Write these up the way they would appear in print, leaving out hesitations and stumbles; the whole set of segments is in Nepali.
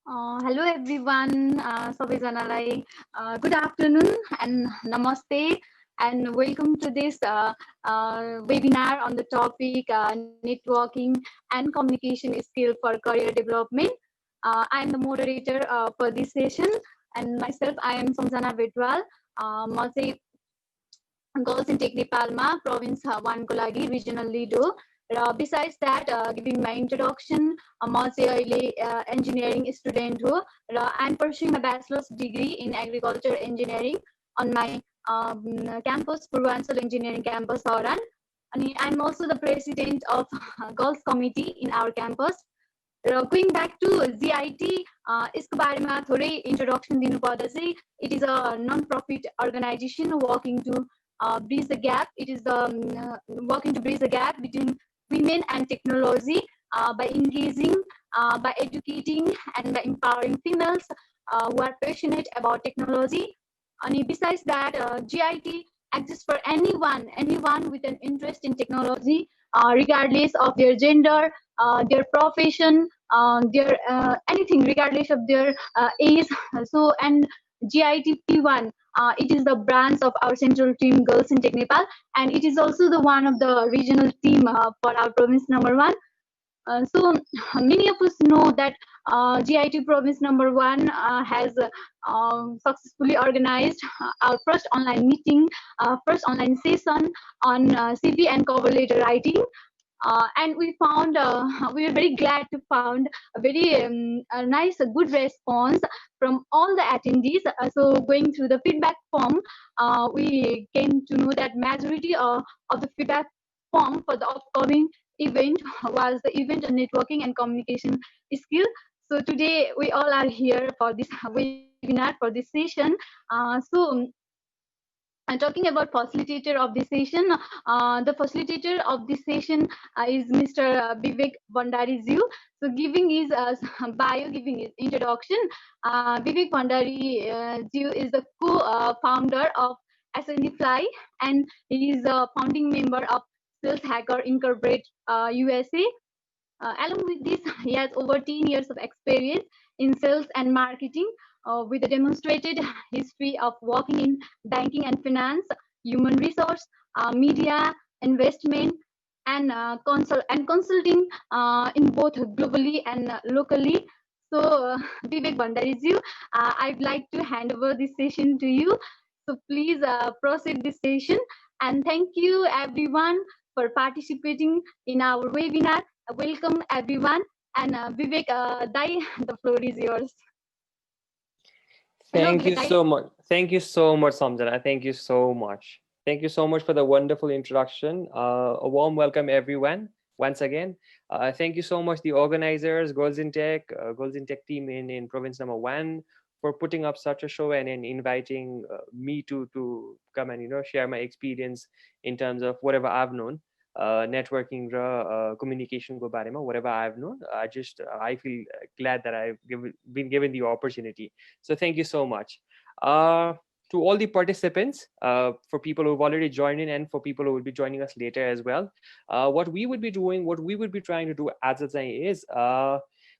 Hello everyone, good afternoon and namaste and welcome to this webinar on the topic networking and communication skill for career development. I am the moderator for this session and myself I am Samjana Vedwal. म चाहिँ Girls in Tech Nepalमा province 1 को लागि regional lead हो र besides that giving my introduction म चाहिँ अहिले engineering student हो र I'm pursuing my bachelor's degree in agriculture engineering on my campus Purvanchal engineering campus Haran अनि I'm also the president of girls committee in our campus र going back to GIT यसको बारेमा थोरै introduction दिनुपर्दा चाहिँ it is a non-profit organization working to bridge the gap. It is working to bridge the gap between women and technology by engaging, by educating, and by empowering females who are passionate about technology. And besides that, GIT exists for anyone with an interest in technology, regardless of their gender, their profession, their anything, regardless of their age. So, and GIT P1. It is the branch of our central team Girls in Tech Nepal, and it is also the one of the regional team for our province number 1. So many of us know that GIT province number 1 has successfully organized our first online meeting, first online session on CV and cover letter writing. And we found we were very glad to found a very a nice a good response from all the attendees. So going through the feedback form, we came to know that majority of the feedback form for the upcoming event was the event on networking and communication skill. So today we all are here for this webinar, for this session. And talking about facilitator of this session, the facilitator of this session is Mr. Bibek Bhandary Ziu. So giving his bio, giving his introduction, Bibek Bhandary Ziu is the co-founder of SND Fly, and he is a founding member of Sales Hacker Incorporate USA. Along with this, he has over 10 years of experience in sales and marketing with a demonstrated history of working in banking and finance, human resource, media, investment, and consulting in both globally and locally. So, Bibek Bhandary ji, I'd like to hand over this session to you. So please proceed this session, and thank you everyone for participating in our webinar. Welcome everyone, and Vivek, Dai, the floor is yours. Thank you so much. Thank you so much, Samjana. Thank you so much. Thank you so much for the wonderful introduction. A warm welcome, everyone. Once again, thank you so much, the organizers, Girls in Tech team in Province Number 1, for putting up such a show and inviting me to come and share my experience in terms of whatever I've known. Networking communication ko barema, whatever I've known. I feel glad that I've been given the opportunity. So thank you so much. To all the participants, for people who've already joined in and for people who will be joining us later as well, what we would be doing, what we would be trying to do as a thing is,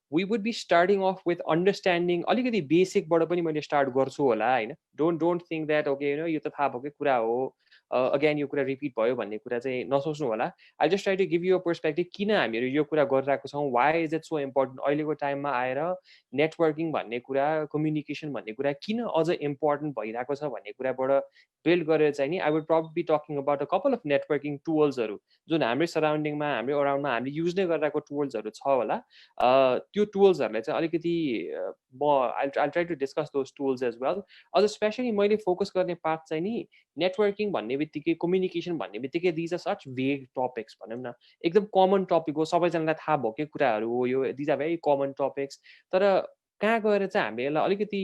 we would be starting off with understanding अलिकति basic बाट पनि मैले start गर्छु होला हैन. Don't think that okay यो त थाहा भएकै कुरा हो, again यो कुरा repeat भयो भन्ने कुरा चाहिँ नसोच्नु होला. I'll just try to give you a perspective किन हामीहरु यो कुरा गरिरहेको छौं, why is it so important अहिलेको टाइममा आएर नेटवर्किङ भन्ने कुरा, कम्युनिकेसन भन्ने कुरा किन अझ इम्पोर्टेन्ट भइरहेको छ भन्ने कुराबाट बिल्ड गरेर चाहिँ नि I would probably be talking about a couple of networking tools हरु जुन हाम्रो सराउन्डिङमा, हाम्रो अराउन्डमा हामीले युज नै गरिरहेको टुल्स हरु छ होला. त्यो टुल्स हरुलाई चाहिँ अलिकति I'll try to discuss those tools as well. अझ स्पेशली मैले फोकस गर्ने पार्ट चाहिँ नि नेटवर्किङ भन्ने बित्तिकै, कम्युनिकेसन भन्ने बित्तिकै these are such vague topics भनौं न. एकदम कमन टपिक हो, सबैजनालाई थाहा भएकै कुराहरु हो यो. these are very common topics. तर कहाँ गएर चाहिँ हामीले यसलाई अलिकति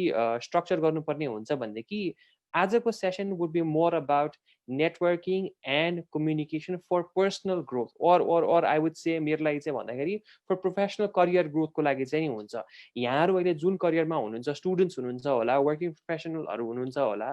स्ट्रक्चर गर्नुपर्ने हुन्छ भन्ने कि आजको session would be more about networking and communication for personal growth, or I would say मेरो लागि चाहिँ भन्दाखेरि for professional career growth को लागि चाहिँ नि हुन्छ। यहाँहरु अहिले जुन करियरमा हुनुहुन्छ, स्टुडेन्ट्स हुनुहुन्छ होला, वर्किङ प्रोफेसनलहरु हुनुहुन्छ होला,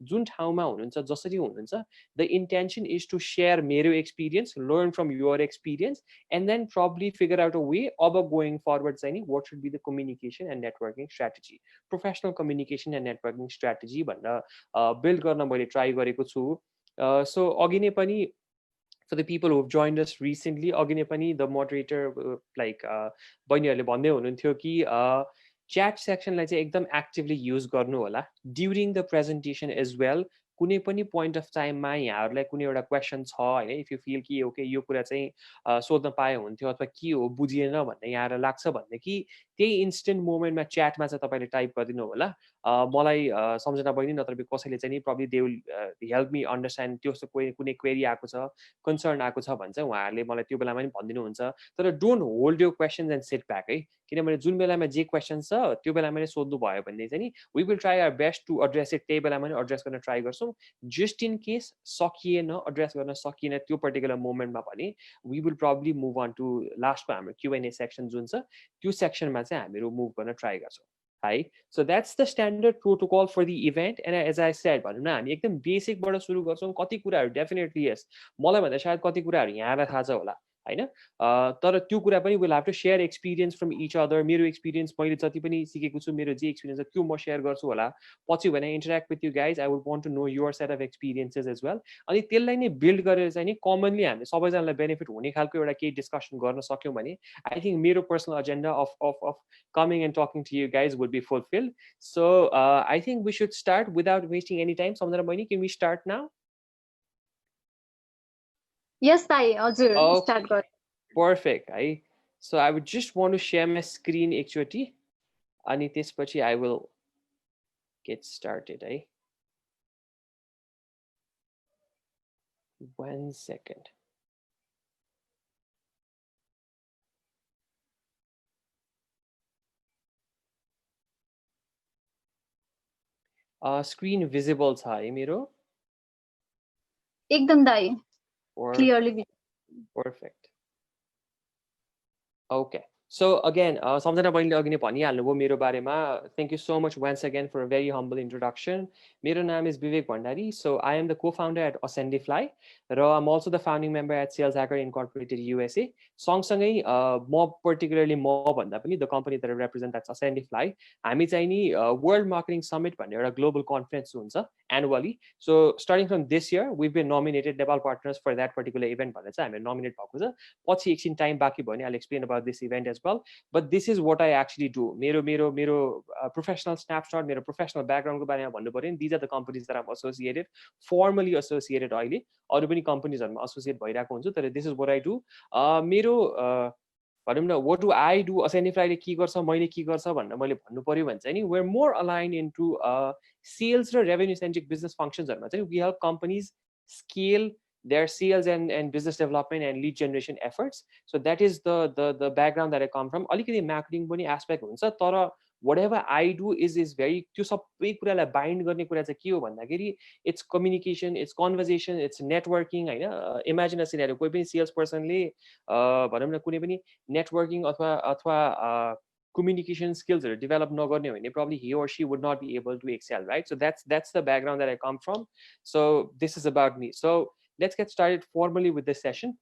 जुन ठाउँमा हुनुहुन्छ, जसरी हुनुहुन्छ, the intention is to share मेरो experience, learn from your experience, and then probably figure out a way of going forward चाहिँ नि what should be the communication and networking strategy, professional communication and networking strategy भनेर build गर्न मैले try गरेको छु। So अघि नै पनि for the people who have joined us recently, अघि नै पनि the moderator like बहिनीहरुले भन्दै हुनुहुन्थ्यो कि chat section लाई चाहिँ एकदम actively use गर्नु होला during the presentation as well। कुनै पनि point of time मा यहाँहरुलाई कुनै एउटा question छ हैन, if you feel कि okay यो कुरा चाहिँ सोध्न पाए हुन्थ्यो अथवा के हो बुझिएन भन्ने यहाँहरुलाई लाग्छ भन्ने कि त्यही instant moment मा chat मा चाहिँ तपाईले टाइप गरिदिनु होला। मलाई सम्झना बहिनी नत्र कसैले चाहिँ नि probably they will help me understand त्यो कुनै query आएको छ, concern आएको छ भने चाहिँ उहाँहरुले मलाई त्यो बेलामा नि भनिदिनुहुन्छ। तर don't hold your questions and sit back है, किनभने जुन बेलामा जे क्वेशन छ त्यो बेलामा नै सोध्नु भयो भने चाहिँ नि we will try our best to address it, त्यही बेलामा नि एड्रेस गर्न ट्राई गर्छौं। just in case सकिएन, एड्रेस गर्न सकिएन त्यो पर्टिकुलर मोमेन्टमा भने we will probably move on to लास्टको हाम्रो Q&A सेक्सन जुन छ त्यो सेक्सनमा चाहिँ हामीहरु मुभ गर्न ट्राई गर्छौं है। So that's the standard protocol for the event, and as I said भनौं न हामी एकदम बेसिक बाट सुरु गर्छौं। कति कुराहरु डेफिनेटली यस मलाई भन्दा सायद कति कुराहरु यहाँलाई थाहा छ होला हैन, तर त्यो कुरा पनि we'll have to share experience from each other। मेरो एक्सपीरियन्स मैले जति पनि सिकेको छु, मेरो जे एक्सपीरियन्स छ त्यो म शेयर गर्छु होला। पछि when I interact with you guys I would want to know your set of experiences as well। अनि त्यसलाई नै बिल्ड गरेर चाहिँ नि कमनली हामी सबैजनालाई बेनिफिट हुने खालको एउटा केही डिस्कसन गर्न सक्यौं भने I think मेरो personal agenda of coming and talking to you guys would be fulfilled। So I think we should start without wasting any time। सम्झना बहिनी, can we start now? Yes, Sai, हजुर start गर। Perfect है। So I would just want to share my screen एकचोटी अनि त्यसपछि I will get started है। 1 second। screen visible छ है मेरो? एकदम दाइ, clearly perfect। Okay, so again सम्झना बहिनीले अघि नै भनिहाल्नुभयो मेरो बारेमा। Thank you so much once again for a very humble introduction। मेरो नाम is Bibek Bhandary। So I am the co-founder at Ascendify र I'm also the founding member at Sales Hacker Incorporated USA। सँगसँगै म particularly म भन्दा पनि the company that I represent, that's Ascendify, हामी चाहिँ नि World Marketing Summit भन्ने एउटा global conference हुन्छ annually। So starting from this year we've been nominated Nepal partners for that particular event भनेर चाहिँ हामी nominate भएको छ। पछि एकछिन टाइम बाँकी भयो भने I'll explain about this event as well, but this is what I actually do। मेरो professional snapshot, मेरो professional background को बारेमा भन्नु पर्यो नि, these are the companies that I'm associated, formally associated अहिले। अरु पनि कम्पनीजहरुमा एसोसिएट भइराको हुन्छु, तर this is what I do। मेरो भनौं न what do I do, Ascendify के गर्छ, मैले के गर्छ भनेर मैले भन्नु पर्यो भने चाहिँ नि we're more aligned into sales र revenue centric business functions हरुमा चाहिँ we help companies scale their sales and business development and lead generation efforts। So that is the background that I come from। अलिकति मार्केटिङ पनि एस्पेक्ट हुन्छ, तर whatever I do is very त्यो सबै कुरालाई बाइन्ड गर्ने कुरा चाहिँ के हो भन्दाखेरि it's communication, it's conversation, it's networking हैन। इमेजिन अ सिनेरियो, कोही पनि सेल्स पर्सनले भनौं न कुनै पनि नेटवर्किङ अथवा communication skills are developed नगर्ने हो भने probably he or she would not be able to excel, right? So that's the background that I come from। So this is about me। So let's get started formally with this session।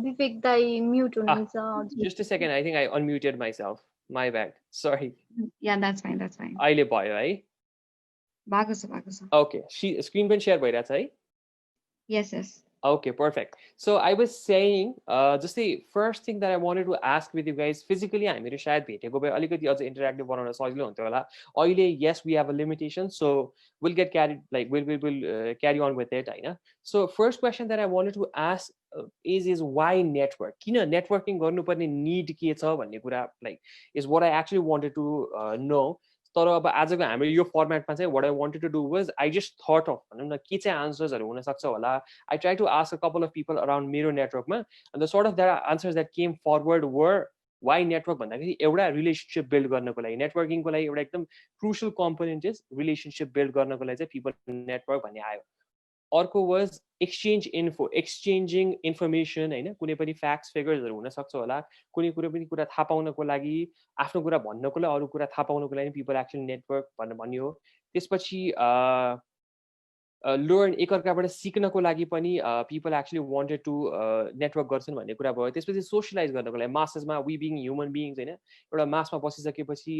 Bibek दाइ म्युट हुनुहुन्छ। Just a second, I think I unmuted myself, my bad, sorry। Yeah, that's fine, that's fine। अहिले भयो है? भएको छ। Okay, screen पनि share भइरहेछ है? Yes, yes। Okay, perfect। So I was saying just the first thing that I wanted to ask with you guys, physically हामीहरु सायद भेटेको भए अलिकति अझ इन्टरएक्टिभ बनाउन सजिलो हुन्थ्यो होला। अहिले yes we have a limitation, so we'll get carried like we'll carry on with it हैन। So first question that I wanted to ask is why network? किन नेटवर्किङ गर्नुपर्ने need के छ भन्ने कुरा like is what I actually wanted to know। तर अब आजको हाम्रो यो फर्मेटमा चाहिँ what I wanted to do was I just thought of भनौँ न के चाहिँ आन्सर्सहरू हुन सक्छ होला. I tried to ask a couple of people around मेरो नेटवर्कमा, and the sort of that answers that came forward were why network भन्दाखेरि एउटा रिलेसनशिप बिल्ड गर्नको लागि, नेटवर्किङको लागि एउटा एकदम crucial component is relationship build गर्नको लागि चाहिँ पिपल नेटवर्क भन्ने आयो. अर्को वाज एक्सचेन्जिङ इन्फर्मेसन होइन, कुनै पनि फ्याक्ट्स फिगर्सहरू हुनसक्छ होला, कुनै कुरा थाहा पाउनको लागि, आफ्नो कुरा भन्नको लागि, अरू कुरा थाहा पाउनको लागि पिपल एक्चुअली नेटवर्क भनेर भन्यो. त्यसपछि लर्न एकअर्काबाट सिक्नको लागि पनि people actually wanted to network गर्छन् भन्ने कुरा भयो. त्यसपछि सोसियलाइज गर्नको लागि मासमा, वी बिङ ह्युमन बिइङ्स होइन, एउटा मासमा बसिसकेपछि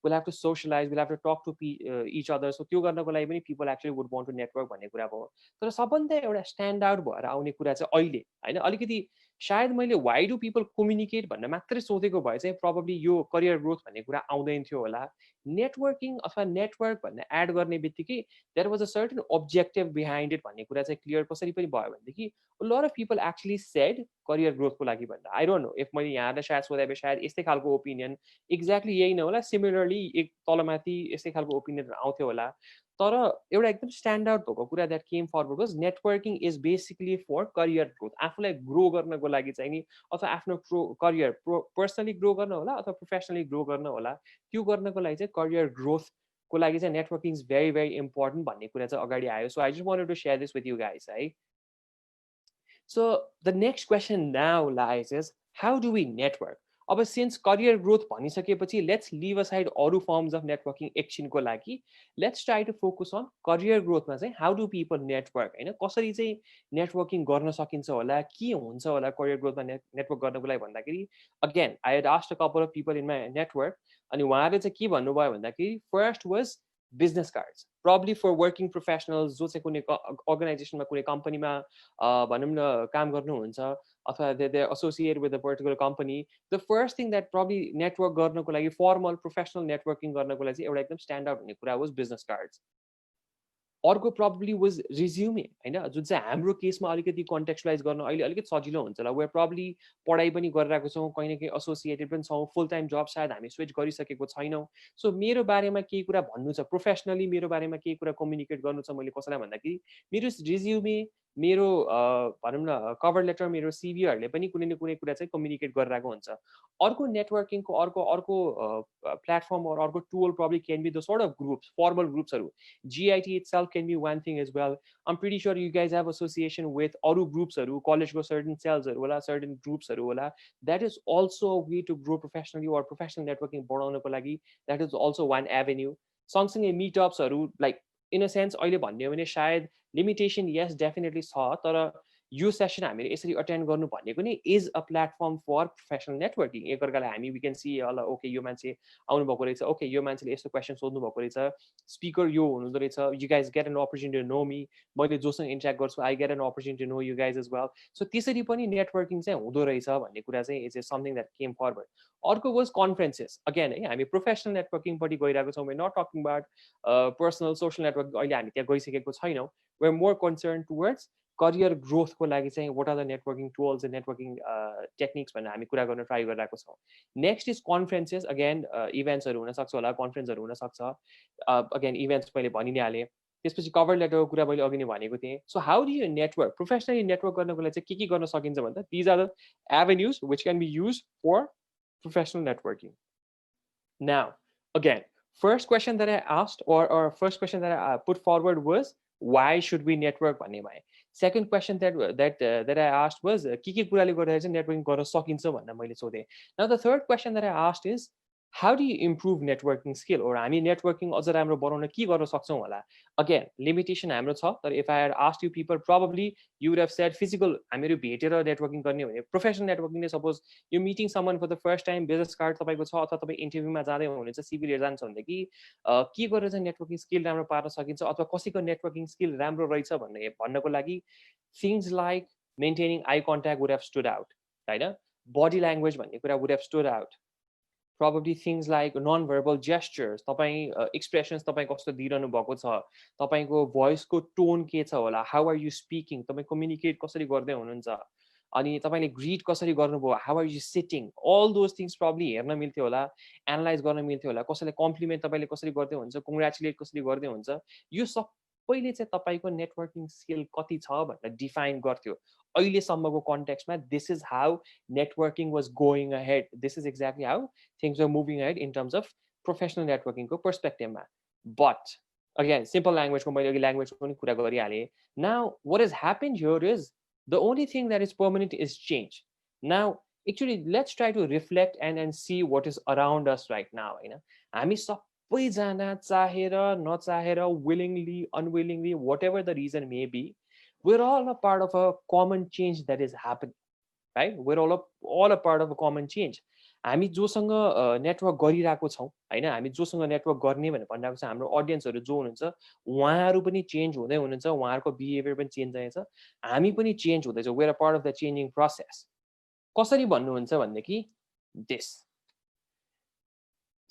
will have to socialize, will have to talk to each other. So त्यो गर्नको लागि पनि people actually would want to network भन्ने कुरा भयो. तर सबभन्दा एउटा स्ट्यान्ड आउट भएर आउने कुरा चाहिँ अहिले होइन, अलिकति सायद मैले वाइ डु पिपल कम्युनिकेट भनेर मात्रै सोधेको भए चाहिँ प्रोबब्ली यो करियर ग्रोथ भन्ने कुरा आउँदैन थियो होला. नेटवर्किङ अथवा नेटवर्क भन्ने एड गर्ने बित्तिकै there was a certain objective behind it भन्ने कुरा चाहिँ क्लियर कसरी पनि भयो भनेदेखि a lot of people actually said career ग्रोथको लागि भन्दा. आई डोन्ट नो इफ मैले यहाँलाई सायद सोधे भए सायद यस्तै खालको ओपिनियन एक्ज्याक्टली यही नहोला, सिमिलरली एक तलमाथि यस्तै खालको ओपिनियन आउँथ्यो होला. तर एउटा एकदम स्ट्यान्ड आउट भएको कुरा that came forward was networking is basically for career growth. आफूलाई ग्रो गर्नको लागि चाहिँ नि, अथवा आफ्नो करियर पर्सनली ग्रो गर्न होला अथवा प्रोफेसनली ग्रो गर्न होला, त्यो गर्नको लागि चाहिँ करियर ग्रोथ को लागि चाहिँ networking is very very important भन्ने कुरा चाहिँ अगाडि आयो. So I just wanted to share this with you guys है. So the next question now lies is how do we network. अब सिन्स करियर ग्रोथ भनिसकेपछि लेट्स लिभ असाइड अरू फर्म्स अफ नेटवर्किङ एकछिनको लागि. Let's try to focus on career ग्रोथमा चाहिँ हाउ डु पिपल नेटवर्क होइन, कसरी चाहिँ नेटवर्किङ गर्न सकिन्छ होला, के हुन्छ होला करियर ग्रोथमा नेटवर्क गर्नको लागि भन्दाखेरि. Again I had asked a couple of people in my network, अनि उहाँले चाहिँ के भन्नुभयो भन्दाखेरि first was business cards, probably for working professionals जो चाहिँ कुनै अर्गनाइजेसनमा कुनै कम्पनीमा भनौँ न काम गर्नुहुन्छ अथवा they associate with a particular company. The first thing that probably network गर्नको लागि, फर्मल प्रोफेसनल नेटवर्किङ गर्नको लागि चाहिँ एउटा एकदम स्ट्यान्ड आउट हुने कुरा वाज बिजनेस कार्ड्स. अर्को प्रब्ली वाज रिज्युमे होइन, जुन चाहिँ हाम्रो केसमा अलिकति कन्टेक्चुलाइज गर्न अहिले अलिकति सजिलो हुन्छ होला. वेयर प्रब्ली पढाइ पनि गरिरहेको छौँ, कहीँ न कहीँ एसोसिएटेड पनि छौँ, फुल टाइम जब सायद हामी स्विच गरिसकेको छैनौँ. सो मेरो बारेमा केही कुरा भन्नु छ, प्रोफेसनली मेरो बारेमा केही कुरा कम्युनिकेट गर्नु छ मैले कसैलाई भन्दाखेरि मेरो रिज्युमे, मेरो भनौँ न कभर लेटर, मेरो सिभीहरूले पनि कुनै न कुनै कुरा चाहिँ कम्युनिकेट गरिरहेको हुन्छ. अर्को नेटवर्किङको अर्को प्लेटफर्म अर अर्को tool probably can be the sort of groups, formal ग्रुप्सहरू. GIT itself can be one thing as well. I'm pretty sure you guys have association with aru groups, college go certain cells, certain groups. That is also a way to grow professionally or professional networking. That is also one avenue. सँगसँगै meetups, like in a sense, अहिले भन्ने हो भने सायद limitation yes definitely छ, तर यो सेसन हामीले यसरी अटेन्ड गर्नु भनेको नि is a platform for professional networking. एकअर्कालाई हामी वी क्यान सी होला, ओके यो मान्छे आउनुभएको रहेछ, ओके यो मान्छेले यस्तो क्वेसन सोध्नु भएको रहेछ, स्पिकर यो हुनुहुँदो रहेछ, you guys get an opportunity to know me, मैले जोसँग इन्ट्याक्ट गर्छु I get an opportunity to know you guys as well. So त्यसरी पनि नेटवर्किङ चाहिँ हुँदो रहेछ भन्ने कुरा चाहिँ is something that came forward. अर्को वाज कन्फरेन्सेस. अगेन है, हामी प्रोफेसनल नेटवर्किङपट्टि गइरहेको छौँ, not talking about personal social networking. अहिले हामी त्यहाँ गइसकेको छैनौँ. We are more concern towards career ग्रोथको लागि चाहिँ what are the networking tools and networking techniques भनेर हामी कुरा गर्न ट्राई गरिरहेको छौँ. Next is conferences. अगेन इभेन्ट्सहरू हुनसक्छ होला, कन्फरेन्सहरू हुनसक्छ. अगेन इभेन्ट्स मैले भनि नै हालेँ. त्यसपछि कभर लेटरको कुरा मैले अघि नै भनेको थिएँ. So how do you network, professionally network गर्नको लागि चाहिँ के गर्न सकिन्छ भन्दा these are the avenues which can be used for professional networking. Now again first question that I asked or first question that I put forward was why should we network भन्ने भयो. Second question that I asked was के कुराले गर्दाखेरि चाहिँ नेटवर्किङ गर्न सकिन्छ भनेर मैले सोधेँ. Now the third question that I asked is how do you improve networking skill, or हामी networking अझ राम्रो बनाउन के गर्न सक्छौँ होला. Again limitation हाम्रो छ, तर if I had asked you people probably you would have said physical, हामीहरू भेटेर नेटवर्किङ गर्ने भने प्रोफेसनल नेटवर्किङ ने सपोज यो meeting someone for the first time business card तपाईँको छ अथवा तपाईँ इन्टरभ्यूमा जाँदै हुनुहुन्छ, सिभी लिएर जान्छ भनेदेखि के गरेर चाहिँ नेटवर्किङ स्किल राम्रो पार्न सकिन्छ अथवा कसैको नेटवर्किङ स्किल राम्रो रहेछ भन्नको लागि things like maintaining I contact would have stood out होइन, बडी ल्याङ्ग्वेज भन्ने कुरा would have stood out. Probably things like non-verbal gestures, तपाईँ एक्सप्रेसन्स तपाईँ कस्तो दिइरहनु भएको छ, तपाईँको भोइसको टोन के छ होला, हाउ आर यु स्पिकिङ, तपाईँ कम्युनिकेट कसरी गर्दै हुनुहुन्छ, अनि तपाईले ग्रीट कसरी गर्नुभयो, how are you sitting, all those things probably हेर्न मिल्थ्यो होला, एनालाइज गर्न मिल्थ्यो होला, कसैलाई कम्प्लिमेन्ट तपाईले कसरी गर्दै हुन्छ, कङ्ग्रेचुलेट कसरी गर्दै हुन्छ, यो सबैले चाहिँ तपाईको नेटवर्किङ स्किल कति छ भनेर डिफाइन गर्थ्यो। अहिलेसम्मको कन्टेक्स्टमा this is how networking was going ahead, this is exactly how things are moving ahead in terms of professional नेटवर्किङको पर्सपेक्टिभमा। बट अगेन सिम्पल ल्याङ्ग्वेजको मैले अघि ल्याङ्ग्वेजको पनि कुरा गरिहालेँ। Now what is happen here is the only thing that is permanent is change. Now actually let's try to reflect and see what is around us right now, हैन। हामी सबैजना चाहेर नचाहेर, willingly unwillingly, whatever the reason may be, we're all a part of a common change that is happening, right? We're all a part of a common change. हामी जोसँग नेटवर्क गरिरहेको छौँ हैन, हामी जोसँग नेटवर्क गर्ने भनेर भनिरहेको छ, हाम्रो अडियन्सहरू जो हुनुहुन्छ उहाँहरू पनि चेन्ज हुँदै हुनुहुन्छ, उहाँहरूको बिहेभियर पनि चेन्ज हुँदैछ, हामी पनि चेन्ज हुँदैछ, we are a part of the changing process. कसरी भन्नुहुन्छ भनेदेखि this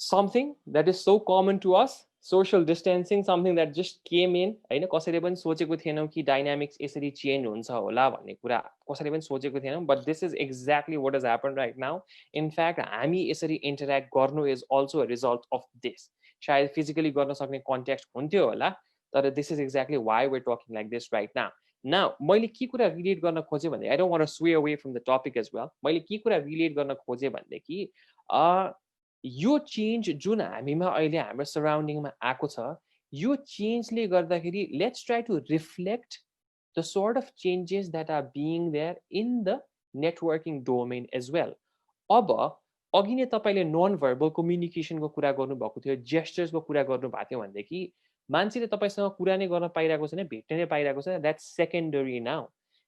something that is so common to us, social distancing, something that just came in, हैन। कसैले पनि सोचेको थिएनौँ कि डाइनामिक्स यसरी चेन्ज हुन्छ होला भन्ने कुरा कसैले पनि सोचेको थिएनौँ, but this is exactly what is happen right now. In fact हामी यसरी इन्टरेक्ट गर्नु is also a result of this. सायद फिजिकली गर्न सक्ने कन्टेक्स्ट हुन्थ्यो होला, तर this is exactly why we talking like this right now. Now मैले के कुरा रिलेट गर्न खोजेँ भने, I don't want to sway away from the topic as well, मैले के कुरा रिलेट गर्न खोजेँ भनेदेखि यो चेन्ज जुन हामीमा अहिले हाम्रो सराउन्डिङमा आएको छ, यो चेन्जले गर्दाखेरि let's try to reflect the sort of changes that are being there in the networking domain as well. अब अघि नै तपाईँले नन भर्बल कम्युनिकेसनको कुरा गर्नुभएको थियो, जेस्चर्सको कुरा गर्नुभएको थियो भनेदेखि मान्छेले तपाईँसँग कुरा नै गर्न पाइरहेको छैन, भेट्न नै पाइरहेको छैन, that's secondary now.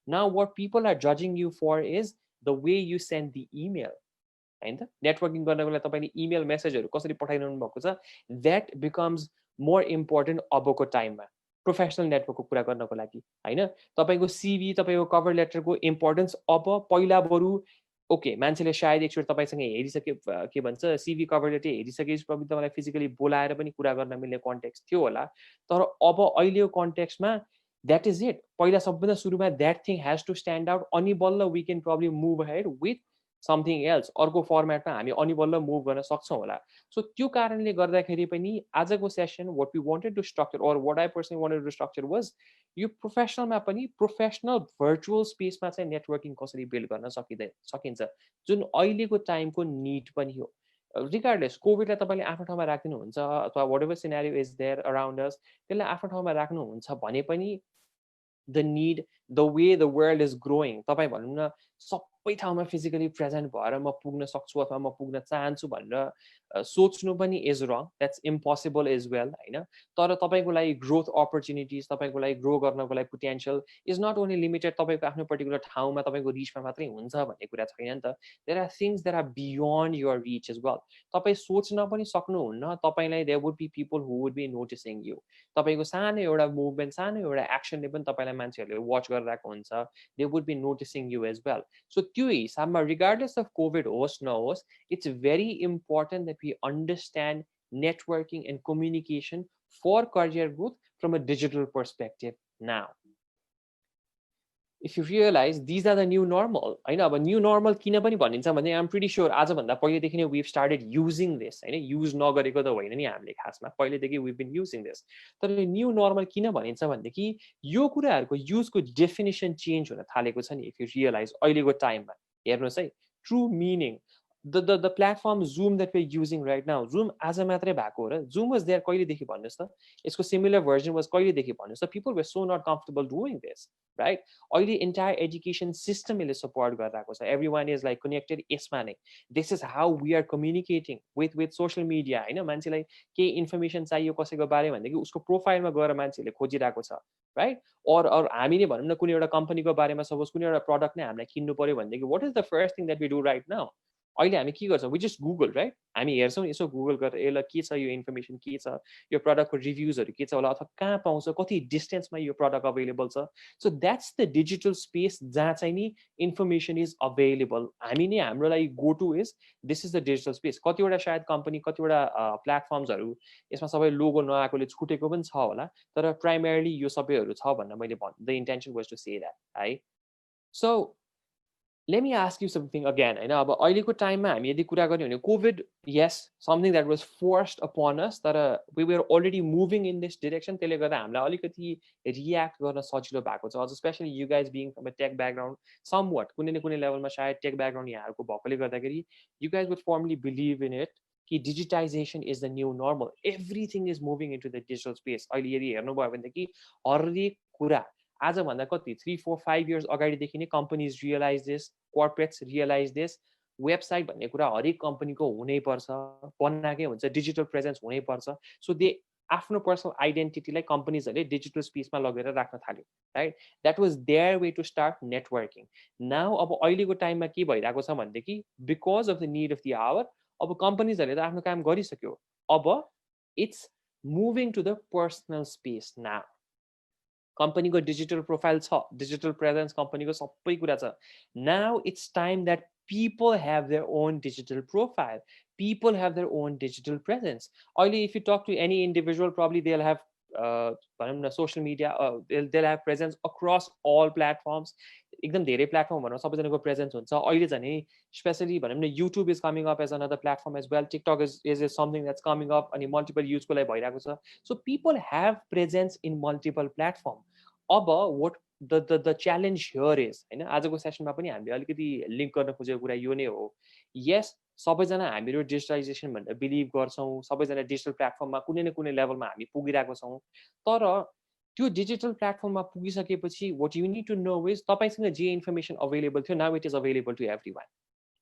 Now what people are जजिङ you for is the way you send the email, हैन त। नेटवर्किङ गर्नको लागि तपाईँले इमेल मेसेजहरू कसरी पठाइरहनु भएको छ, द्याट बिकम्स मोर इम्पोर्टेन्ट अबको टाइममा प्रोफेसनल नेटवर्कको कुरा गर्नको लागि, हैन। तपाईँको सिभी, तपाईँको कभर लेटरको इम्पोर्टेन्स अब पहिला बरु ओके मान्छेले सायद एकचोटि तपाईँसँग हेरिसके, के भन्छ, सिभी कभर लेटर हेरिसकेपछि प्रब्लम तपाईँलाई फिजिकली बोलाएर पनि कुरा गर्न मिल्ने कन्टेक्स्ट थियो होला, तर अब अहिलेको कन्टेक्स्टमा द्याट इज इट। पहिला सबभन्दा सुरुमा that thing has to stand out, अनि बल्ल we can probably move ahead with something else, अर्को फर्मेटमा हामी अनि बल्ल मुभ गर्न सक्छौँ होला। सो त्यो कारणले गर्दाखेरि पनि आजको session what we wanted to structure, or what I personally wanted to structure was यो प्रोफेसनलमा पनि प्रोफेसनल भर्चुअल स्पेसमा चाहिँ नेटवर्किङ कसरी बिल्ड गर्न सकिन्छ, जुन अहिलेको टाइमको निड पनि हो। रिगार्डलेस कोभिडलाई तपाईँले आफ्नो ठाउँमा राख्दिनुहुन्छ अथवा whatever scenario is there around us, त्यसलाई आफ्नो ठाउँमा राख्नुहुन्छ भने पनि the need, the way the world is growing, तपाईँ भनौँ न सबै ठाउँमा फिजिकली प्रेजेन्ट भएर म पुग्न सक्छु अथवा म पुग्न चाहन्छु भनेर सोच्नु पनि is wrong, that's impossible is well, हैन। तर तपाईँको लागि ग्रोथ अपर्च्युनिटिज, तपाईँको लागि ग्रो गर्नको लागि potential is not only limited तपाईँको आफ्नो पर्टिकुलर ठाउँमा तपाईँको रिचमा मात्रै हुन्छ भन्ने कुरा छैन नि त। There are things that are beyond your reach as well. तपाईँ सोच्न पनि सक्नुहुन्न, तपाईँलाई there would be people who would be noticing you. तपाईँको सानो एउटा मुभमेन्ट, सानो एउटा एक्सनले पनि तपाईँलाई मान्छेहरूले वाच गरिरहेको हुन्छ, they would be noticing you as well. So त्यो हिसाबमा रिगार्डलेस अफ कोभिड होस् नहोस्, it's very important that we understand networking and communication for career growth from a digital perspective now. If you realize these are the new normal, हैन। अब न्यू नर्मल किन पनि भनिन्छ भने आइएम प्रिटी स्योर आजभन्दा पहिलेदेखि नै वी स्टार्टेड युजिङ दिस, हैन। युज नगरेको त होइन नि हामीले, खासमा पहिलेदेखि वी बिन युजिङ दिस। तर न्यू नर्मल किन भनिन्छ भनेदेखि यो कुराहरूको युजको डेफिनेसन चेन्ज हुन थालेको छ नि। इफ यु रियलाइज अहिलेको टाइममा हेर्नुहोस् है, true meaning the platform Zoom that we're using right now, Zoom as a मात्रै भएको हो र, Zoom was there कहिलेदेखि भन्नुहोस् त, यसको सिमिलर भर्जन was कहिलेदेखि भन्नुहोस् त। people were so not comfortable doing this, right? अहिले entire education system यसले सपोर्ट गरिरहेको छ, everyone is like connected यसमा नै। this is how we are communicating with social media, हैन। मान्छेलाई केही इन्फर्मेसन चाहियो कसैको बारेमा भनेदेखि उसको प्रोफाइलमा गएर मान्छेले खोजिरहेको छ, राइट? और हामी नै भनौँ न कुनै एउटा कम्पनीको बारेमा सपोज कुनै एउटा प्रडक्ट नै हामीलाई किन्नु पर्यो भनेदेखि what is the first thing that we do right now? अहिले हामी के गर्छौँ, वी जस्ट गुगल, राइट? हामी हेर्छौँ यसो गुगल गरेर यसलाई के छ, यो इन्फर्मेसन के छ, यो प्रडक्टको रिभ्युजहरू के छ होला, अथवा कहाँ पाउँछ, कति डिस्टेन्समा यो प्रडक्ट अभाइलेबल छ। So that's the digital space जहाँ चाहिँ नि इन्फर्मेसन इज अभाइलेबल। हामी नै हाम्रो लागि go to is this is the digital space. कतिवटा सायद कम्पनी, कतिवटा प्लेटफर्म्सहरू यसमा सबै लोगो नआएकोले छुटेको पनि छ होला, तर प्राइमेरली यो सबैहरू छ भन्न मैले the intention was to say that, है। So let me ask you something again. होइन अब अहिलेको टाइममा हामी यदि कुरा गर्ने भने covid yes something that was forced upon us तर we were already moving in this direction त्यसले गर्दा हामीलाई अलिकति रियाक्ट गर्न सजिलो भएको छ अझ specially you guys being from a tech background somewhat कुनै न कुनै लेभलमा सायद टेक ब्याकग्राउन्ड यहाँहरूको भएकोले गर्दाखेरि you guys would firmly believe in it कि digitization is the new normal everything is moving into the digital space अहिले यदि हेर्नुभयो भनेदेखि हरेक कुरा आजभन्दा कति 3-4-5 years अगाडिदेखि नै companies realize this corporates realize this website भन्ने कुरा हरेक कम्पनीको हुनैपर्छ बनाएकै हुन्छ डिजिटल प्रेजेन्स हुनैपर्छ सो दे आफ्नो पर्सनल आइडेन्टिटीलाई कम्पनीजहरूले डिजिटल स्पेसमा लगेर राख्न थाल्यो right that was their way to start networking now अब अहिलेको टाइममा के भइरहेको छ भनेदेखि because of the need of the hour अब कम्पनीजहरूले त आफ्नो काम गरिसक्यो अब it's moving to the personal space now कम्पनीको डिजिटल प्रोफाइल छ डिजिटल प्रेजेन्स कम्पनीको सबै कुरा छ now it's time that people have their own digital profile people have their own digital presence only if you talk to any individual probably they'll have social media they'll have presence across all platforms एकदम धेरै प्लेटफर्म भनौँ सबैजनाको प्रेजेन्स हुन्छ अहिले झन् स्पेशली भनौँ न YouTube is coming up as another platform as well TikTok is something that's coming up अनि मल्टिपल युजको लागि भइरहेको छ so people have presence in multiple platform अब what the challenge here is हैन आजको सेसनमा पनि हामीले अलिकति लिंक गर्न खोजेको कुरा यो नै हो यस सबैजना हामीहरू डिजिटलाइजेसन भनेर बिलिभ गर्छौं सबैजना डिजिटल प्लेटफर्ममा कुनै न कुनै लेभलमा हामी पुगिरहेको छौं तर त्यो डिजिटल प्लेटफर्ममा पुगिसकेपछि what you need to know is तपाईसँग जे इन्फर्मेसन अवेलेबल थियो now it is available to everyone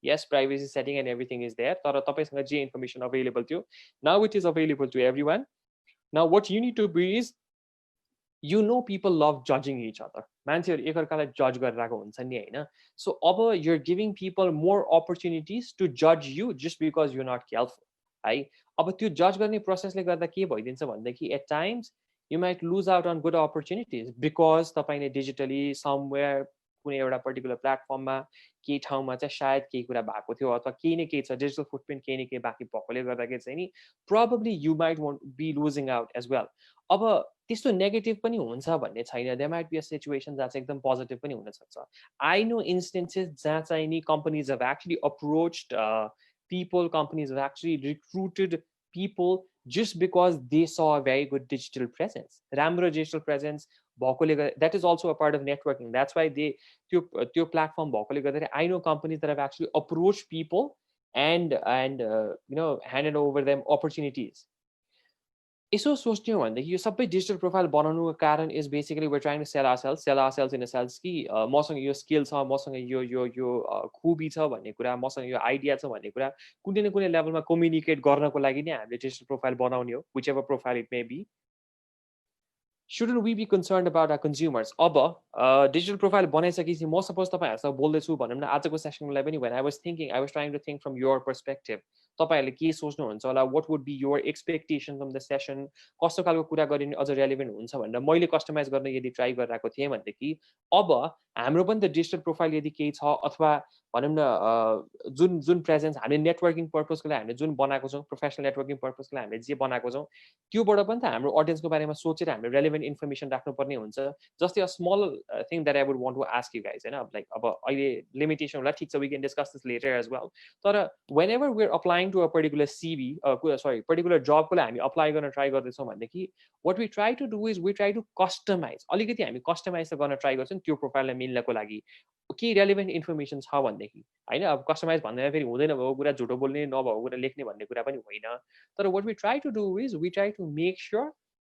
yes privacy setting and everything is there तर तपाईसँग जे इन्फर्मेसन अवेलेबल थियो now it is available to everyone now what you need to be is you know people love judging each other मान्छेहरु एकअर्कालाई जज गरिरहेको हुन्छ नि हैन सो अब you're giving people more opportunities to judge you just because you're not careful है अब त्यो जज गर्ने प्रोसेसले गर्दा के भइदिन्छ भन्दाखेरि at times you might lose out on good opportunities because तपाईले digitally somewhere कुनै एउटा पर्टिकुलर प्लेटफर्ममा केही ठाउँमा चाहिँ सायद केही कुरा भएको थियो अथवा केही न केही छ डिजिटल फुटप्रिन्ट केही न केही बाँकी भएकोले गर्दाखेरि चाहिँ नि probably you might want be losing out as well अब त्यस्तो नेगेटिभ पनि हुन्छ भन्ने छैन there might be a situation जहाँ चाहिँ एकदम पोजिटिभ पनि हुन सक्छ आई नो इन्स्टेन्सेस जहाँ चाहिँ नि companies have actually approached people companies have actually recruited people just because they saw a very good digital presence राम्रो digital presence भएकोले गर्दा that is also a part of networking that's why they त्यो platform भएकोले गर्दा I know companies that have actually approached people and handed over them opportunities यसो सोच्ने हो भनेदेखि यो सबै डिजिटल प्रोफाइल बनाउनुको कारण is basically we trying to sell ourselves in a sales कि मसँग यो स्किल छ मसँग यो यो यो खुबी छ भन्ने कुरा मसँग यो आइडिया छ भन्ने कुरा कुनै न कुनै लेभलमा कम्युनिकेट गर्नको लागि नै हामीले डिजिटल प्रोफाइल बनाउने हो whichever profile it may be shouldn't we be concerned about our consumers अब डिजिटल प्रोफाइल बनाइसकेपछि म सपोज तपाईहरुसँग बोल्दैछु भनौं न आजको सेसनलाई पनि when I was trying to think from your perspective तपाईहरुले के सोच्नुहुन्छ होला what would be your expectation from the session कस्तो खालको कुरा गरिने अझ रेलेभेन्ट हुन्छ भनेर मैले कस्टमाइज गर्न यदि ट्राई गरिरहेको थिएँ भनेदेखि अब हाम्रो पनि त डिजिटल प्रोफाइल यदि केही छ अथवा भनौं न जुन जुन प्रेजेन्स हामीले नेटवर्किङ पर्पसको लागि हामीले जुन बनाएको छौं प्रोफेसनल नेटवर्किङ पर्पसको लागि हामीले जे बनाएको छौं त्योबाट पनि त हाम्रो ऑडियन्सको बारेमा सोचेर हामीले रेलेभेन्ट इन्फर्मेसन राख्नुपर्ने हुन्छ जस्तै a small thing that I would want to ask you guys हैन लाइक अब अहिले लिमिटेसन होला ठीक छ we can discuss this later as well तर whenever we're applying to a particular CV particular job को लागि हामी अप्लाई गर्न ट्राई गर्दैछौं भनेदेखि what we try to do is we try to customize अलिकति हामी कस्टमाइज गर्न ट्राई गर्छौं त्यो प्रोफाइललाई मिल्नको लागि के रेलेभेन्ट इन्फर्मेसन छ भन्देखि हैन अब कस्टमाइज भन्दैमा फेरि हुँदैन भएको कुरा झुटो बोल्ने नभएको कुरा लेख्ने भन्ने कुरा पनि होइन तर what we try to do is we try to make sure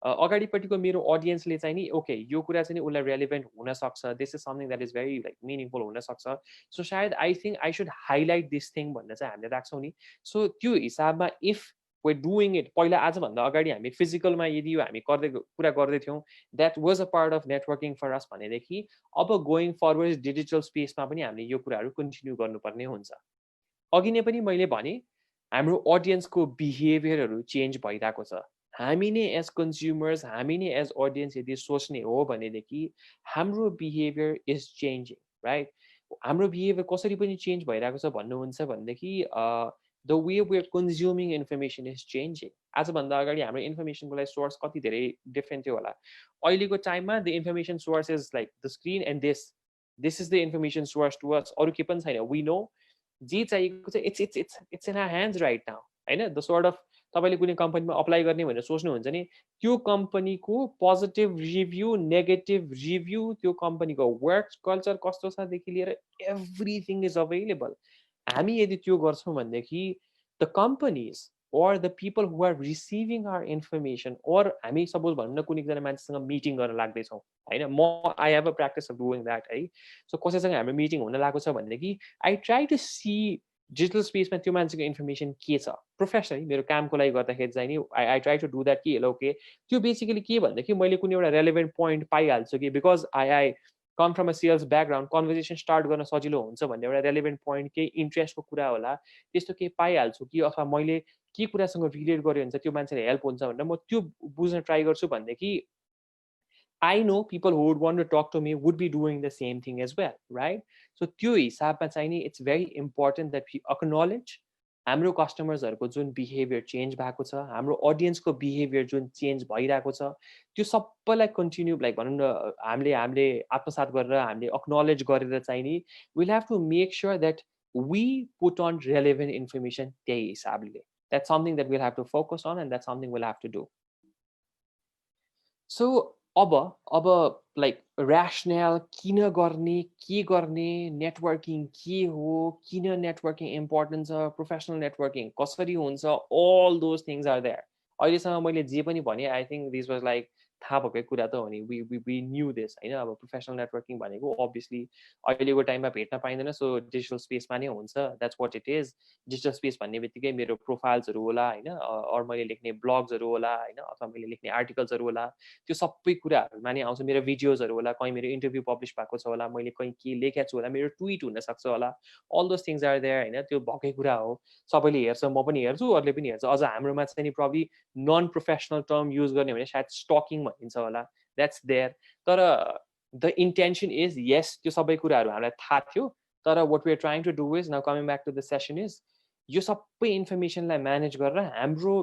अगाडिपट्टिको मेरो अडियन्सले चाहिँ नि ओके यो कुरा चाहिँ नि उलाई रेलेभेन्ट हुन सक्छ this is something that is very like meaningful हुन सक्छ सो शायद I think I should highlight this thing भन्ने चाहिँ हामीले राख्छौं नि सो त्यो हिसाबमा इफ वे डुइङ इट पहिला आजभन्दा अगाडि हामी फिजिकलमा यदि यो हामी कुरा गर्दै थियौं that was a part of networking for us भनेदेखि अब गोइङ फरवर्ड डिजिटल स्पेसमा पनि हामीले यो कुराहरू कन्टिन्यू गर्नुपर्ने हुन्छ अघि नै पनि मैले भने हाम्रो अडियन्सको बिहेभियरहरू चेन्ज भइरहेको छ हामी नै एज कन्ज्युमर्स हामी नै एज अडियन्स यदि सोच्ने हो भनेदेखि हाम्रो बिहेभियर इज चेन्जिङ राइट हाम्रो बिहेभियर कसरी पनि चेन्ज भइरहेको छ भन्नुहुन्छ भनेदेखि the way we're consuming information is changing आजभन्दा अगाडि हाम्रो इन्फर्मेसनको लागि सोर्स कति धेरै डिफरेन्ट थियो होला अहिलेको टाइममा the information source is like the screen and this this is the information source to us, अरू के पनि छैन, वी नो जे चाहिएको छ, it's in our hands right now होइन। द सोर्ट अफ तपाईँले कुनै कम्पनीमा अप्लाई गर्ने भनेर सोच्नुहुन्छ नि, त्यो कम्पनीको पोजिटिभ रिभ्यू, नेगेटिभ रिभ्यू, त्यो कम्पनीको वर्क कल्चर कस्तो छदेखि लिएर एभ्रिथिङ इज अभाइलेबल। हामी यदि त्यो गर्छौँ भनेदेखि the companies or the people who are receiving our information, or हामी सपोज भनौँ न कुनै एकजना मान्छेसँग मिटिङ गर्न लाग्दैछौँ होइन, म I have a practice of doing that है। सो कसैसँग हाम्रो मिटिङ हुन लागेको छ भनेदेखि I try to see digital स्पेसमा त्यो मान्छेको इन्फर्मेसन के छ, प्रोफेसनली मेरो कामको लागि गर्दाखेरि चाहिँ नि I try to do that कि हेलो ओके, त्यो बेसिकली के भनेदेखि मैले कुनै एउटा रेलेभेन्ट पोइन्ट पाइहाल्छु कि, because I come from a sales background, conversation start गर्न सजिलो हुन्छ भन्ने एउटा रेलेभेन्ट पोइन्ट, केही इन्ट्रेस्टको कुरा होला, त्यस्तो केही पाइहाल्छु कि, अथवा मैले के कुरासँग रिलेट गऱ्यो भने चाहिँ त्यो मान्छेले हेल्प हुन्छ भनेर म त्यो बुझ्न ट्राई गर्छु भनेदेखि I know people who would want to talk to me would be doing the same thing as well, right? So त्यो हिसाबमा चाहिँ नि it's very important that we acknowledge हाम्रो कस्टमर्सहरूको जुन बिहेभियर चेन्ज भएको छ, हाम्रो अडियन्सको बिहेभियर जुन चेन्ज भइरहेको छ, त्यो सबैलाई कन्टिन्यू लाइक भनौँ न हामीले आत्मसात गरेर हामीले अक्नोलेज गरेर चाहिँ नि will have to make sure that we put on relevant information त्यही हिसाबले. That's something that we'll have to focus on, and that's something we'll have to do. So अब लाइक ऱ्यासनल किन गर्ने, के गर्ने, नेटवर्किङ के हो, किन नेटवर्किङ इम्पोर्टेन्ट छ, प्रोफेसनल नेटवर्किङ कसरी हुन्छ, all those things are there. अहिलेसम्म मैले जे पनि भने I think this was like थाहा भएकै कुरा त हो नि, वी न्यू दिस होइन। अब प्रोफेसनल नेटवर्किङ भनेको अभियसली अहिलेको टाइममा भेट्न पाइँदैन, सो डिजिटल स्पेसमा नै हुन्छ, that's what it is. Digital space भन्ने बित्तिकै मेरो प्रोफाइल्सहरू होला होइन, अरू मैले लेख्ने ब्लग्सहरू होला होइन, अथवा मैले लेख्ने आर्टिकल्सहरू होला, त्यो सबै कुराहरूमा नै आउँछ। मेरो भिडियोजहरू होला, कहीँ मेरो इन्टरभ्यू पब्लिस भएको छ होला, मैले कहीँ के लेखेको छु होला, मेरो ट्विट हुनसक्छ होला, all those things are there होइन। त्यो भएकै कुरा हो, सबैले हेर्छ, म पनि हेर्छु, अरूले पनि हेर्छ। अझ हाम्रोमा चाहिँ नि probably non professional term use गर्ने भने सायद स्टकिङ भनिन्छ होला, द्याट्स देयर। तर द इन्टेन्सन इज यस, त्यो सबै कुराहरू हामीलाई थाहा थियो, तर what we are trying to do is now coming back to the session is यो सबै इन्फर्मेसनलाई म्यानेज गरेर हाम्रो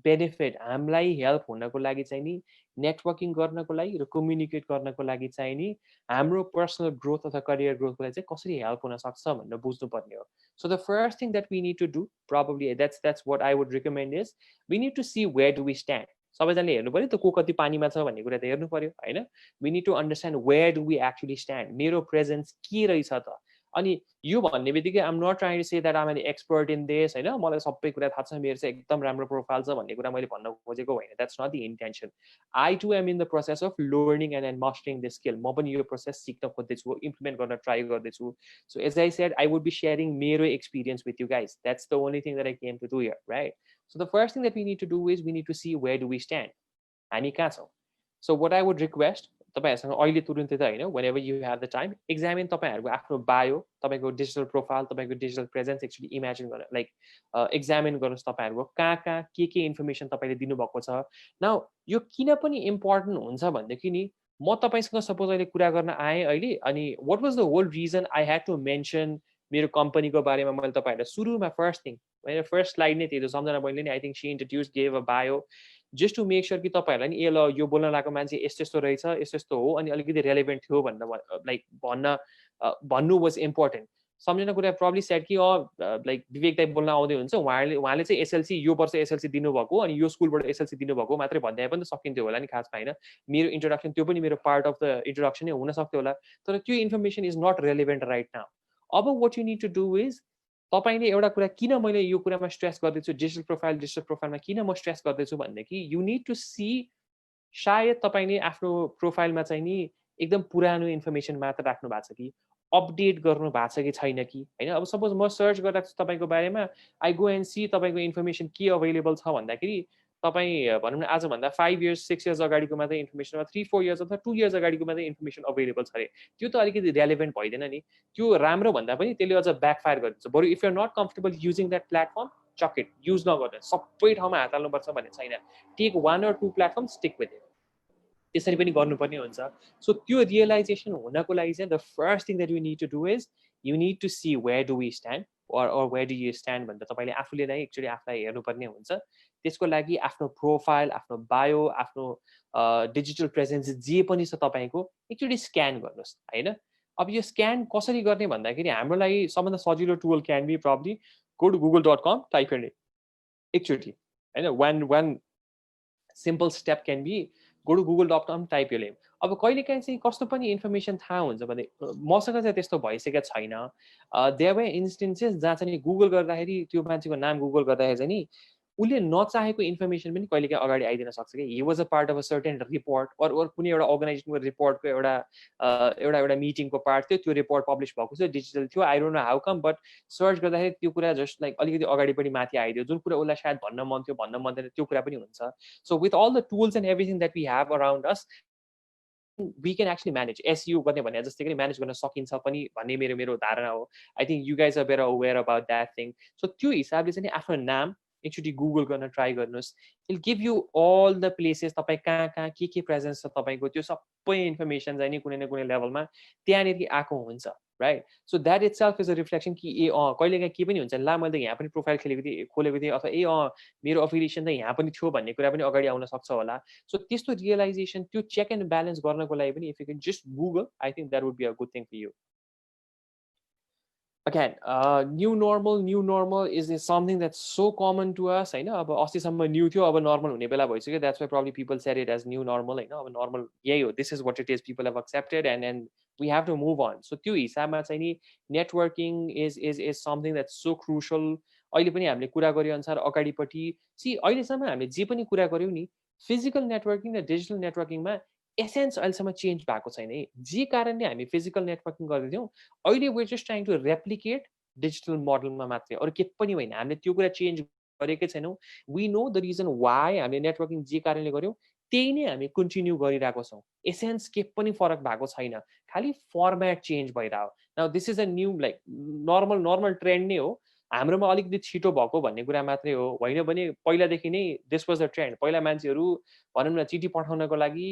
बेनिफिट, हामीलाई हेल्प हुनको लागि चाहिँ नि नेटवर्किङ गर्नको लागि र कम्युनिकेट गर्नको लागि चाहिँ नि हाम्रो पर्सनल ग्रोथ अथवा करियर ग्रोथको लागि चाहिँ कसरी हेल्प हुन सक्छ भनेर बुझ्नुपर्ने हो। So the first thing that we need to do probably that's what I would recommend is we need to see where do we stand. सबैजनाले हेर्नु पऱ्यो त को कति पानीमा छ भन्ने कुरा त हेर्नु पऱ्यो होइन। We need to understand where do we actually stand, मेरो प्रेजेन्स के रहेछ त। अनि यो भन्ने बित्तिकै I'm not trying to say that I'm an expert in this होइन, मलाई सबै कुरा थाहा छ, मेरो चाहिँ एकदम राम्रो प्रोफाइल छ भन्ने कुरा मैले भन्न खोजेको होइन, that's not the intention. I too am in the process of learning and mastering the skill. म पनि यो प्रोसेस सिक्न खोज्दैछु, इम्प्लिमेन्ट गर्न ट्राई गर्दैछु। So as I said I would be sharing मेरो experience with you guys, that's the only thing that I came to do here, right? So the first thing that we need to do is we need to see where do we stand, हामी कहाँ छौँ। So what I would request तपाईँहरूसँग अहिले तुरुन्तै त होइन, whenever you have the time examine तपाईँहरूको आफ्नो बायो, तपाईँको डिजिटल प्रोफाइल, तपाईँको डिजिटल प्रेजेन्स एक्चुली इमेजिन गरेर लाइक एक्जामिन गर्नुहोस् तपाईँहरूको कहाँ के इन्फर्मेसन तपाईँले दिनुभएको छ। नाउ यो किन पनि इम्पोर्टेन्ट हुन्छ भनेदेखि नि म तपाईँसँग सपोज अहिले कुरा गर्न आएँ अहिले, अनि what was the whole reason I had to mention मेरो कम्पनीको बारेमा मैले तपाईँहरूलाई सुरुमा फर्स्ट थिङ मेरो फर्स्ट स्लाइड नै थियो, सम्झना मैले नि I think see introduce gave a bio just to make sure कि तपाईँहरूलाई नि ए ल यो बोल्न लागेको मान्छे यस्तो यस्तो रहेछ, यस्तो यस्तो हो, अनि अलिकति रेलेभेन्ट थियो लाइक भन्नु वाज इम्पोर्टेन्ट। सम्झना कुरा प्रब्ली सेट कि लाइक विवेक दाइ बोल्न आउँदै हुन्छ, उहाँले चाहिँ एसएलसी यो वर्ष एसएलसी दिनुभएको अनि यो स्कुलबाट एसएलसी दिनुभएको मात्रै भन्दै पनि त सकिन्थ्यो होला नि खासमा होइन। मेरो इन्ट्रोडक्सन त्यो पनि मेरो पार्ट अफ द इन्ट्रोडक्सन नै हुन सक्थ्यो होला, तर त्यो information is not relevant right now. अब what you need to do is तपाईँले एउटा कुरा किन मैले यो कुरामा स्ट्रेस गर्दैछु, डिजिटल प्रोफाइलमा किन म स्ट्रेस गर्दैछु भनेदेखि यु निड टु सी सायद तपाईँले आफ्नो प्रोफाइलमा चाहिँ नि एकदम पुरानो इन्फर्मेसन मात्र राख्नु भएको छ कि अपडेट गर्नु भएको छ कि छैन कि होइन। अब सपोज म सर्च गरिरहेको छु तपाईँको बारेमा, आई गो एन्ड सी तपाईँको इन्फर्मेसन के अभाइलेबल छ भन्दाखेरि तपाईँ भनौँ न आजभन्दा 5 years 6 years अगाडिको मात्रै इन्फर्मेसन, 3-4 years अथवा 2 years अगाडिको मात्रै इन्फर्मेसन अभाइलेबल छ अरे, त्यो त अलिकति रेलेभेन्ट भइदिएन नि। त्यो राम्रो भन्दा पनि त्यसले अझ ब्याकफायर गरिदिन्छ। बरु if you are not comfortable using that platform, chuck it, use नगर्नु, सबै ठाउँमा हात हाल्नुपर्छ भन्ने छैन। Take 1 or 2 platform, stick with it, त्यसरी पनि गर्नुपर्ने हुन्छ। सो त्यो रियलाइजेसन हुनको लागि चाहिँ the first thing that you need to do is you need to see where do we stand or where do you stand भनेर तपाईँले आफूले नै एक्चुली आफूलाई हेर्नुपर्ने हुन्छ। त्यसको लागि आफ्नो प्रोफाइल, आफ्नो बायो, आफ्नो डिजिटल प्रेजेन्स जे पनि छ तपाईँको एकचोटि स्क्यान गर्नुहोस् होइन। अब यो स्क्यान कसरी गर्ने भन्दाखेरि हाम्रो लागि सबभन्दा सजिलो tool can be probably go to google.com, type गर्ने एकचोटि हैन। One simple step can be go to google.com, type your name। अब कहिलेकाहीँ चाहिँ कस्तो पनि इन्फर्मेसन थाहा हुन्छ भने मसँग चाहिँ त्यस्तो भइसकेको छैन। देयर वर इन्स्टेन्सेस जहाँ चाहिँ गुगल गर्दाखेरि त्यो मान्छेको नाम गुगल गर्दाखेरि चाहिँ नि उसले नचाहेको इन्फर्मेसन पनि कहिलेकाहीँ अगाडि आइदिन सक्छ कि he was a part of a certain report or कुनै एउटा अर्गनाइजेसनको रिपोर्टको एउटा मिटिङको पार्ट थियो, त्यो रिपोर्ट पब्लिस भएको थियो, डिजिटल थियो। I don't know how come, but search गर्दाखेरि त्यो कुरा जस्ट लाइक अलिकति अगाडि पनि माथि आइदियो। जुन कुरा उसलाई सायद भन्न मन थियो भन्न मन थिएन त्यो कुरा पनि हुन्छ। So with all the tools and everything that we have around us, we can actually manage SEO गर्ने भने जस्तै पनि म्यानेज गर्न सकिन्छ पनि भन्ने मेरो धारणा हो। I think you guys are better aware about that thing. So त्यो हिसाबले चाहिँ आफ्नो नाम एकचोटि गुगल गर्न ट्राई गर्नुहोस्। It give you all the places, तपाईँ कहाँ कहाँ के प्रेजेन्स छ तपाईँको, त्यो सबै इन्फर्मेसन चाहिँ नि कुनै न कुनै लेभलमा त्यहाँनिर आएको हुन्छ, right. So that it self is a reflection कि कहिलेकाहीँ के पनि हुन्छ ला मैले त यहाँ पनि प्रोफाइल खोलेको थिएँ अथवा मेरो अफिलिएसन त यहाँ पनि थियो भन्ने कुरा पनि अगाडि आउन सक्छ होला। सो त्यस्तो रियलाइजेसन, त्यो चेक एन्ड ब्यालेन्स गर्नको लागि पनि if you can just google, I think that would be a good thing for you. Again, new normal is something that's so common to us हैन। अब अस्तिसम्म न्यू थियो, अब नर्मल हुने बेला भइसक्यो। That's why probably people said it as new normal हैन। अब नर्मल यही हो, this is what it is, people have accepted and we have to move on। So त्यो हिसाबमा चाहिँ नि networking is something that's so crucial। अहिले पनि हामीले कुरा गरे अनुसार अगाडिपट्टि अहिलेसम्म हामीले जे पनि कुरा गर्यौं नि, फिजिकल नेटवर्किङ र डिजिटल नेटवर्किङमा एसेन्स अहिलेसम्म चेन्ज भएको छैन है। जे कारणले हामी फिजिकल नेटवर्किङ गर्दैथ्यौँ, अहिले we are just trying to replicate digital मोडलमा मात्रै, अरू के पनि होइन। हामीले त्यो कुरा चेन्ज गरेकै छैनौँ। We know the reason why हामीले नेटवर्किङ जे कारणले गर्यौँ त्यही नै हामी कन्टिन्यू गरिरहेको छौँ। एसेन्स के पनि फरक भएको छैन, खालि फर्मेट चेन्ज भइरहेको। Now this is a new like normal trend नै हो। हाम्रोमा अलिकति छिटो भएको भन्ने कुरा मात्रै हो, होइन भने पहिलादेखि नै दिस वाज अ ट्रेन्ड। पहिला मान्छेहरू भनौँ न चिठी पठाउनको लागि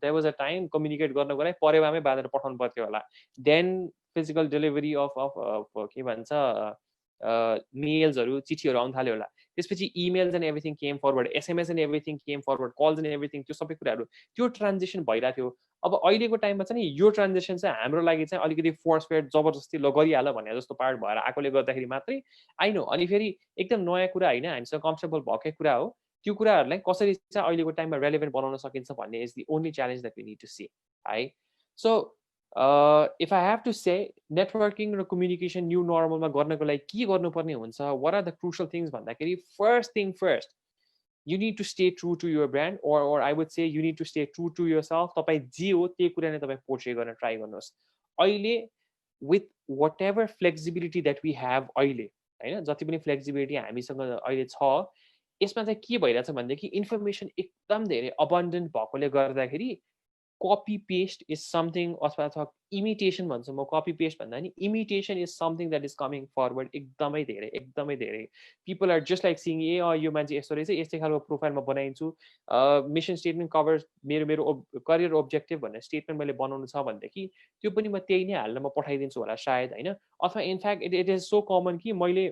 there was a time communicate गर्नको लागि परेवामै बाँधेर पठाउनु पर्थ्यो होला। देन फिजिकल डेलिभरी अफ के भन्छ मेल्सहरू चिठीहरू आउनु थाल्यो होला। त्यसपछि emails and everything came forward, SMS and everything came forward, calls and everything, त्यो सबै कुराहरू त्यो ट्रान्जेक्सन भइरहेको थियो। अब अहिलेको टाइममा चाहिँ यो ट्रान्जेक्सन चाहिँ हाम्रो लागि चाहिँ अलिकति फोर्स फेड जबरजस्ती गरिहाल भने जस्तो पार्ट भएर आएकोले गर्दाखेरि मात्रै आई नो। अनि फेरि एकदम नयाँ कुरा होइन, हामीसँग कम्फर्टेबल भएकै कुरा हो। त्यो कुराहरूलाई कसरी चाहिँ अहिलेको टाइममा रेलेभेन्ट बनाउन सकिन्छ भन्ने is the only challenge that we need to see है। So if I have to say networking र कम्युनिकेसन न्यू नर्मलमा गर्नको लागि के गर्नुपर्ने हुन्छ, what are the crucial things भन्दाखेरि first thing first, you need to stay true to your brand, or I would say you need to stay true to yourself। तपाईँ जे हो त्यही कुरा नै तपाईँ पोर्ट्रे गर्न ट्राई गर्नुहोस्। अहिले with whatever flexibility that we have अहिले हैन, जति पनि फ्लेक्सिबिलिटी हामीसँग अहिले छ, यसमा चाहिँ के भइरहेछ भनेदेखि इन्फर्मेसन एकदम धेरै अबन्डेन्ट भएकोले गर्दाखेरि कपी पेस्ट इज समथिङ, अथवा इमिटेसन भन्छु म, कपी पेस्ट भन्दा नि imitation is something that is coming forward एकदमै धेरै। पिपल आर जस्ट लाइक सिङ यो मान्छे यस्तो रहेछ, यस्तै खालको प्रोफाइलमा बनाइदिन्छु, मिसन स्टेटमेन्ट कभर मेरो करियर ओब्जेक्टिभ भन्ने स्टेटमेन्ट मैले बनाउनु छ भनेदेखि त्यो पनि म त्यही नै हालेर म पठाइदिन्छु होला सायद होइन। अथवा in fact it is so common कि मैले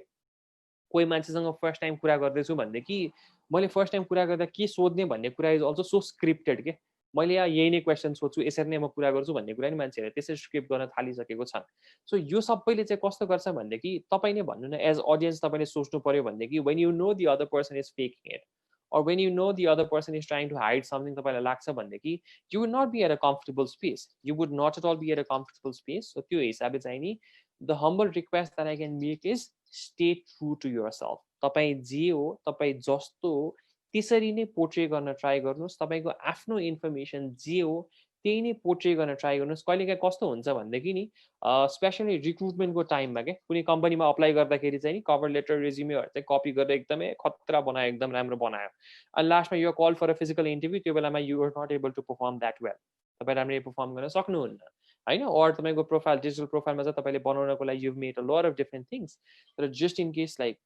कोही मान्छेसँग फर्स्ट टाइम कुरा गर्दैछु भनेदेखि मैले फर्स्ट टाइम कुरा गर्दा के सोध्ने भन्ने कुरा इज अल्सो सो स्क्रिप्टेड के। मैले यही नै क्वेसन सोध्छु, यसरी नै म कुरा गर्छु भन्ने कुरा नि मान्छेहरूले त्यसरी स्क्रिप्ट गर्न थालिसकेको छन्। सो यो सबैले चाहिँ कस्तो गर्छ भनेदेखि तपाईँ नै भन्नु न, एज अडियन्स तपाईँले सोच्नु पर्यो भनेदेखि when you know the other person is faking it, or when you know the other person is trying to hide something तपाईलाई लाग्छ भनेदेखि you would not be at a comfortable space, you would not at all be at a comfortable space। so त्यो हिसाबले चाहिँ नि the humble request that I can make is stay true to yourself। तपाईँ जे हो, तपाईँ जस्तो हो त्यसरी नै पोर्ट्रे गर्न ट्राई गर्नुहोस्। तपाईँको आफ्नो इन्फर्मेसन जे हो त्यही नै पोर्ट्रे गर्न ट्राई गर्नुहोस्। कहिलेकाहीँ कस्तो हुन्छ भनेदेखि नि स्पेसली रिक्रुटमेन्टको टाइममा क्या, कुनै कम्पनीमा अप्लाई गर्दाखेरि चाहिँ नि कभर लेटर रेज्युमेहरू चाहिँ कपी गरेर एकदमै खतरा बनायो, एकदम राम्रो बनायो, अनि लास्टमा यो call for a physical interview, त्यो बेलामा you are not able to perform that well, तपाईँ राम्ररी पर्फर्म गर्न सक्नुहुन्न होइन। अर तपाईँको प्रोफाइल डिजिटल प्रोफाइलमा चाहिँ तपाईँले बनाउनको लागि you've made a lot of different things, तर जस्ट इन केस लाइक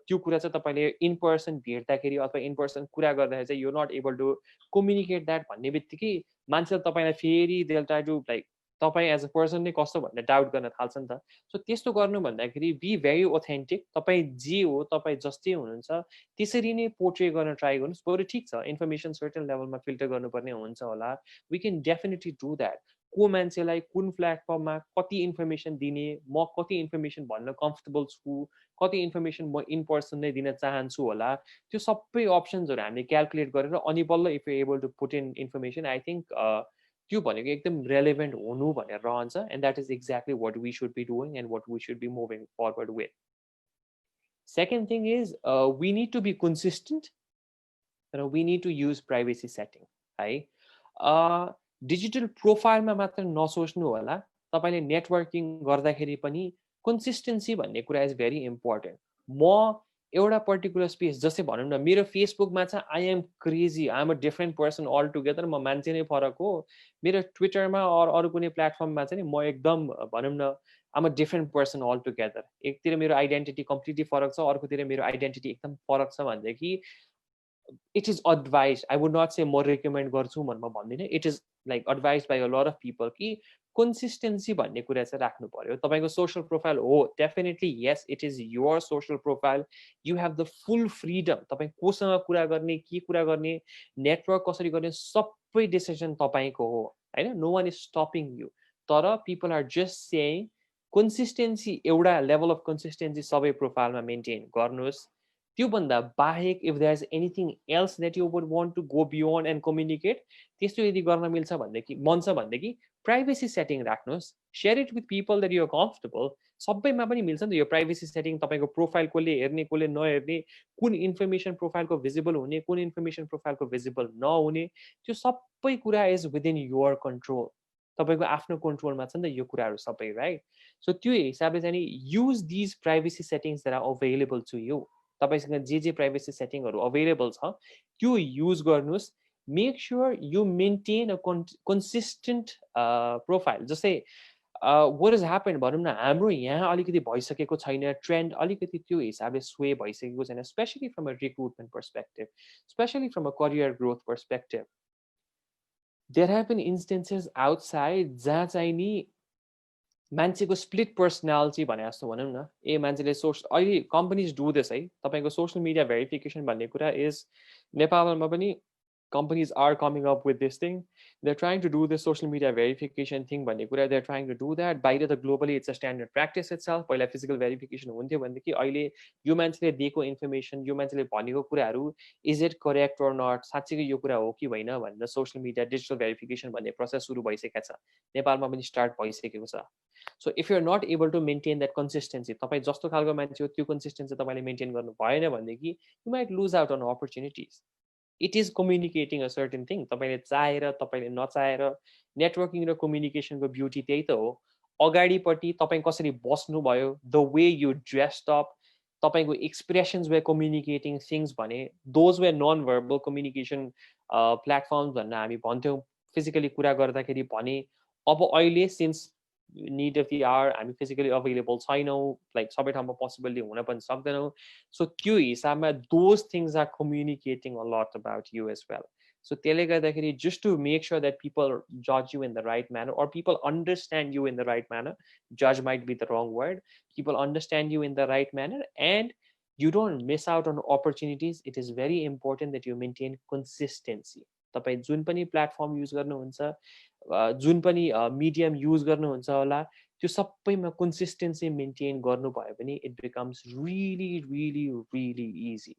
त्यो कुरा चाहिँ तपाईँले इन पर्सन भेट्दाखेरि अथवा इन पर्सन कुरा गर्दाखेरि चाहिँ you not able to communicate that भन्ने बित्तिकै मान्छेले तपाईँलाई फेरि दे ट्राई टु लाइक तपाईँ एज अ पर्सन नै कस्तो भन्ने डाउट गर्न थाल्छ नि त। सो त्यस्तो गर्नु भन्दाखेरि बी भेरी ओथेन्टिक, तपाईँ जे हो तपाईँ जस्तै हुनुहुन्छ त्यसरी नै पोर्ट्रे गर्न ट्राई गर्नुहोस्। बरु ठिक छ इन्फर्मेसन सर्टेन लेभलमा फिल्टर गर्नुपर्ने हुन्छ होला, we can definitely do that, को मान्छेलाई कुन प्लेटफर्ममा कति इन्फर्मेसन दिने, म कति इन्फर्मेसन भन्न कम्फर्टेबल छु, कति इन्फर्मेसन म इन पर्सन नै दिन चाहन्छु होला, त्यो सबै अप्सन्सहरू हामीले क्यालकुलेट गरेर अनि बल्ल if you able to put in information, I think त्यो भनेको एकदम रेलेभेन्ट हुनु भनेर रहन्छ, and that is exactly what we should be doing and what we should be moving forward with. Second thing is we need to be consistent र we need to use privacy setting है. डिजिटल प्रोफाइलमा मात्र नसोच्नु होला, तपाईँले नेटवर्किङ गर्दाखेरि पनि कन्सिस्टेन्सी भन्ने कुरा इज भेरी इम्पोर्टेन्ट. म एउटा पर्टिकुलर स्पेस, जस्तै भनौँ न मेरो फेसबुकमा चाहिँ I am crazy, I am a different person altogether, म मान्छे नै फरक हो. मेरो ट्विटरमा अरू कुनै प्लेटफर्ममा चाहिँ नि म एकदम भनौँ न um a different person altogether. एकतिर मेरो आइडेन्टिटी कम्प्लिटली फरक छ, अर्कोतिर मेरो आइडेन्टिटी एकदम फरक छ भनेदेखि it is advised, I would not say more recommend गर्छु म भन्दिनँ, it is like advised by a lot of people कि consistency भन्ने कुरा चाहिँ राख्नु पर्यो. तपाईँको सोशल प्रोफाइल हो, definitely yes, it is your social profile, you have the full freedom. तपाईँ कोसँग कुरा गर्ने, के कुरा गर्ने, नेटवर्क कसरी गर्ने, सबै डिसिजन तपाईँको हो हैन. No one is stopping you. तर people are just saying consistency, एउटा लेभल अफ कन्सिस्टेन्सी सबै प्रोफाइलमा मेन्टेन गर्नुहोस्. त्योभन्दा बाहेक if there is anything else that you would want to go beyond and communicate, त्यस्तो यदि गर्न मिल्छ भनेदेखि मन छ भनेदेखि प्राइभेसी सेटिङ राख्नुहोस्. Share it with people that you are comfortable. सबैमा पनि मिल्छ नि त यो प्राइभेसी सेटिङ. तपाईँको प्रोफाइल कसले हेर्ने, कसले नहेर्ने, कुन इन्फर्मेसन प्रोफाइलको भिजिबल हुने, कुन इन्फर्मेसन प्रोफाइलको भिजिबल नहुने, त्यो सबै कुरा इज विदिन युर कन्ट्रोल. तपाईँको आफ्नो कन्ट्रोलमा छ नि त यो कुराहरू सबै, राइट. सो त्यो हिसाबले चाहिँ नि use these privacy settings that are available to you. तपाईँसँग जे प्राइभेसी सेटिङहरू अभाइलेबल छ त्यो युज गर्नुहोस्. Make sure you maintain a consistent profile. जस्तै वाट इज ह्यापन भनौँ न, हाम्रो यहाँ अलिकति भइसकेको छैन, ट्रेन्ड अलिकति त्यो हिसाबले स्वे भइसकेको छैन, specially from a recruitment perspective, specially from a career growth perspective. There have been instances outside जहाँ चाहिँ नि मान्छेको स्प्लिट पर्सनालिटी भने जस्तो भनौँ न, मान्छेले अहिले कम्पनीज डु दिस है. तपाईँको सोसियल मिडिया भेरिफिकेसन भन्ने कुरा इज नेपालमा पनि companies are coming up with this thing. They're trying to do this social media verification thing भन्ने कुरा, they're trying to do that. बाहिर त globally it's a standard practice itself. पहिला फिजिकल भेरिफिकेसन हुन्थ्यो भनेदेखि अहिले यो मान्छेले दिएको इन्फर्मेसन, यो मान्छेले भनेको कुराहरू is it correct or not, साँच्चीकै यो कुरा हो कि होइन भनेर सोसियल मिडिया डिजिटल भेरिफिकेसन भन्ने प्रोसेस सुरु भइसकेको छ. नेपालमा पनि स्टार्ट भइसकेको छ. So if you are not able to maintain that consistency, तपाईँ जस्तो खालको मान्छे हो त्यो कन्सिस्टेन्सी तपाईँले मेन्टेन गर्नु भएन भनेदेखि you might lose out on opportunities. It is communicating a certain thing. तपाईँले चाहेर तपाईँले नचाहेर, नेटवर्किङ र कम्युनिकेसनको ब्युटी त्यही त हो. अगाडिपट्टि तपाईँ कसरी बस्नुभयो, the way you dressed up, तपाईँको एक्सप्रेसन्स वे कम्युनिकेटिङ थिङ्स भने those way non verbal communication platforms भनेर हामी भन्थ्यौँ फिजिकली कुरा गर्दाखेरि भने. अब अहिले since need of the hour हामी फिजिकली अभाइलेबल छैनौँ, लाइक सबै ठाउँमा पोसिबली हुन पनि सक्दैनौँ. सो त्यो हिसाबमा those things are communicating a lot about you as well. So त्यसले गर्दाखेरि just to make sure that people जज you in the right manner or people understand you in the right manner. जज might be the wrong word. People understand you in the right manner and you don't miss out on opportunities. It is very important that you maintain consistency. तपाईँ जुन पनि प्लेटफर्म युज गर्नुहुन्छ, जुन पनि मिडियम युज गर्नुहुन्छ होला, त्यो सबैमा कन्सिस्टेन्सी मेन्टेन गर्नुभयो भने it becomes really really really easy.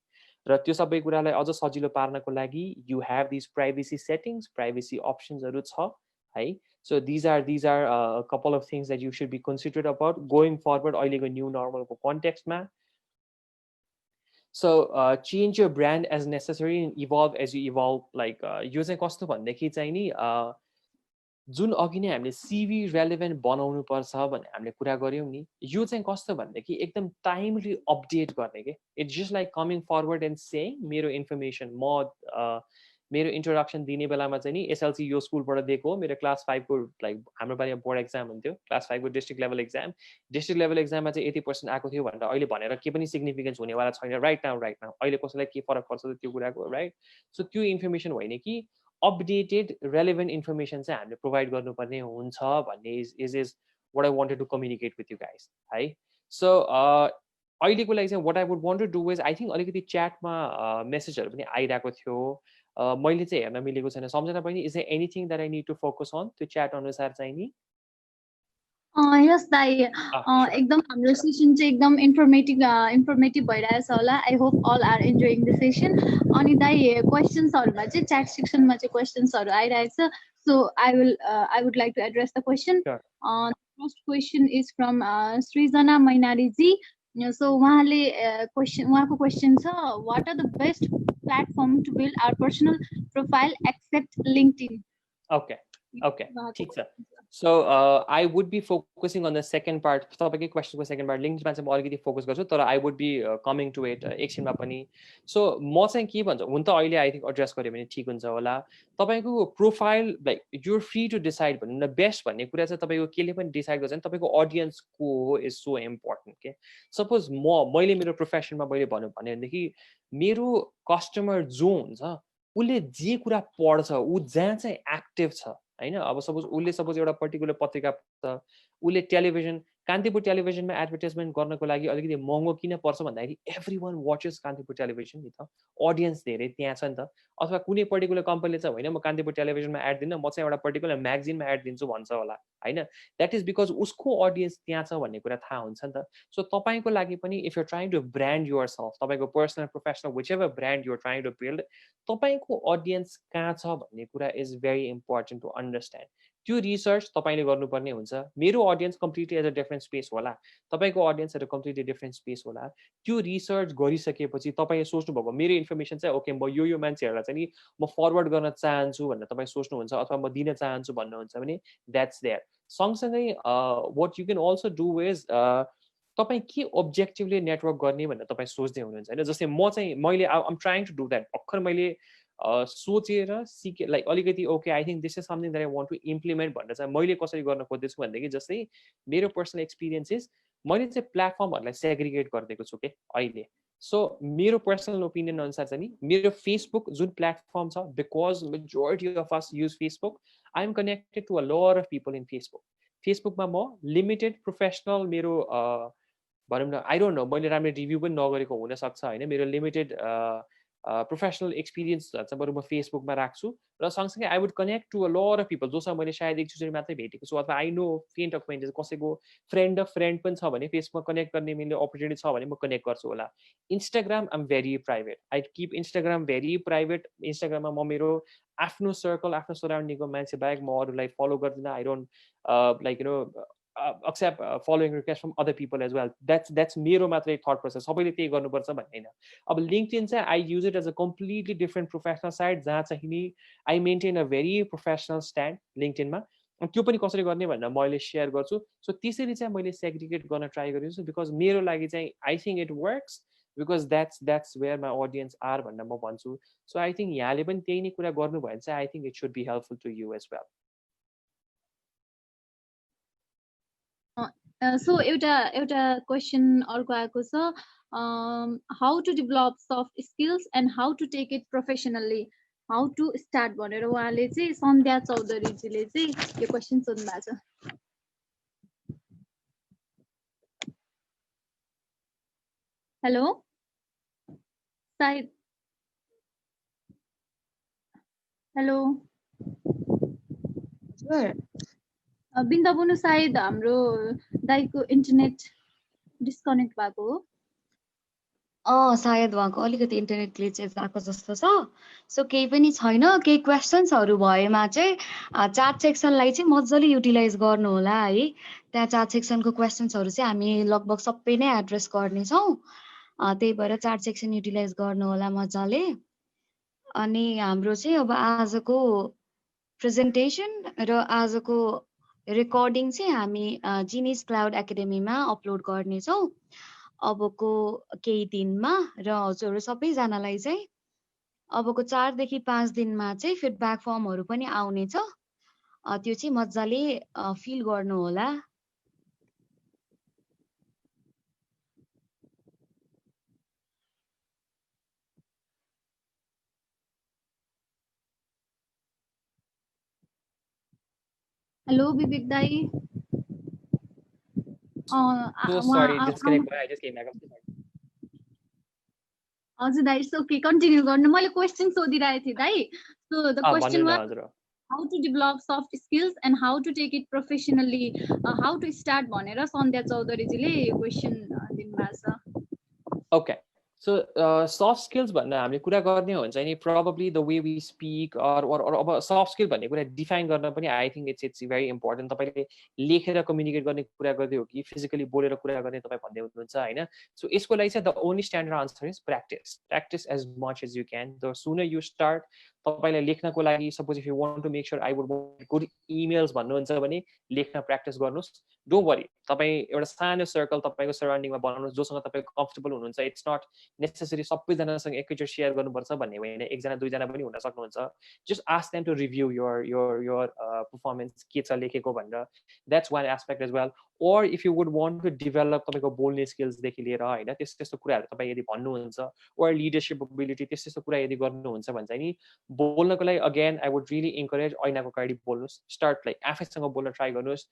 र त्यो सबै कुरालाई अझ सजिलो पार्नको लागि you have these privacy settings, privacy अप्सन्सहरू छ है. So these are couple of things that you should be considered about going forward अहिलेको न्यू नर्मलको कन्टेक्स्टमा. So change your brand as necessary and evolve as you evolve. Like यो चाहिँ कस्तो भन्देखि चाहिँ नि जुन अघि नै हामीले सिभी रेलेभेन्ट बनाउनु पर्छ भने हामीले कुरा गऱ्यौँ नि, यो चाहिँ कस्तो भन्देखि एकदम टाइमली अपडेट गर्ने के. It's just like coming forward and सेङ मेरो इन्फर्मेसन म मेरो इन्ट्रोडक्सन दिने बेलामा चाहिँ नि एसएलसी यो स्कुलबाट दिएको हो, मेरो क्लास 5 को लाइक हाम्रो पालिमा बोर्ड एक्जाम हुन्थ्यो, क्लास 5 को district level exam. District level एक्जाममा चाहिँ 80% आएको थियो भनेर अहिले भनेर के पनि सिग्निफिकेन्स हुनेवाला छैन राइट नाउ. अहिले कसैलाई के फरक पर्छ त्यो कुराको, राइट. सो त्यो इन्फर्मेसन होइन कि अपडेटेड रेलेभेन्ट इन्फर्मेसन चाहिँ हामीले प्रोभाइड गर्नुपर्ने हुन्छ भन्ने is what I wanted to communicate with you guys है. सो अहिलेको लागि चाहिँ what I would want to do is I think अलिकति च्याटमा मेसेजहरू पनि आइरहेको थियो. मैले चाहिँ हेर्न मिलेको छैन सम्झना पनि is there anything that I need to focus on त्यो च्याट अनुसार चाहिँ नि यस दाइ एकदम हाम्रो सेसन चाहिँ एकदम इन्फर्मेटिभ भइरहेछ होला I hope all are enjoying the session अनि दाइ क्वेसन्सहरूमा चाहिँ च्याट सेक्सनमा चाहिँ क्वेसन्सहरू आइरहेछ so I would like to address the question first question is from Srijana मैनारीजी सो उहाँको क्वेसन छ what are the best platform to build our personal profile except LinkedIn Okay, ठीक छ so I would be focusing on the second part तपाईकै क्वेशनको सेकेन्ड पार्ट लिङ्क्डमा चाहिँ म अलिकति फोकस गर्छु तर I would be coming to it एकछिनमा पनि सो म चाहिँ के भन्छु हुन त अहिले आई थिङ्क एड्रेस गर्यो भने ठिक हुन्छ होला तपाईको profile like your free to decide भन्नु न बेस्ट भन्ने कुरा चाहिँ तपाईको केले पनि डिसाइड गर्छ नि तपाईको अडियन्स को हो इज सो इम्पोर्टेन्ट के सपोज मैले मेरो प्रोफेसनमा मैले भन्नु भनेदेखि मेरो कस्टमर जो हुन्छ उसले जे कुरा पढ्छ ऊ जहाँ चाहिँ एक्टिभ छ हैन अब सपोज एउटा पर्टिकुलर पत्रिका छ उसले टेलिभिजन कान्तिपुर टेलिभिजनमा एडभर्टाइजमेन्ट गर्नको लागि अलिकति महँगो किन पर्छ भन्दाखेरि एभ्रीवन वाचेस कान्तिपुर टेलिभिजन नि त अडियन्स धेरै त्यहाँ छ नि त अथवा कुनै पर्टिकुलर कम्पनीले चाहिँ होइन म कान्तिपुर टेलिभिजनमा एड दिन्न म चाहिँ एउटा पर्टिकुलर म्यागजिनमा एड दिन्छु भन्छ होला हैन द्याट इज बिकज उसको अडियन्स त्यहाँ छ भन्ने कुरा थाहा हुन्छ नि त सो तपाईको लागि पनि if you trying to brand yourself तपाईको personal professional whichever brand you are trying to build तपाईको अडियन्स कहाँ छ भन्ने कुरा is very important to understand त्यो रिसर्च तपाईले गर्नुपर्ने हुन्छ मेरो audience completely as a different space होला तपाईको audience as a completely different space होला त्यो रिसर्च गरिसकेपछि तपाईले सोच्नुभएको मेरो इन्फर्मेसन चाहिँ ओके म यो मान्छेहरूलाई चाहिँ नि म फरवर्ड गर्न चाहन्छु भनेर तपाईँ सोच्नुहुन्छ अथवा म दिन चाहन्छु भन्नुहुन्छ भने द्याट्स देयर सँगसँगै what you can also do is तपाईँ के अब्जेक्टिभली नेटवर्क गर्ने भनेर तपाईँ सोच्दै हुनुहुन्छ होइन जस्तै मैले am trying to do that भर्खर मैले सोचेर सिके लाइक अलिकति okay I think this is something that I want to implement भनेर चाहिँ मैले कसरी गर्न खोज्दैछु भनेदेखि जस्तै मेरो पर्सनल एक्सपिरियन्सेस मैले चाहिँ प्लेटफर्महरूलाई सेग्रिगेट गरिदिएको छु के अहिले सो मेरो पर्सनल ओपिनियन अनुसार चाहिँ नि मेरो फेसबुक जुन प्लेटफर्म छ because majority of us use Facebook I am connected to a lot of people in फेसबुकमा म लिमिटेड प्रोफेसनल मेरो भनौँ न आई डोन्ट नो मैले राम्रो रिभ्यू पनि नगरेको हुनसक्छ होइन मेरो लिमिटेड प्रोफेसनल एक्सपिरियन्सहरू चाहिँ बरु म फेसबुकमा राख्छु र सँगसँगै I would connect to a lot of people जोसँग मैले सायद एकचोटि मात्रै भेटेको छु अथवा आई नो फेन्ट अक्वेन्टेन्स कसैको फ्रेन्ड अफ फ्रेन्ड पनि छ भने फेसबुकमा कनेक्ट गर्ने मैले अपर्च्युनिटी छ भने म कनेक्ट गर्छु होला Instagram am very private I keep Instagram very private इन्स्टाग्राममा म मेरो आफ्नो सर्कल आफ्नो सराउन्डिङको मान्छे बाहेक म अरूलाई फलो गर्दिनँ I don't like you know accept following requests from other people as well. That's मेरो मात्रै thought process. सबैले त्यही गर्नुपर्छ भन्ने हैन. अब LinkedIn चाहिँ I use it as a completely different professional site जहाँ चाहिँ नि I maintain a very professional stand LinkedIn मा. त्यो पनि कसरी गर्ने भनेर मैले शेयर गर्छु. सो त्यसरी चाहिँ मैले सेग्रिगेट गर्न ट्राई गरिरहेको छु बिकज मेरो लागि चाहिँ I think it works because that's where my audience are भनेर म भन्छु. So I think यहाँले पनि त्यही नै कुरा गर्नु भयो भने चाहिँ I think it should be helpful to you as well. So एउटा क्वेसन अर्को आएको छ how to develop soft skills and how to take it professionally how to start भनेर उहाँले चाहिँ सन्ध्या चौधरीजीले चाहिँ यो क्वेसन सोध्नु भएको छ हेलो सायद हेलो बिन्दा बुनु सायद हाम्रो दाइको इन्टरनेट डिस्कनेक्ट भएको हो सायद उहाँको अलिकति इन्टरनेट ग्लिचेस भएको जस्तो छ सो केही पनि छैन केही क्वेसन्सहरू भएमा चाहिँ च्याट सेक्सनलाई चाहिँ मजाले युटिलाइज गर्नु होला है त्यहाँ च्याट सेक्सनको क्वेसन्सहरू चाहिँ हामी लगभग सबै नै एड्रेस गर्नेछौँ त्यही भएर च्याट सेक्सन युटिलाइज गर्नु होला मजाले अनि हाम्रो चाहिँ अब आजको प्रेजेन्टेसन र आजको रेकर्डिङ चाहिँ हामी जिनिस क्लाउड एकाडेमीमा अपलोड गर्नेछौँ अबको केही दिनमा र हजुरहरू सबैजनालाई चाहिँ अबको 4 देखि 5 दिनमा चाहिँ फिडब्याक फर्महरू पनि आउनेछ त्यो चाहिँ मजाले फिल गर्नु होला हेलो विवेक दाई So sorry, disconnect. I just came back. I'm so sorry. हजुर दाइ इट्स ओके कन्टिन्यू गर्नु मैले क्वेसन सोधिरहेको थिएँ दाइ सो द क्वेसन भन्नु न वाज हजुर how to develop soft skills and how to take it professionally how to start भनेर सन्ध्या चौधरीजीले यो क्वेसन दिनुभएको छ ओके सो सफ्ट स्किल्स भन्दा हामीले कुरा गर्ने हुन्छ नि probably the way we speak or अब सफ्ट स्किल भन्ने कुरा डिफाइन गर्न पनि I think it's very important तपाईँले लेखेर कम्युनिकेट गर्ने कुरा गर्दै हो कि फिजिकली बोलेर कुरा गर्ने तपाईँ भन्दै हुनुहुन्छ होइन सो यसको लागि चाहिँ the only standard answer is practice as much as you can the sooner you start तपाईँलाई लेख्नको लागि suppose if you want to make sure I would want good emails भन्नुहुन्छ भने लेख्न प्र्याक्टिस गर्नुहोस् डोन्ट वरी तपाईँ एउटा सानो सर्कल तपाईँको सराउन्डिङमा बनाउनुहोस् जोसँग तपाईँ कम्फर्टेबल हुनुहुन्छ इट्स नट नेसेसरी सबैजनासँग एकैचोटि सेयर गर्नुपर्छ भन्ने होइन एकजना दुईजना पनि हुन सक्नुहुन्छ just ask them to review your performance के छ लेखेको भनेर that's one aspect as well or if you would want to develop तपाईँको बोल्ने स्किल्सदेखि लिएर होइन त्यस्तो कुराहरू तपाईँ यदि भन्नुहुन्छ or leadership ability त्यस्तो कुरा यदि गर्नुहुन्छ भने चाहिँ नि बोल्नको लागि again I would really encourage ऐनाको अगाडि बोल्नुहोस् स्टार्ट लाइक आफैसँग बोल्न ट्राई गर्नुहोस्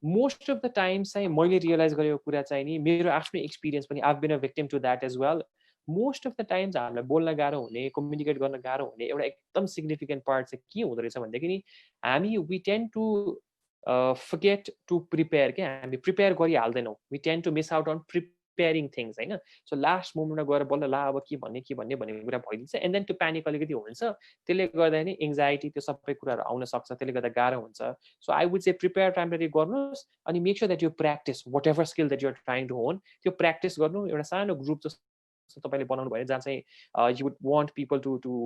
मोस्ट अफ द टाइम्स चाहिँ मैले रियलाइज गरेको कुरा चाहिँ नि मेरो आफ्नो एक्सपिरियन्स पनि I been a victim to that as well most of the times हामीलाई बोल्न गाह्रो हुने कम्युनिकेट गर्न गाह्रो हुने एउटा एकदम सिग्निफिकेन्ट पार्ट चाहिँ के हुँदो रहेछ भनेदेखि नि हामी we tend to forget to prepare के हामी प्रिपेयर गरिहाल्दैनौँ we tend to miss out on preparing things होइन सो लास्ट मोमेन्टमा गएर बल्ल ला अब के भन्ने भन्ने कुरा भइदिन्छ एन्ड देन त्यो प्यानिक अलिकति हुन्छ त्यसले गर्दा नि एङ्जाइटी त्यो सबै कुराहरू आउन सक्छ त्यसले गर्दा गाह्रो हुन्छ so I would say prepare timely गर्नुहोस् अनि make sure that you practice whatever skill that you're trying to hone त्यो प्र्याक्टिस गर्नु एउटा सानो ग्रुप जस्तो तपाईँले बनाउनु भयो जहाँ चाहिँ you would want people to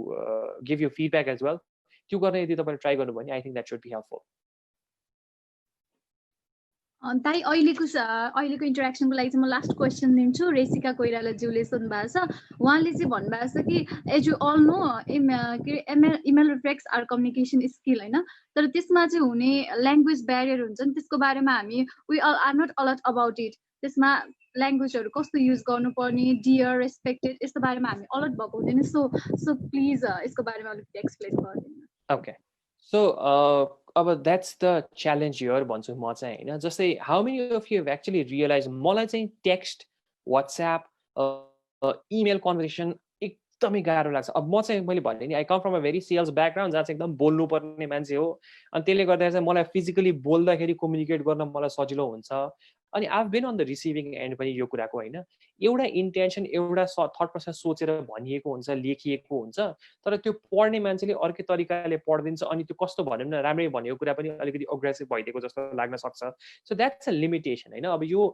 give you feedback as well त्यो गर्न यदि तपाईँले ट्राई गर्नुभयो भने I think that should be helpful दाइ अहिलेको इन्टरेक्सनको लागि चाहिँ म लास्ट क्वेसन दिन्छु रेसिका कोइरालाज्यूले सोध्नुभएको छ उहाँले चाहिँ भन्नुभएको छ कि as you all know email reflects our communication skill होइन तर त्यसमा चाहिँ हुने ल्याङ्ग्वेज ब्यारियर हुन्छ नि त्यसको बारेमा हामी we are not alert about it त्यसमा ल्याङ्ग्वेजहरू कस्तो युज गर्नुपर्ने डियर रेस्पेक्टेड यस्तो बारेमा हामी अलर्ट भएको हुँदैन सो प्लिज यसको बारेमा अलिकति एक्सप्लेन गरिदिनु ओके सो अब द्याट्स द च्यालेन्ज हियर भन्छु म चाहिँ होइन जस्तै how many of you have actually realize मलाई चाहिँ टेक्स्ट वाट्सएप इमेल कन्भर्सेसन एकदमै गाह्रो लाग्छ अब म चाहिँ मैले भने नि I come from a very sales background जहाँ चाहिँ एकदम बोल्नुपर्ने मान्छे हो अनि त्यसले गर्दा चाहिँ मलाई फिजिकली बोल्दाखेरि कम्युनिकेट गर्न मलाई सजिलो हुन्छ अनि I been on the receiving end पनि यो कुराको होइन एउटा इन्टेन्सन एउटा थट प्रोसेस सोचेर भनिएको हुन्छ लेखिएको हुन्छ तर त्यो पढ्ने मान्छेले अर्कै तरिकाले पढिदिन्छ अनि त्यो कस्तो भनौँ न राम्रै भनेको कुरा पनि अलिकति अग्रेसिभ भइदिएको जस्तो लाग्न सक्छ सो द्याट्स अ लिमिटेसन होइन अब यो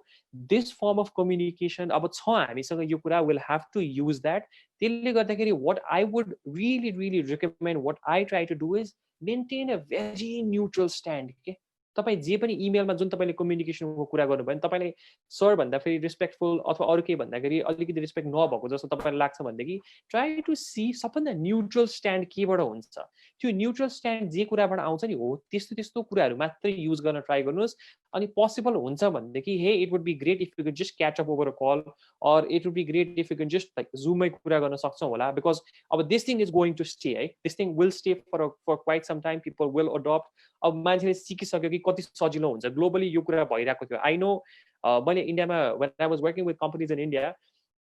दिस फर्म अफ कम्युनिकेसन अब छ हामीसँग यो कुरा will have to use that त्यसले गर्दाखेरि what I would really recommend what I try to do is maintain a very neutral stand के तपाईँ जे पनि इमेलमा जुन तपाईँले कम्युनिकेसनको कुरा गर्नुभयो भने तपाईँले सर भन्दा फेरि रेस्पेक्टफुल अथवा अरू केही भन्दाखेरि अलिकति रेस्पेक्ट नभएको जस्तो तपाईँलाई लाग्छ भनेदेखि ट्राई टु सी सबभन्दा न्युट्रल स्ट्यान्ड केबाट हुन्छ त्यो न्युट्रल स्ट्यान्ड जे कुराबाट आउँछ नि हो त्यस्तो कुराहरू मात्रै युज गर्न ट्राई गर्नुहोस् अनि पोसिबल हुन्छ भनेदेखि hey it would be great if you can just catch up over a call or it would be great if you can just like जुममै कुरा गर्न सक्छौँ होला बिकज अब this thing is going to stay है this thing will stay for quite some time people will adapt अब मान्छेले सिकिसक्यो कि कति सजिलो हुन्छ ग्लोबली यो कुरा भइरहेको थियो आई नो मैले इन्डियामा when I was working with companies in India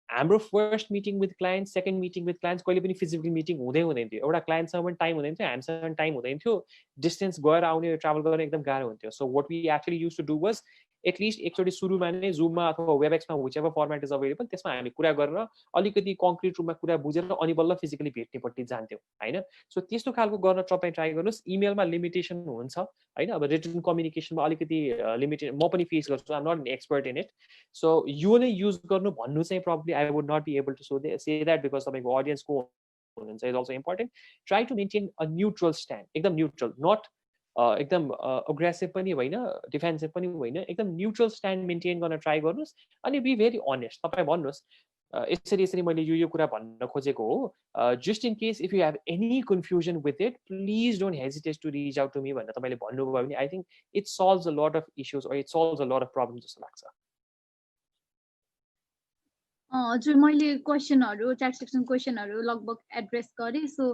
हाम्रो first meeting with client second meeting with clients कहिले पनि फिजिकल मिटिङ हुँदैन थियो एउटा क्लाइन्टसँग पनि टाइम हुँदैन थियो हामीसँग पनि टाइम हुँदैन थियो डिस्टेन्स गएर आउने ट्राभल गर्ने एकदम गाह्रो हुन्थ्यो so what we actually use to do was at least एकचोटि सुरुमा नै जुममा अथवा वेबएक्समा whichever format is available त्यसमा हामी कुरा गरेर अलिकति कङ्क्रिट रूपमा कुरा बुझेर अनि बल्ल फिजिकली भेट्नेपट्टि जान्थ्यौँ होइन सो त्यस्तो खालको गर्न तपाईँ ट्राई गर्नुहोस् इमेलमा लिमिटेसन हुन्छ होइन अब रिटन कम्युनिकेसनमा अलिकति लिमिटेड म पनि फेस गर्छु I am not an expert in it so यो नै युज गर्नु भन्नु चाहिँ probably I would not be able to say that because तपाईँको अडियन्सको हुनुहुन्छ is also important try to maintain a neutral stand एकदम न्युट्रल नट एकदम अग्रेसिभ पनि होइन डिफेन्सिभ पनि होइन एकदम न्युट्रल स्ट्यान्ड मेन्टेन गर्न ट्राई गर्नुहोस् अनि बी भेरी अनेस्ट तपाईँ भन्नुहोस् यसरी मैले यो कुरा भन्न खोजेको हो just in case if you have any confusion with it please don't hesitate to reach out to me भनेर तपाईँले भन्नुभयो भने I think it solves a lot of issues or it solves a lot of problem जस्तो लाग्छ हजुर मैले क्वेसनहरू च्याट सेक्सन क्वेसनहरू लगभग एड्रेस गरेँ सो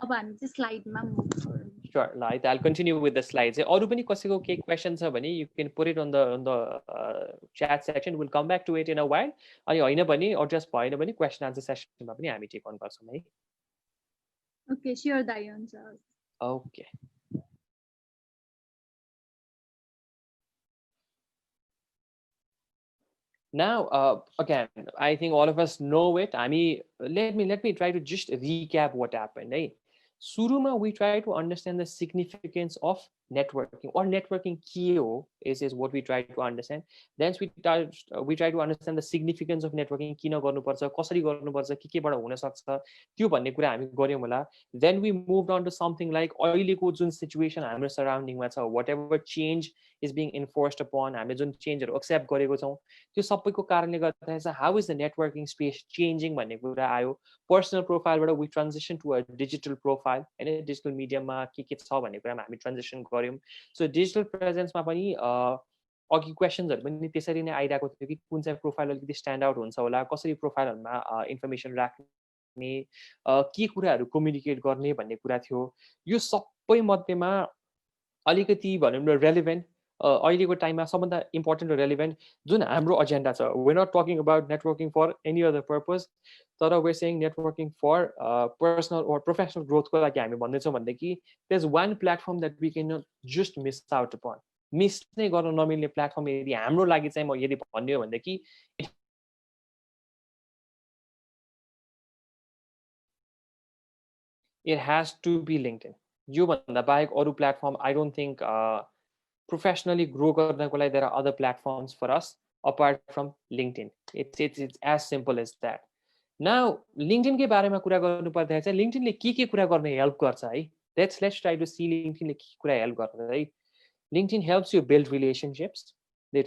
अब हामी चाहिँ स्लाइडमा मुभ गरौँ Sure, right. I'll continue with the slides. अरू पनि कसैको केही questions छ भने you can put it on the chat section. We'll come back to it in a while. अनि होइन भने or just भएन भने question answer session मा पनि हामी take on गर्छौँ है. ओके स्योर दाइ हुन्छ Okay. Now, again, I think all of us know it. I mean, let me try to just recap what happened. Right? Suruma, we try to understand the significance of networking or networking key is what we try to understand. Then we try to understand the significance of networking. Kina गर्नुपर्छ, कसरी गर्नुपर्छ, के-केबाट हुन सक्छ, त्यो भन्ने कुरा हामी गर्यौं होला. Then we moved on to something like अहिलेको जुन situation हाम्रो सराउन्डिङमा छ, whatever change is being enforced upon, हामीले जुन चेन्जहरु एक्सेप्ट गरेको छौं, त्यो सबैको कारणले गर्दा चाहिँ how is the networking space changing भन्ने कुरा आयो. Personal profile बाट we transition to a digital profile हैन, digital medium मा के छ भन्ने कुरामा हामी transition गर्यौं. So digital presence मा पनि अघि क्वेशन्सहरु पनि त्यसरी नै आइराको थियो कि कुन चाहिँ प्रोफाइल अलिकति स्ट्यान्ड आउट हुन्छ होला, कसरी प्रोफाइलहरुमा इन्फर्मेसन राख्ने, के कुराहरु कम्युनिकेट गर्ने भन्ने कुरा थियो. यो सबै मध्येमा अलिकति भनौं न रेलेभेन्ट अहिलेको टाइममा सबभन्दा इम्पोर्टेन्ट र रेलेभेन्ट जुन हाम्रो एजेन्डा छ. We not talking about networking for any other purpose, तर we saying networking for personal or professional ग्रोथको लागि हामी भन्दैछौँ भनेदेखि there is one platform that we can just miss out upon. मिस नै गर्न नमिल्ने प्लेटफर्म यदि हाम्रो लागि चाहिँ म यदि भन्ने हो भनेदेखि it has to be LinkedIn. यो भन्दा बाहेक अरु platform I don't think professionally grow गर्नको लागि there are other platforms for us apart from LinkedIn. It's as simple as that. Now LinkedIn के बारेमा कुरा गर्नु पर्दा चाहिँ LinkedIn ले के कुरा गर्ने हेल्प गर्छ है. Let's try to see LinkedIn ले के कुरा हेल्प गर्छ है. LinkedIn helps you build relationships. They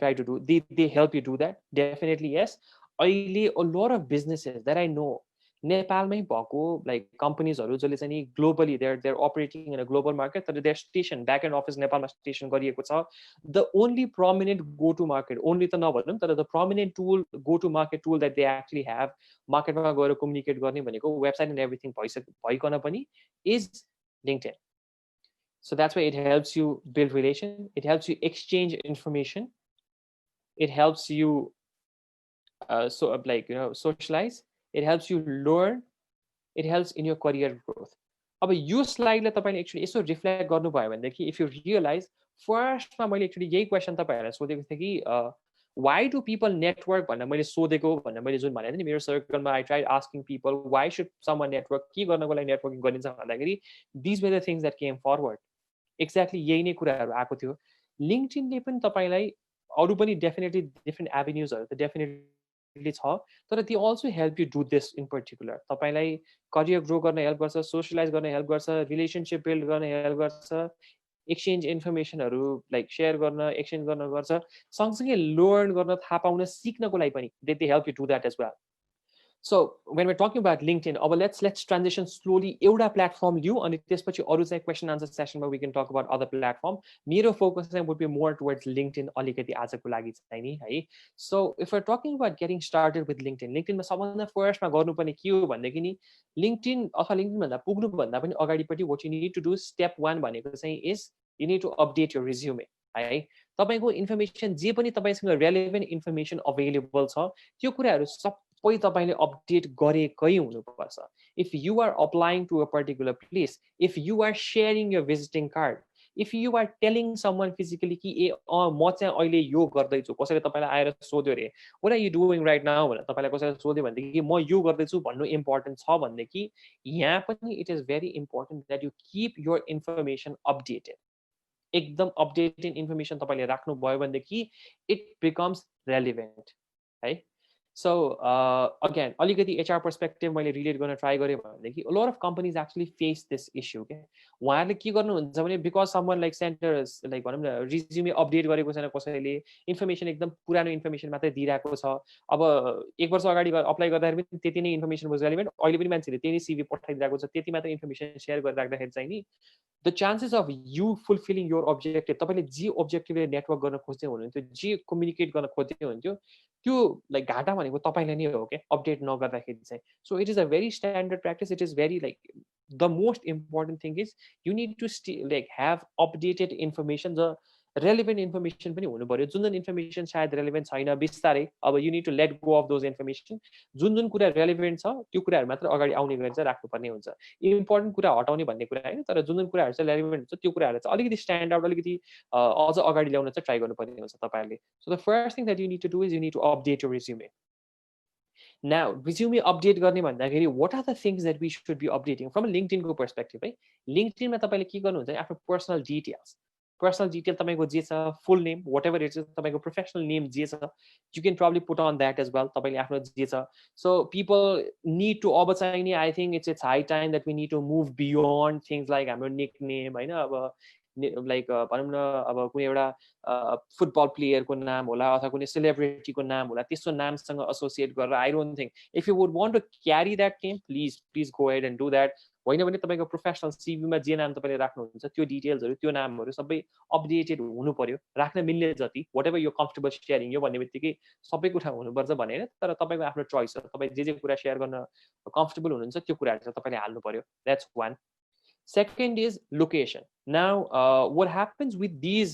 help you do that. Definitely yes. अहिले a lot of businesses that I know नेपालमै भएको like companiesहरु जसले चाहिँ नि globally they're operating in a global market, तर their station back end office नेपालमा station गरिएको छ. The only prominent go to market, only त नभनौं तर the prominent tool, go to market tool that they actually have मार्केटमा गएर कम्युनिकेट गर्ने भनेको वेबसाइट एन्ड एभ्रिथिङ भइकन पनि is LinkedIn. So that's why it helps you build relation, it helps you exchange information, it helps you socialize, it helps you learn, it helps in your career growth. अब यो स्लाइडलाई तपाईले एक्चुअली यसो रिफ्लेक्ट गर्नु भयो भनेदेखि इफ यु रियलाइज फर्स्टमा मैले एक्चुअली यही क्वेशन तपाईहरुलाई सोधेको थिए कि why do people network भनेर मैले सोधेको भनेर मैले जुन भनेको थिएँ नि मेरो सर्कलमा I tried asking people why should someone network, के गर्नको लागि नेटवर्किङ गरिन्छ भन्दाखेरि these were the things that came forward. Exactly यही नै कुराहरु आएको थियो. लिंक्डइनले पनि तपाईलाई अरु पनि डेफिनेटली डिफरेंट एभेन्यूजहरु त डेफिनेटली छ, तर they also help you do this in particular. तपाईलाई करियर ग्रो गर्न हेल्प गर्छ, सोशलाइज गर्न हेल्प गर्छ, रिलेशनशिप बिल्ड गर्न हेल्प गर्छ, एक्सचेन्ज इन्फर्मेसनहरु लाइक शेयर गर्न, एक्सचेन्ज गर्न गर्छ, सँगसँगै लर्न गर्न, थाहा पाउन, सिक्नको लागि पनि they help you do that as well. So when we're talking about LinkedIn, let's transition slowly. एउटा प्लेटफर्म लिऊ अनि त्यसपछि अरु चाहिँ क्वेशन आन्सर सेसनमा we can talk about other platform. मेरो फोकस चाहिँ would be more towards LinkedIn अलिकति आजको लागि चाहिँ नि है. So if we're talking about getting started with LinkedIn मा सबभन्दा फर्स्टमा गर्नुपर्ने के हो भन्देखि नि LinkedIn अथवा LinkedIn भन्दा पुग्नु भन्दा पनि अगाडिपटि what you need to do step 1 भनेको चाहिँ is you need to update your resume है. तपाईको इन्फर्मेसन जे पनि तपाईसँग रेलेभेन्ट इन्फर्मेसन अवेलेबल छ त्यो कुराहरु सबै तपाईले अपडेट गरेकै हुनुपर्छ. If you are applying to a particular place, if you are sharing your visiting card, if you are telling someone physically कि म चाहिँ अहिले यो गर्दै छु, कसैले तपाईलाई आएर सोध्यो रे what are you doing right now भनेर तपाईलाई कसैले सोध्यो भनेदेखि म यो गर्दै छु भन्नु इम्पोर्टेन्ट छ भनेदेखि यहाँ पनि it is very important that you keep your information updated. एकदम अपडेटेड इन्फर्मेसन तपाईले राख्नु भयो भनेदेखि it becomes relevant है. So again अलिकति HR पर्सपेक्टिभ मैले रिलेट गर्न ट्राई गरे भनेदेखि a lot of companies actually face this issue के उहाँहरुले के गर्नुहुन्छ भने because someone like centers like भनौं न रिज्युमे अपडेट गरेको छैन, कसैले इन्फर्मेसन एकदम पुरानो इन्फर्मेसन मात्रै दिइराको छ. अब एक वर्ष अगाडि अप्लाई गर्दाखेरि पनि त्यति नै इन्फर्मेसन वाज रेलेभेन्ट, अहिले पनि मान्छेले त्यही नै सीवी पठाइदिएको छ, त्यति मात्र इन्फर्मेसन शेयर गरिराख्दाखेरि चाहिँ नि the chances of you fulfilling your objective, तपाईले जे objectively नेटवर्क गर्न खोज्दै हुनुहुन्थ्यो, जे कम्युनिकेट गर्न खोज्दै हुनुहुन्थ्यो त्यो लाइक घाटा भनेको तपाईले नै हो के अपडेट नगर्दाखेरि चाहिँ. So it is a very standard practice, it is very like the most important thing is you need to like have updated information, the relevant information पनि हुनु पर्यो. जुन जुन इन्फर्मेसन सायद रेलेभेन्ट छैन बिस्तारै अब you need to let go of those information. जुन जुन कुरा रेलेभेन्ट छ त्यो कुराहरू मात्र अगाडि आउने गरी चाहिँ राख्नुपर्ने हुन्छ. इम्पोर्टेन्ट कुरा हटाउने भन्ने कुरा हैन, तर जुन जुन कुराहरू चाहिँ रेलेभेन्ट हुन्छ त्यो कुराहरू चाहिँ अलिकति स्ट्यान्ड आउट, अलिकति अझ अगाडि ल्याउन चाहिँ ट्राई गर्नुपर्ने हुन्छ तपाईहरुले. So the first thing that you need to do is you need to update your resume. Now, resume update गर्ने भन्दाखेरि what are the things that we should be updating from a LinkedIn को perspective है. LinkedIn मा तपाईले के गर्नुहुन्छ आफ्नो personal details. Personal detail तपाईको जे छ, full name, whatever it is, तपाईको professional name जे छ, you can probably put on that as well. तपाईले आफ्नो जे छ. So people need to अब चाहिँ नि I think it's high time that we need to move beyond things like हाम्रो nickname हैन. अब लाइक भनौँ न अब कुनै एउटा फुटबल प्लेयरको नाम होला अथवा कुनै सेलिब्रिटीको नाम होला त्यस्तो नामसँग एसोसिएट गरेर I don't think if you would want to carry that name please go ahead and do that. होइन भने तपाईँको प्रोफेसनल सिभीमा जे नाम तपाईँले राख्नुहुन्छ त्यो डिटेल्सहरू त्यो नामहरू सबै अपडेटेड हुनु पर्यो. राख्न मिल्ने जति whatever you comfortable sharing यो भन्ने बित्तिकै सबै कुरा हुनुपर्छ भने होइन, तर तपाईँको आफ्नो चोइस हो. तपाईँ जे कुरा सेयर गर्न कम्फर्टेबल हुनुहुन्छ त्यो कुराहरू चाहिँ तपाईँले हाल्नु पर्यो. That's one. Second is location. Now, what happens with these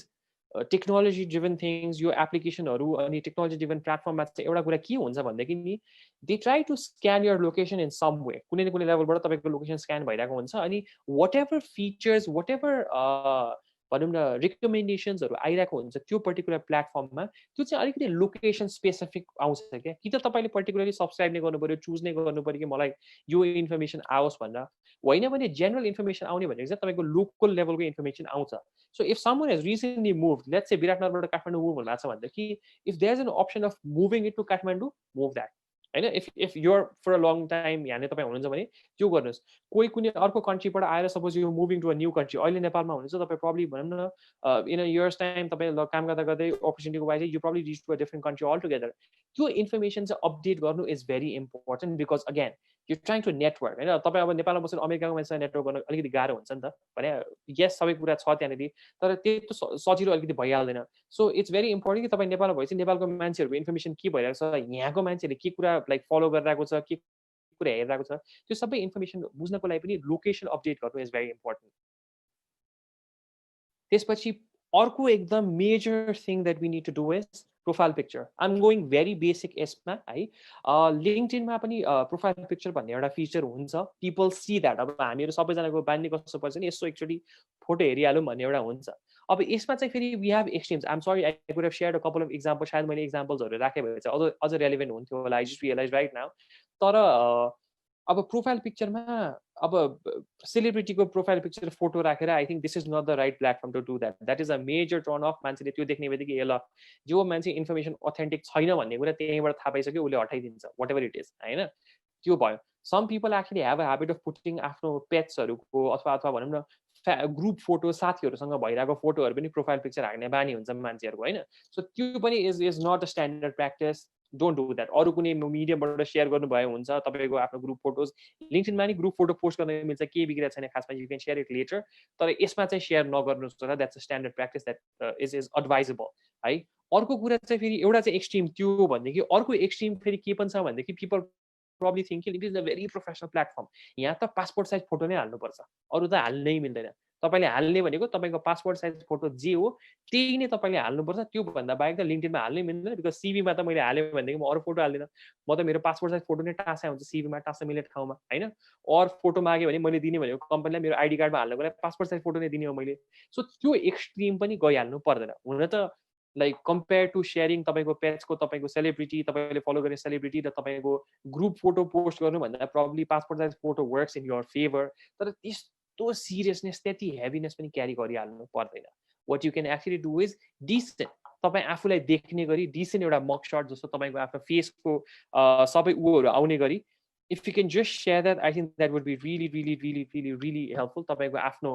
technology-driven things, your application or any technology-driven platform, एउटा कुरा के हुन्छ भन्दाखेरि नि they try to scan your location in some way. कुनै न कुनै लेभलबाट तपाईको लोकेसन स्क्यान भइरहेको हुन्छ अनि whatever features, whatever भनौँ न रिकमेन्डेसन्सहरू आइरहेको हुन्छ त्यो पर्टिकुलर प्लेटफर्ममा त्यो चाहिँ अलिकति लोकेसन स्पेसिफिक आउँछ क्या. कि त तपाईँले पर्टिकुलरली सब्सक्राइब नै गर्नु पर्यो, चुज नै गर्नु पर्यो कि मलाई यो इन्फर्मेसन आओस् भनेर. होइन भने जेनरल इन्फर्मेसन आउने भनेको चाहिँ तपाईँको लोकल लेभलको इन्फर्मेसन आउँछ. So if someone has recently move, let's say विराटनगरबाट काठमाडौँ मुभ हुनु भएको छ भनेदेखि if there is an option of moving it to Kathmandu, move that होइन. If you're for a long time यहाँनिर तपाईँ हुनुहुन्छ भने त्यो गर्नुहोस्. कोही कुनै अर्को कन्ट्रीबाट आएर suppose you moving to a new country, अहिले नेपालमा हुनुहुन्छ तपाईँ प्रब्लली भनौँ न इन अ इयर्स टाइम तपाईँ काम गर्दा गर्दै अपर्च्युनिटीको wise you probably reach to a different country altogether. त्यो इन्फर्मेसन चाहिँ अपडेट गर्नु is very important because again you trying to network होइन. तपाईँ अब नेपालमा बसेर अमेरिकाको मान्छेसँग नेटवर्क गर्न अलिकति गाह्रो हुन्छ नि त भने यस सबै कुरा छ त्यहाँनिर, तर त्यो सजिलो अलिकति भइहाल्दैन. सो इट्स भेरी इम्पोर्टेन्ट कि तपाईँ नेपालमा भएपछि नेपालको मान्छेहरूको इन्फर्मेसन के भइरहेको छ, यहाँको मान्छेहरूले के कुरा लाइक फलो गरिरहेको छ, के कुरा हेरिरहेको छ, त्यो सबै इन्फर्मेसन बुझ्नको लागि पनि लोकेसन अपडेट गर्नु इज भेरी इम्पोर्टेन्ट. त्यसपछि अर्को एकदम major thing that we need to do is profile picture. I'm going very basic यसमा है. लिङ्क्डइनमा पनि प्रोफाइल पिक्चर भन्ने एउटा फिचर हुन्छ. People see that. अब हामीहरू सबैजनाको बानी कस्तो पर्छ नि यसो एकचोटि फोटो हेरिहालौँ भन्ने एउटा हुन्छ. अब यसमा चाहिँ फेरि we have extremes. I'm sorry I could have shared a couple of example. सायद मैले इक्जाम्पल्सहरू राखेँ भने चाहिँ अझ रेलेभेन्ट हुन्थ्यो होला. I just realize right now. तर अब प्रोफाइल पिक्चरमा अब सेलिब्रिटीको प्रोफाइल पिक्चर फोटो राखेर I think this is not the right platform to do that. That is a major turn off. मान्छेले त्यो देख्ने बित्तिकै ल जो मान्छे इन्फर्मेसन अथेन्टिक छैन भन्ने कुरा त्यहीँबाट थाहा पाइसक्यो, उसले हटाइदिन्छ वाट एभर इट इज होइन. त्यो भयो. Some people actually have a habit of putting आफ्नो पेट्सहरूको अथवा भनौँ न ग्रुप फोटो साथीहरूसँग भइरहेको फोटोहरू पनि प्रोफाइल पिक्चर हाल्ने बानी हुन्छ मान्छेहरूको होइन. सो त्यो पनि is not a standard practice. Don't do that. अरू कुनै मिडियमबाट सेयर गर्नुभयो हुन्छ तपाईँको आफ्नो ग्रुप फोटोज. लिङ्क्डइनमा नि ग्रुप फोटो पोस्ट गर्न मिल्छ, केही बिग्रेको छैन खासमा. You can share it later. तर यसमा चाहिँ सेयर नगर्नुहोस् होला. That's a standard practice that is advisable है. अर्को कुरा चाहिँ फेरि एउटा चाहिँ एक्सट्रिम त्यो भनेदेखि अर्को एक्सट्रिम फेरि के पनि छ भनेदेखि people probably thinking it is a very professional platform. यहाँ त पासपोर्ट साइज फोटो नै हाल्नुपर्छ, अरू त हाल्नै मिल्दैन. तपाईँले हाल्ने भनेको तपाईँको पासपोर्ट साइज फोटो जे हो त्यही नै तपाईँले हाल्नुपर्छ. त्यो भन्दा बाहेक त लिङ्क्डइनमा हाल्नै मिल्दैन. बिकज सिभीमा त मैले हालेँ भनेदेखि म अरू फोटो हाल्दिनँ. म त मेरो पासपोर्ट साइज फोटो नै टाँसा हुन्छ सिभीमा, टाँसा मिल्ने ठाउँमा होइन. अरू फोटो माग्यो भने मैले दिने भनेको कम्पनीलाई मेरो आइडी कार्डमा हाल्नको लागि पासपोर्ट साइज फोटो नै दिने हो मैले. सो त्यो एक्सट्रिम पनि गइहाल्नु पर्दैन. हुन त लाइक कम्पेयर टु सेयरिङ तपाईँको पेजको तपाईँको सेलिब्रिटी, तपाईँले फलो गर्ने सेलिब्रिटी र तपाईँको ग्रुप फोटो पोस्ट गर्नुभन्दा probably passport size photo works in your favour. तर त्यस्तो सिरियसनेस त्यति हेभिनेस पनि क्यारी गरिहाल्नु पर्दैन. What you can actually do is decent. तपाईँ आफूलाई देख्ने गरी डिसेन्ट एउटा मक सट जस्तो तपाईँको आफ्नो फेसको सबै उयोहरू आउने गरी if you can just share that I think that would be really really really really really helpful. तपाईँको आफ्नो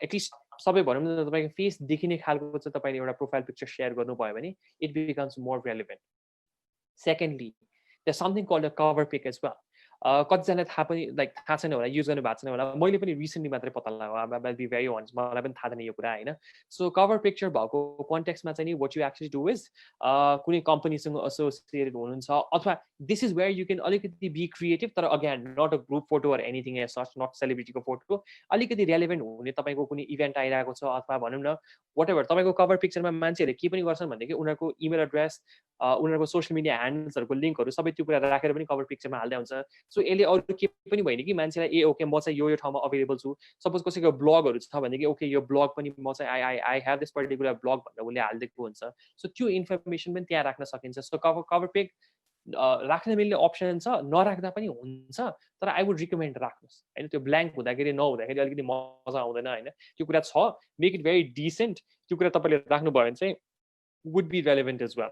एटलिस्ट सबै भनौँ न तपाईँको फेस देखिने खालको चाहिँ तपाईँले एउटा प्रोफाइल पिक्चर सेयर गर्नुभयो भने it becomes more relevant. Secondly there something called a cover pic as well. कतिजनालाई थाहा पनि लाइक थाहा छैन होला, युज गर्नु भएको छैन होला, मैले पनि रिसेन्टली मात्रै पत्ता लगाएको, आई बी भेरी अनेस्ट, मलाई पनि थाहा छैन यो कुरा होइन। सो कभर पिक्चर भएको कन्टेक्स्टमा चाहिँ नि what you actually do is कुनै कम्पनीसँग एसोसिएटेड हुनुहुन्छ अथवा this is where you can अलिकति बी क्रिएटिभ, तर again not a group photo or anything as such, not सेलिब्रिटीको फोटो, अलिकति रेलेभेन्ट हुने तपाईँको कुनै इभेन्ट आइरहेको छ अथवा भनौँ न वाट एभर तपाईँको कभर पिक्चरमा मान्छेहरूले के पनि गर्छन् भनेदेखि उनीहरूको इमेल एड्रेस, उनीहरूको सोसियल मिडिया ह्यान्डल्सहरूको लिङ्कहरू सबै त्यो कुरा राखेर पनि कभर पिक्चरमा हाल्दै हुन्छ। सो यसले अरू के पनि होइन कि मान्छेलाई ए ओके म चाहिँ यो ठाउँमा अभाइलेबल छु, सपोज कसैको ब्लगहरू छ भनेदेखि ओके यो ब्लग पनि म चाहिँ I have this particular blog भनेर उसले हालिदिएको हुन्छ। सो त्यो इन्फर्मेसन पनि त्यहाँ राख्न सकिन्छ। सो कभर पेज राख्न मिल्ने अप्सन छ, नराख्दा पनि हुन्छ, तर आई वुड रिकमेन्ड राख्नुहोस् होइन। त्यो ब्ल्याङ्क हुँदाखेरि नहुँदाखेरि अलिकति मजा आउँदैन होइन। त्यो कुरा छ, मेक इट भेरी डिसेन्ट, त्यो कुरा तपाईँले राख्नुभयो भने चाहिँ would be relevant as well.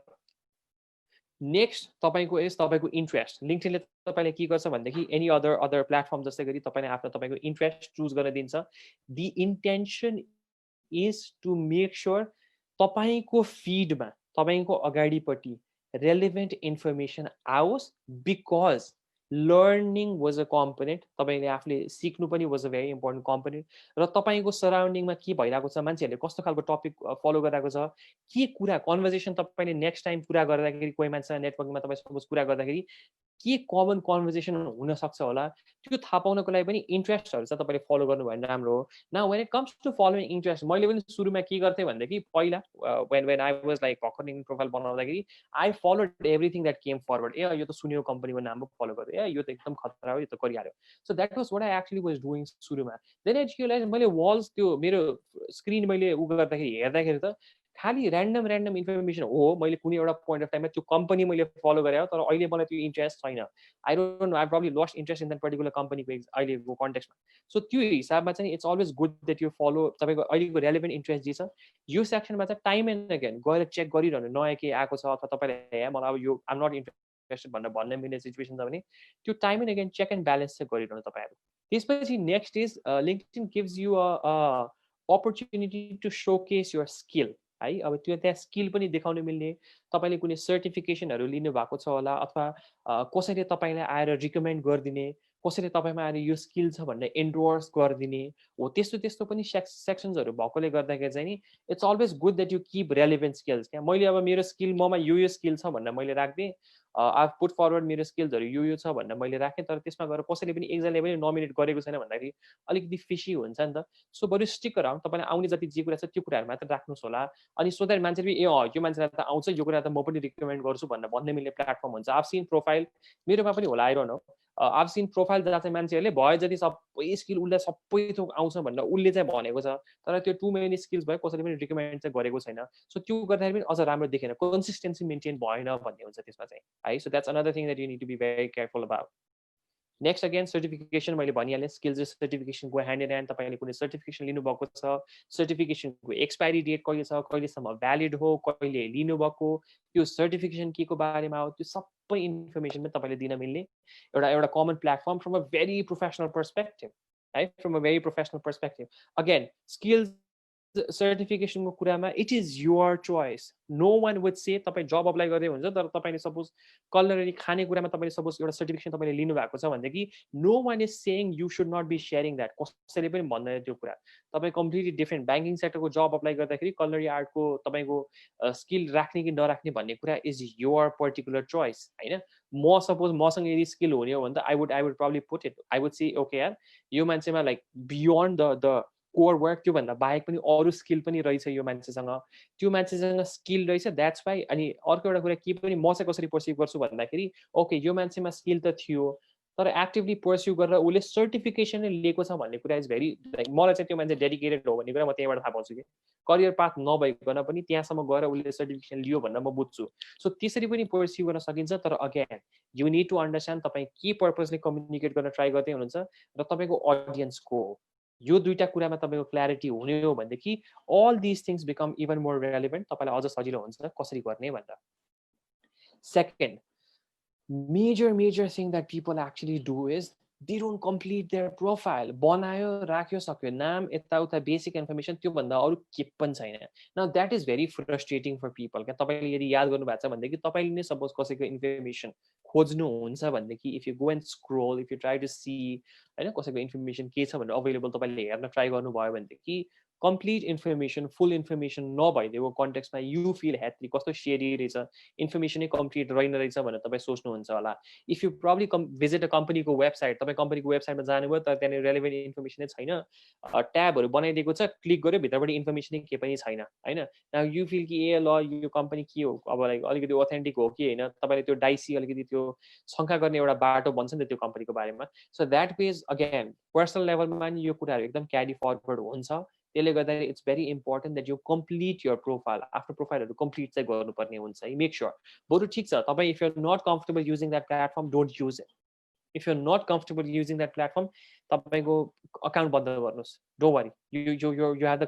Next तपाईँको तपाईँको इन्ट्रेस्ट। लिङ्क्डइनले तपाईँले के गर्छ भनेदेखि एनी अदर प्लेटफर्म जस्तै गरी तपाईँले आफ्नो तपाईँको इन्ट्रेस्ट चुज गर्न दिन्छ। The intention is to make sure तपाईँको फिडमा तपाईँको अगाडिपट्टि रेलेभेन्ट इन्फर्मेसन आओस्, because learning was a component, तपाईँले आफूले सिक्नु पनि was a very important component, र तपाईँको सराउन्डिङमा के भइरहेको छ, मान्छेहरूले कस्तो खालको टपिक फलो गरिरहेको छ, के कुरा कन्भर्सेसन तपाईँले नेक्स्ट टाइम कुरा गर्दाखेरि कोही मान्छे नेटवर्किङमा तपाईँ सपोज कुरा गर्दाखेरि के कमन कन्भर्सेसन हुनसक्छ होला, त्यो थाहा पाउनको लागि पनि इन्ट्रेस्टहरू चाहिँ तपाईँले फलो गर्नु भयो भने राम्रो हो। Now when it comes to following interest, मैले पनि सुरुमा के गर्थेँ भनेदेखि पहिला वेन आई वाज लाइक भर्खर प्रोफाइल बनाउँदाखेरि I followed everything that came forward. ए यो त सुन्यो कम्पनीको नाम फलो गरेँ, ए यो त एकदम खतरा हो, यो त गरिहाल्यो। So that was what I actually was doing सुरुमा। देन आई रियलाइज मैले वाल्स त्यो मेरो स्क्रिन मैले गर्दाखेरि हेर्दाखेरि त खालि ऱ्यान्डम इन्फर्मेसन हो। मैले कुनै एउटा पोइन्ट अफ टाइममा त्यो कम्पनी मैले फलो गरेँ हो, तर अहिले मलाई त्यो इन्ट्रेस्ट छैन। I don't know, I probably lost interest in that particular कम्पनीको अहिलेको कन्टेक्स्टमा। सो त्यो हिसाबमा चाहिँ it's always good that you follow तपाईँको अहिलेको रेलेभेन्ट इन्ट्रेस्ट जे छ। यो सेक्सनमा चाहिँ टाइम एन्ड अगेन गएर चेक गरिरहनु, नयाँ के आएको छ अथवा तपाईँले मलाई अब यो आम नट इन्ट्रेस्टेड भन्ने मिल्ने सिचुएसन छ भने त्यो time and again check and balance चाहिँ गरिरहनु तपाईँहरू। त्यसपछि next is LinkedIn gives you a opportunity to showcase your skill है। अब त्यो त्यहाँ स्किल पनि देखाउनु मिल्ने, तपाईँले कुनै सर्टिफिकेसनहरू लिनु भएको छ होला अथवा कसैले तपाईँलाई आएर रिकमेन्ड गरिदिने, कसैले तपाईँमा आएर यो स्किल छ भनेर एन्डोर्स गरिदिने हो, त्यस्तो पनि सेक्सन्सहरू भएकोले गर्दाखेरि चाहिँ नि it's always good that you keep relevant skills. क्या मैले अब मेरो स्किल ममा यो स्किल छ भनेर मैले राख्दिएँ, आई पुट फरवर्ड मेरो स्किल्सहरू यो छ भनेर मैले राखेँ, तर त्यसमा गएर कसैले पनि एकजनाले पनि नोमिनेट गरेको छैन भन्दाखेरि अलिकति फिसी हुन्छ नि त। सो बरु स्टिक अराउन्ड, तपाईँलाई आउने जति जे कुरा छ त्यो कुराहरू मात्र राख्नुहोस् होला। अनि सो द्याट मान्छेले ए यो मान्छेलाई त आउँछ, यो कुरा त म पनि रिकमेन्ड गर्छु भनेर भन्ने मिल्ने प्लेटफर्म हुन्छ। आफ सिन प्रोफाइल, मेरोमा पनि होला, आई डोन्ट नो, आफ सिन प्रोफाइल जहाँ चाहिँ मान्छेहरूले भयो जति सबै स्किल उसलाई सबै थोक आउँछ भनेर उसले चाहिँ भनेको छ, तर त्यो टु मेनी स्किल्स भयो, कसैले पनि रिकमेन्ड चाहिँ गरेको छैन। सो त्यो गर्दाखेरि पनि अझ राम्रो देखेन, कन्सिस्टेन्सी मेन्टेन भएन भन्ने हुन्छ त्यसमा चाहिँ है। So that's another thing that you need to be very careful about. Next again certification, मैले भनिहालेँ स्किल्स र सर्टिफिकेसनको ह्यान्ड इन ह्यान्ड। तपाईँले कुनै सर्टिफिकेसन लिनुभएको छ, सर्टिफिकेसनको एक्सपायरी डेट कहिले छ, कहिलेसम्म भ्यालिड हो, कहिले लिनुभएको, त्यो सर्टिफिकेसन के को बारेमा हो, त्यो सबै इन्फर्मेसन पनि तपाईँले दिन मिल्ने एउटा common platform from a very professional perspective है, from a very professional perspective. Again skills सर्टिफिकेसनको कुरामा it is your choice, no one would say तपाईँ जब अप्लाई गर्दै हुन्छ तर तपाईँले सपोज कलनरी खानेकुरामा तपाईँले सपोज एउटा सर्टिफिकेसन तपाईँले लिनुभएको छ भनेदेखि no one is saying you should not be sharing that, कसैले पनि भन्दैन त्यो कुरा। तपाईँ कम्प्लिटली डिफ्रेन्ट ब्याङ्किङ सेक्टरको जब अप्लाई गर्दाखेरि कलनरी आर्टको तपाईँको स्किल राख्ने कि नराख्ने भन्ने कुरा इज योर पर्टिकुलर चोइस होइन। म सपोज मसँग यदि स्किल हुने हो भने त I would probably put it, I would say okay यार यो मान्छेमा like beyond the core work, त्योभन्दा बाहेक पनि अरू स्किल पनि रहेछ यो मान्छेसँग, त्यो मान्छेसँग स्किल रहेछ, द्याट्स वाइ। अनि अर्को एउटा कुरा के पनि म चाहिँ कसरी पर्सिभ गर्छु भन्दाखेरि ओके यो मान्छेमा स्किल त थियो तर एक्टिभली पर्स्यु गरेर उसले सर्टिफिकेसनै लिएको छ भन्ने कुरा इज भेरी लाइक मलाई चाहिँ त्यो मान्छे डेडिकेटेड हो भन्ने कुरा म त्यहीँबाट थाहा पाउँछु कि करियर पाथ नभइकन पनि त्यहाँसम्म गएर उसले सर्टिफिकेसन लियो भनेर म बुझ्छु। सो त्यसरी पनि पर्स्यु गर्न सकिन्छ, तर again you need to understand तपाईँ के पर्पजले कम्युनिकेट गर्न ट्राई गर्दै हुनुहुन्छ र तपाईँको अडियन्स को हो। यो दुईटा कुरामा तपाईँको क्ल्यारिटी हुने हो भनेदेखि all this things become even more relevant, तपाईँलाई अझ सजिलो हुन्छ कसरी गर्ने भन्दा। Second major thing that people actually do is they don't complete their profile. बनायो राख्यो सक्यो नाम यताउता बेसिक इन्फर्मेसन त्यो भन्दा अरु के पनि छैन. Now that is very frustrating for people. क्या तपाईले यदि याद गर्नु भएको छ भन्दै कि तपाईले नै सपोज कसैको इन्फर्मेसन खोज्नु हुन्छ भन्दै कि if you go and scroll, if you try to see हैन कसैको इन्फर्मेसन के छ भनेर अवेलेबल तपाईले हेर्न ट्राई गर्नु भयो भन्दै कि complete information, full information नभइदिएको कन्टेक्स्टमा you feel happy कस्तो शेडी रहेछ इन्फर्मेसनै कम्प्लिट रहेन रहेछ भनेर तपाई सोच्नुहुन्छ होला. If you probably visit a company को वेबसाइट तपाई कम्पनीको वेबसाइटमा जानुभयो तर त्यहाँ रेलेभेन्ट इन्फर्मेसनै छैन ट्याबहरु बनाइदिएको छ क्लिक गर्यो भित्रबाट इन्फर्मेसनै के पनि छैन हैन. नाउ यु फिल कि ए ल यो कम्पनी के हो अब लाइक अलिकति ऑथेन्टिक हो कि हैन तपाईले त्यो डाइसी अलिकति त्यो शंका गर्ने एउटा बाटो भन्छ नि त्यो कम्पनीको बारेमा. So that page again personal लेभलमा नि यो कुराहरु एकदम क्यारी फरवर्ड हुन्छ. त्यसले गर्दा it's very important that you complete your profile. आफ्नो प्रोफाइलहरु कम्प्लिट चाहिँ गर्नुपर्ने हुन्छ है. मेक श्योर बरु ठीक छ तपाई if you are not comfortable using that platform don't use it. If you're not comfortable using that platform, तपाईको account बन्द गर्नुस्. Don't worry. You have the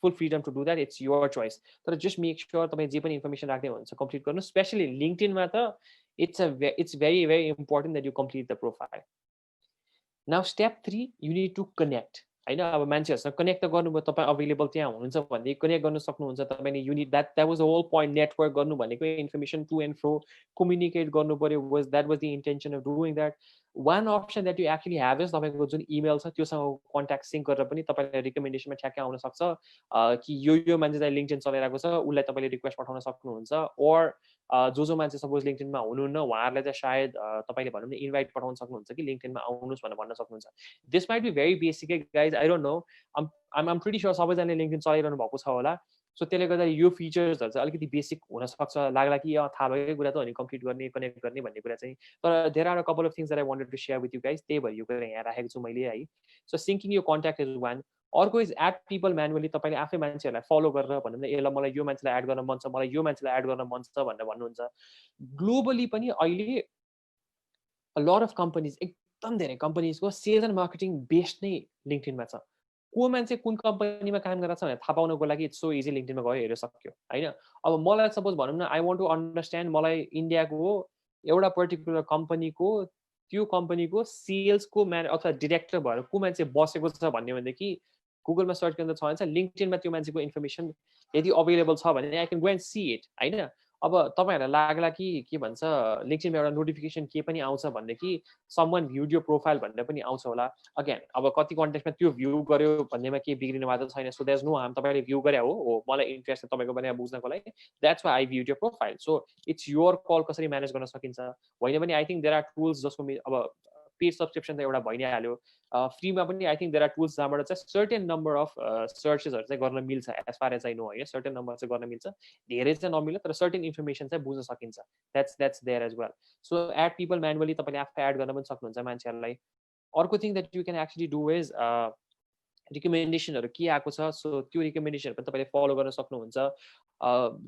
full freedom to do that. It's your choice. तर just make sure तपाई जे पनि इन्फर्मेसन राख्दै हुनुहुन्छ कम्प्लिट गर्नुस्. Especially LinkedIn मा त it's very important that you complete the profile. Now step 3, you need to connect. हैन अब मान्छेहरुसँग कनेक्ट त गर्नुभयो तपाई अवेलेबल त्यहाँ हुनुहुन्छ भन्दै कनेक्ट गर्न सक्नुहुन्छ तपाईले you need that was the whole point. Network गर्नु भनेको information to and fro communicate गर्नु पर्यो. that was the intention of doing that. One option that you actually have is तपाईको जुन इमेल छ त्योसँग कन्ट्याक्ट सिंक गरेर पनि तपाईलाई रिकमेन्डेसनमा ठ्याक्कै आउन सक्छ कि यो मान्छे चाहिँ लिंक्डइन चलाइरहेको छ उलाई तपाईले रिक्वेस्ट पठाउन सक्नुहुन्छ. और जो मान्छे सपोज लिंक्डइनमा हुनुहुन्न उहाँहरुलाई चाहिँ सायद तपाईले भन्नु नि इन्भाइट पठाउन सक्नुहुन्छ कि लिंक्डइनमा आउनुस् भनेर भन्न सक्नुहुन्छ. This might be very basic guys. I don't know. I'm pretty sure सबैजनाले लिंक्डइन चलाइरहनु भएको छ होला. सो त्यसले गर्दा यो फिचर्सहरु चाहिँ अलिकति बेसिक हुन सक्छ. लाग्ला कि थाहा भएकै कुरा त हो नि कम्प्लिट गर्ने कनेक्ट गर्ने भन्ने कुरा चाहिँ. तर there are a couple of things that I wanted to share with you guys. त्यही भएर यो कुरा यहाँ राखेको छु मैले है. सो सिंकिङ यो कन्ट्याक्ट इज वान. अर्को इज एड पिपल म्यानुअली. तपाईले आफै मान्छेहरुलाई फलो गरेर भन्नु न ए ल मलाई यो मान्छेलाई एड गर्न मन छ मलाई यो मान्छेलाई एड गर्न मन छ भनेर भन्नुहुन्छ. ग्लोबली पनि अहिले a lot of companies एकदम धेरै कम्पनीजको सेल्स एन्ड मार्केटिङ बेस्ड नै लिंक्डइनमा छ. को मान्छे कुन कम्पनीमा काम गरिरहेछ भनेर थाहा पाउनको लागि इट्स सो इजी लिंक्डइनमा गयो हेर्न सक्यो हैन. अब मलाई सपोज भनौं न आई वान्ट टु अन्डरस्ट्यान्ड मलाई इन्डियाको एउटा पर्टिकुलर कम्पनीको त्यो कम्पनीको सेल्सको अथवा डाइरेक्टर भएर को मान्छे बसेको छ भन्ने भनेदेखि गुगलमा सर्च गर्दा छ भने लिंक्डइनमा त्यो मान्छेको इन्फर्मेसन यदि अवेलेबल छ भने I can go and see it हैन. अब तपाईहरुलाई लाग्ला कि के भन्छ लिंक्डइनमा एउटा नोटिफिकेसन के पनि आउँछ भन्देखि समवन भ्युड योर प्रोफाइल भनेर पनि आउँछ होला. अगेन अब कति कन्टेक्स्टमा त्यो भ्यू गर्यो भन्नेमा के बिग्रिनु भएको छैन. So there is no harm. तपाईले भ्यू गरे हो मलाई इन्ट्रेस्ट छ तपाईको बारेमा बुझ्नको लागि. That's why I viewed your profile. So it's your call कसरी म्यानेज गर्न सकिन्छ होइन भने I think there are tools जसको अब पेड सब्सक्रिप्सन त एउटा भइ नै हाल्यो. फ्रीमा पनि I think there are tools जहाँबाट चाहिँ सर्टेन नम्बर अफ सर्चेसहरु चाहिँ गर्न मिल्छ as far as I know हैन. सर्टेन नम्बर चाहिँ गर्न मिल्छ. धेरै चाहिँ नमिल्छ तर सर्टेन इन्फर्मेसन चाहिँ बुझ्न सकिन्छ. That's there as well. So add people manually तपाईले आफै एड गर्न पनि सक्नुहुन्छ मान्छेहरुलाई. अर्को thing that you can actually do is रिकमेन्डेसनहरु के आएको छ. सो त्यो रिकमेन्डेसन पनि तपाईले फलो गर्न सक्नुहुन्छ.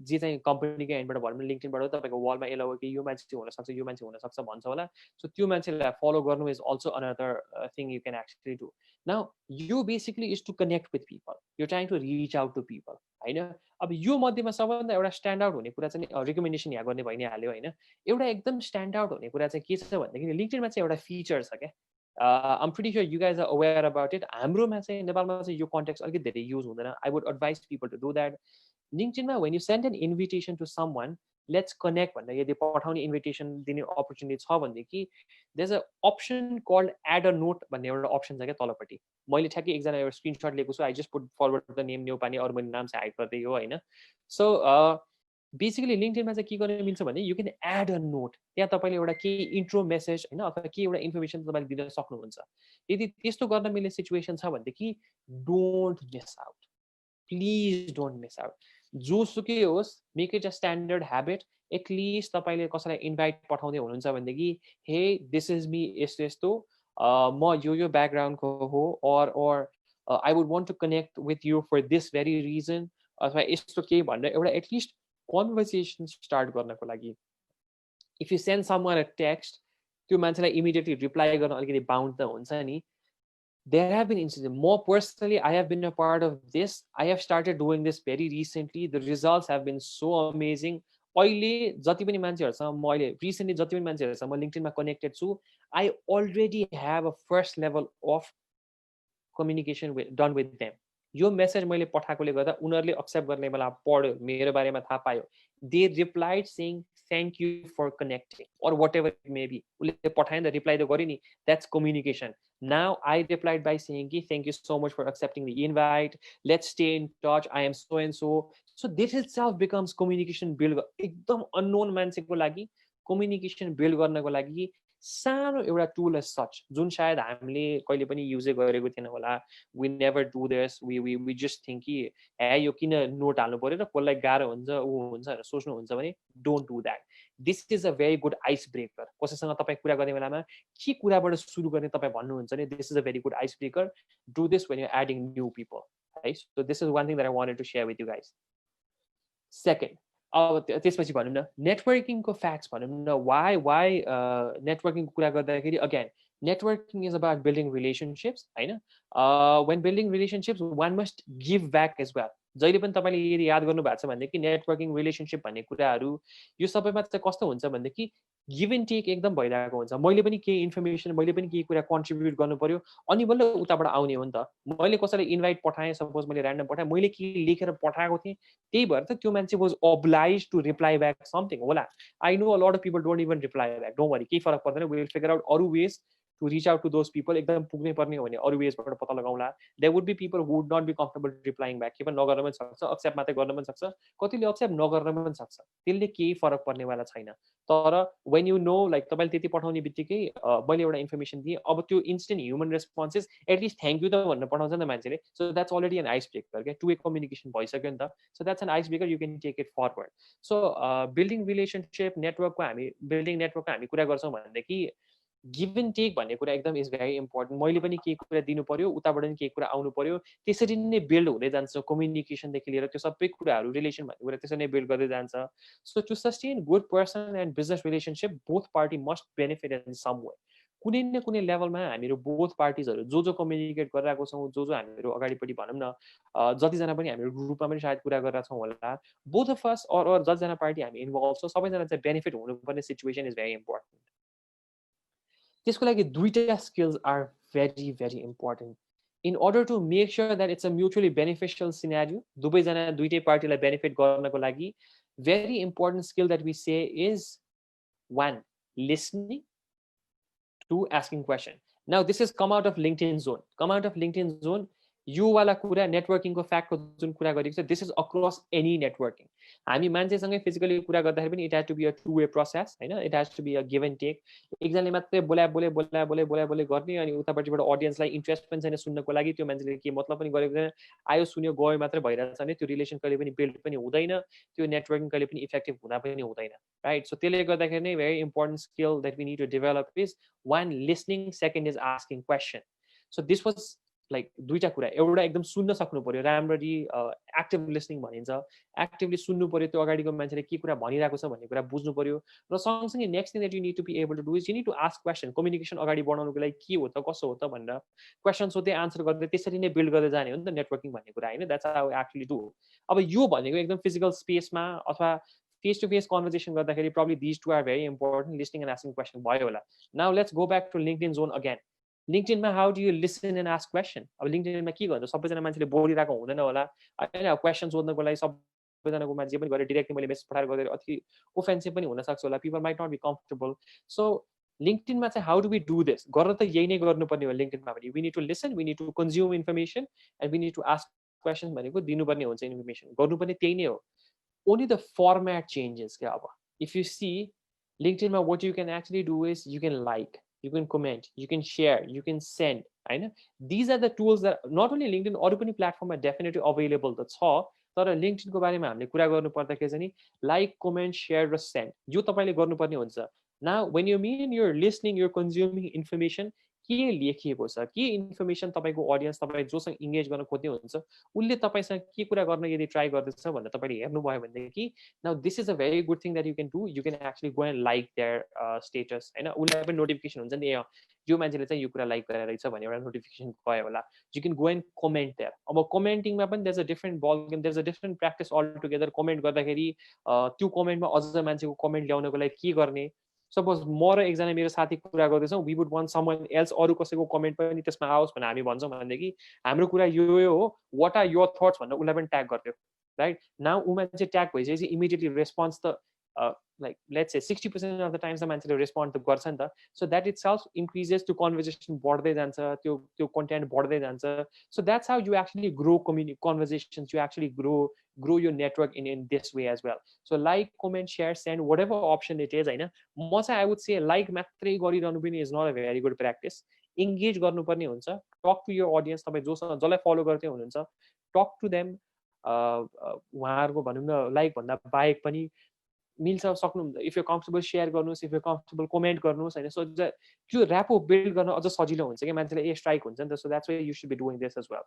जे चाहिँ कम्पनीको एन्डबाट भनौँ लिंक्डइनबाट तपाईको वलमा एलाउ कि यो मान्छे हुन सक्छ यो मान्छे हुन सक्छ भन्छ होला. सो त्यो मान्छेलाई फलो गर्नु is also another thing you can actually do. Now यो basically is to connect with people. You trying to reach out to people हैन. अब यो मध्येमा सबैभन्दा एउटा स्ट्यान्ड आउट हुने कुरा चाहिँ रिकमेन्डेसन यहाँ गर्ने भइ नै हाल्यो हैन. एउटा एकदम स्ट्यान्ड आउट हुने कुरा चाहिँ के छ भन्दाखेरि लिंक्डइनमा चाहिँ एउटा फिचर छ क्या. I'm pretty sure you guys are aware about it. हाम्रोमा चाहिँ नेपालमा चाहिँ यो कन्टेक्स्ट अलिकति धेरै युज हुँदैन. I would advise people to do that. LinkedIn when you send an invitation to someone, let's connect भनेर यदि पठाउने इन्भिटेसन दिने अपर्च्युनिटी छ भनेदेखि there's an option called add a note भन्ने एउटा अप्सन छ क्या तलपट्टि. मैले ठ्याक्कै एकजना एउटा स्क्रिनशट लिएको छु. I just put forward the name Neupane अरु मैले नाम चाहिँ हाइड गर्दै हो हैन. सो बेसिकली लिंक्डइनमा चाहिँ के गर्न मिल्छ भने you can add a note. त्यहाँ तपाईले एउटा के इन्ट्रो मेसेज हैन अथवा के एउटा इन्फर्मेसन तपाईले दिन सक्नुहुन्छ. यदि त्यस्तो गर्न मिल्ने सिचुएसन छ भनेदेखि don't miss out. Please don't miss out. जोसुकै होस् make it a standard habit. At least तपाईले कसैलाई इन्भाइट पठाउँदै हुनुहुन्छ भनेदेखि हे दिस इज मी यस्तो यस्तो म यो ब्याकग्राउन्डको हो or I would want to connect with you for this very reason अथवा यस्तो के भनेर एउटा एटलिस्ट कन्भर्सेसन स्टार्ट गर्नको लागि. If you send someone a text त्यो मान्छेलाई इमिडिएटली रिप्लाई गर्न अलिकति बाउन्ड त हुन्छ नि. There have been incidents. More personally, I have been a part of this. I have started doing this very recently. The results have been so amazing. अहिले जति पनि मान्छेहरुसँग म अहिले रिसेन्टली जति पनि मान्छेहरुसँग म लिंक्डइनमा कनेक्टेड छु I already have a first level of communication done with them यो मेसेज मैले पठाएकोले गर्दा उनीहरुले एक्सेप्ट गर्ने बेला पढ्यो मेरो बारेमा थाहा पायो they replied saying thank you for connecting or whatever it may be उले पठाए नि रिप्लाई त गर्यो नि that's communication now I replied by saying कि thank you so much for accepting the invite let's stay in touch I am so and so this itself becomes communication build एकदम अननोन मान्छेको लागि कम्युनिकेसन बिल्ड गर्नको लागि सानो एउटा टुल एज सच जुन सायद हामीले कहिले पनि युजै गरेको थिएन होला we never do this we just think कि हे यो किन नोट हाल्नु पर्यो र कसलाई गाह्रो हुन्छ ऊ हुन्छ भनेर सोच्नुहुन्छ भने don't do that this is a very good ice breaker कसैसँग तपाईँ कुरा गर्ने बेलामा के कुराबाट सुरु गर्ने तपाईँ भन्नुहुन्छ भने this is a very good ice breaker do this when you adding new people है so this is one thing that I wanted to share with you guys second अब त्यसपछि भनौँ न नेटवर्किङको फ्याक्ट्स भनौँ न वाइ नेटवर्किङको कुरा गर्दाखेरि again networking is about building relationships हैन when building relationships one must give back as well जहिले पनि तपाईले यदि याद गर्नु भएको छ भने कि नेटवर्किङ रिलेशनशिप भन्ने कुराहरु यो सबैमा चाहिँ कस्तो हुन्छ भने कि गिभ एन्ड टेक एकदम भइरहेको हुन्छ मैले पनि केही इन्फर्मेसन मैले पनि केही कुरा कन्ट्रिब्युट गर्नु पर्यो अनि बल्ल उताबाट आउने हो नि त मैले कसैलाई इन्भाइट पठाएँ सपोज मैले र्यान्डम पठाएँ मैले के लेखेर पठाएको थिएँ त्यही भएर त त्यो मान्छे was obliged to reply back something होला I know a lot of people don't even reply back don't worry केही फरक पर्दैन वी विल फिगर आउट अरू ways to reach out to those people एकदम पुग्नै पर्ने हो भने अरू वेजबाट पत्ता लगाउँला there would be people who would not be comfortable replying back even नगर्न पनि सक्छ एक्सेप्ट मात्रै गर्न पनि सक्छ कतिले एक्सेप्ट नगर्न पनि सक्छ त्यसले केही फरक पर्नेवाला छैन तर when you know like तपाईले त्यति पठाउने बित्तिकै मैले एउटा इन्फर्मेसन दिएँ अब त्यो instant human responses at least thank you त भनेर पठाउँछ नि त मान्छेले so that's already an ice breaker के टु वे कम्युनिकेसन भइसक्यो नि त so that's an ice breaker you can take it forward so building relationship नेटवर्कको हामी कुरा गर्छौँ भनेदेखि गिभ एन्ड टेक भन्ने कुरा एकदम इज भेरी इम्पोर्टेन्ट मैले पनि केही कुरा दिनु पर्यो उताबाट पनि केही कुरा आउनु पर्यो त्यसरी नै बिल्ड हुँदै जान्छ कम्युनिकेसनदेखि लिएर त्यो सबै कुराहरू रिलेसन भन्ने कुरा त्यसरी नै बिल्ड गर्दै जान्छ so to sustain good person and business relationship both party must benefit in some way कुनै न कुनै लेभलमा हामीहरू बोथ पार्टिजहरू जो कम्युनिकेट गरिरहेको छौँ जो हामीहरू अगाडिपट्टि भनौँ न जतिजना पनि हामीहरू ग्रुपमा पनि सायद कुरा गरिरहेको छौँ होला बोथ अफ अस अर जतिजना पार्टी हामी इन्भल्भ छौँ सबैजना चाहिँ बेनिफिट हुनुपर्ने सिचुएसन इज भेरी इम्पोर्टेन्ट त्यसको लागि दुईटा skills are very very important in order to make sure that it's a mutually beneficial scenario दुवैजना दुईटै पार्टीलाई बेनिफिट गर्नको लागि very important skill that we say is one listening two asking question now this is come out of LinkedIn zone यो वाला कुरा नेटवर्किङको फ्याक्टको जुन कुरा गरेको छ this is across any networking हामी मान्छेसँगै फिजिकली कुरा गर्दाखेरि पनि it has to be a two way process हैन it has to be a give and take एकजनाले मात्रै बोले गर्ने अनि उतापट्टिबाट अडियन्सलाई इन्ट्रेस्ट पनि छैन सुन्नको लागि त्यो मान्छेले के मतलब पनि गरेको छैन आयो सुन्यो गयो मात्रै भइरहेछ भने त्यो रिलेसन कहिले पनि बिल्ड पनि हुँदैन त्यो नेटवर्किङ कहिले पनि इफेक्टिभ हुँदा पनि हुँदैन राइट सो त्यसले गर्दाखेरि नै very important skill that we need to develop is one listening second is asking question so this was like दुईटा कुरा एउटा एकदम सुन्न सक्नु पर्यो राम्ररी एक्टिभ लिसनिङ भनिन्छ एक्टिभली सुन्नु पर्यो त्यो अगाडिको मान्छेले के कुरा भनिरहेको छ भन्ने कुरा बुझ्नु पर्यो र सँगसँगै next thing that you need to be able to do is you need to ask question communication अगाडि बढाउनुको लागि के हो त कसो हो त भनेर क्वेसन सोध्दै आन्सर गर्दै त्यसरी नै बिल्ड गर्दै जाने हो नि त नेटवर्किङ भन्ने कुरा होइन द्याट्स हाउ एक्चुअली डु अब यो भनेको एकदम फिजिकल स्पेसमा अथवा फेस टु फेस कन्भर्सेसन गर्दाखेरि probably these two are very important listening and asking question भयो होला now let's go back to LinkedIn zone again लिङ्क्डइनमा how do you listen and ask question अब लिङ्क्डइनमा के गर्छ सबैजना मान्छेले बोलिरहेको हुँदैन होला होइन क्वेसन सोध्नको लागि सबैजनाको मान्छे पनि गरेर डिरेक्टली मैले मेसेज पठाएर गर्दै अति ओफेन्सिभ पनि हुनसक्छ होला people might not be comfortable so लिङ्क्डइनमा चाहिँ how do we do this गर्न त यही नै गर्नुपर्ने हो लिङ्क्डइनमा पनि we need to listen we need to consume information and we need to ask question भनेको दिनुपर्ने हुन्छ इन्फर्मेसन गर्नुपर्ने त्यही नै हो ओन्ली द फर्मेट चेन्जेस क्या अब इफ यु सी लिङ्क्डइनमा what you can actually do is you can like you can comment, you can share, you can send. I know these are the tools that not only LinkedIn अरू पनि प्लेटफर्ममा definitely available त छ तर LinkedIn को बारेमा हामीले कुरा गर्नु पर्दाखेरि चाहिँ लाइक कमेन्ट शेयर र सेन्ड यो तपाईले गर्नुपर्ने हुन्छ now when you mean you're listening you're consuming information के लेखिएको छ के इन्फर्मेसन तपाईको ऑडियन्स तपाई जोसँग इंगेज गर्न खोज्दै हुन्छ उले तपाईसँग के कुरा गर्न यदि ट्राई गर्दैछ भनेर तपाईले हेर्नु भयो भनेदेखि now this is a very good thing that you can do you can actually go and like their status हैन उले पनि नोटिफिकेसन हुन्छ नि यो मान्छेले चाहिँ यो कुरा लाइक गरेर रहेछ भन्ने एउटा नोटिफिकेसन गयो होला you can go and comment there अब कमेन्टिङमा पनि there is a different ball game there is a different practice altogether comment गर्दाखेरि त्यो कमेन्टमा अझ मान्छेको कमेन्ट ल्याउनको लागि के गर्ने सपोज म र एकजना मेरो साथी कुरा गर्दैछौँ we would want someone else अरू कसैको कमेन्ट पनि त्यसमा आओस् भनेर हामी भन्छौँ भनेदेखि हाम्रो कुरा यो हो वाट आर योर थट्स भनेर उसलाई पनि ट्याग गरिदियो राइट नाउ ऊ मान्छे ट्याग भइसकेपछि इमिडिएटली रेस्पोन्स त like let's say 60% of the times the मान्छेले रेस्पोन्ड त गर्छ नि त so that it self increases त्यो कन्भर्सेसन बढ्दै जान्छ त्यो कन्टेन्ट बढ्दै जान्छ so that's how you actually grow conversations you actually grow your network in this way as well so like comment share send whatever option it is हैन म चाहिँ I would say like मात्रै गरिरहनु पनि is not a very good practice engage गर्नुपर्ने हुन्छ talk to your audience तपाई जसलाई फलो गर्दै हुनुहुन्छ talk to them उहाँहरुको भनौं न लाइक भन्दा बाहेक पनि मिल्छ सक्नु इफ यु कम्फर्टेबल शेयर गर्नुस् इफ यु कम्फर्टेबल कमेन्ट गर्नुस् हैन सो त्यो र्यापो बिल्ड गर्न अझ सजिलो हुन्छ के मान्छेले ए स्ट्राइक हुन्छ नि त so that's why you should be doing this as well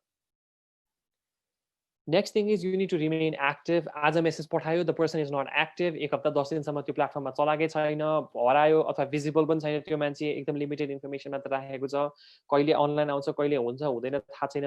Next thing is you need to remain active. आज मेसेज पठायो the person is not active एक हप्ता 10 दिनसम्म त्यो प्लेटफर्ममा चलाकै छैन हरायो अथवा भिजिबल पनि छैन त्यो मान्छे एकदम लिमिटेड इन्फर्मेसन मात्र राखेको छ कहिले अनलाइन आउँछ कहिले हुन्छ हुँदैन थाहा छैन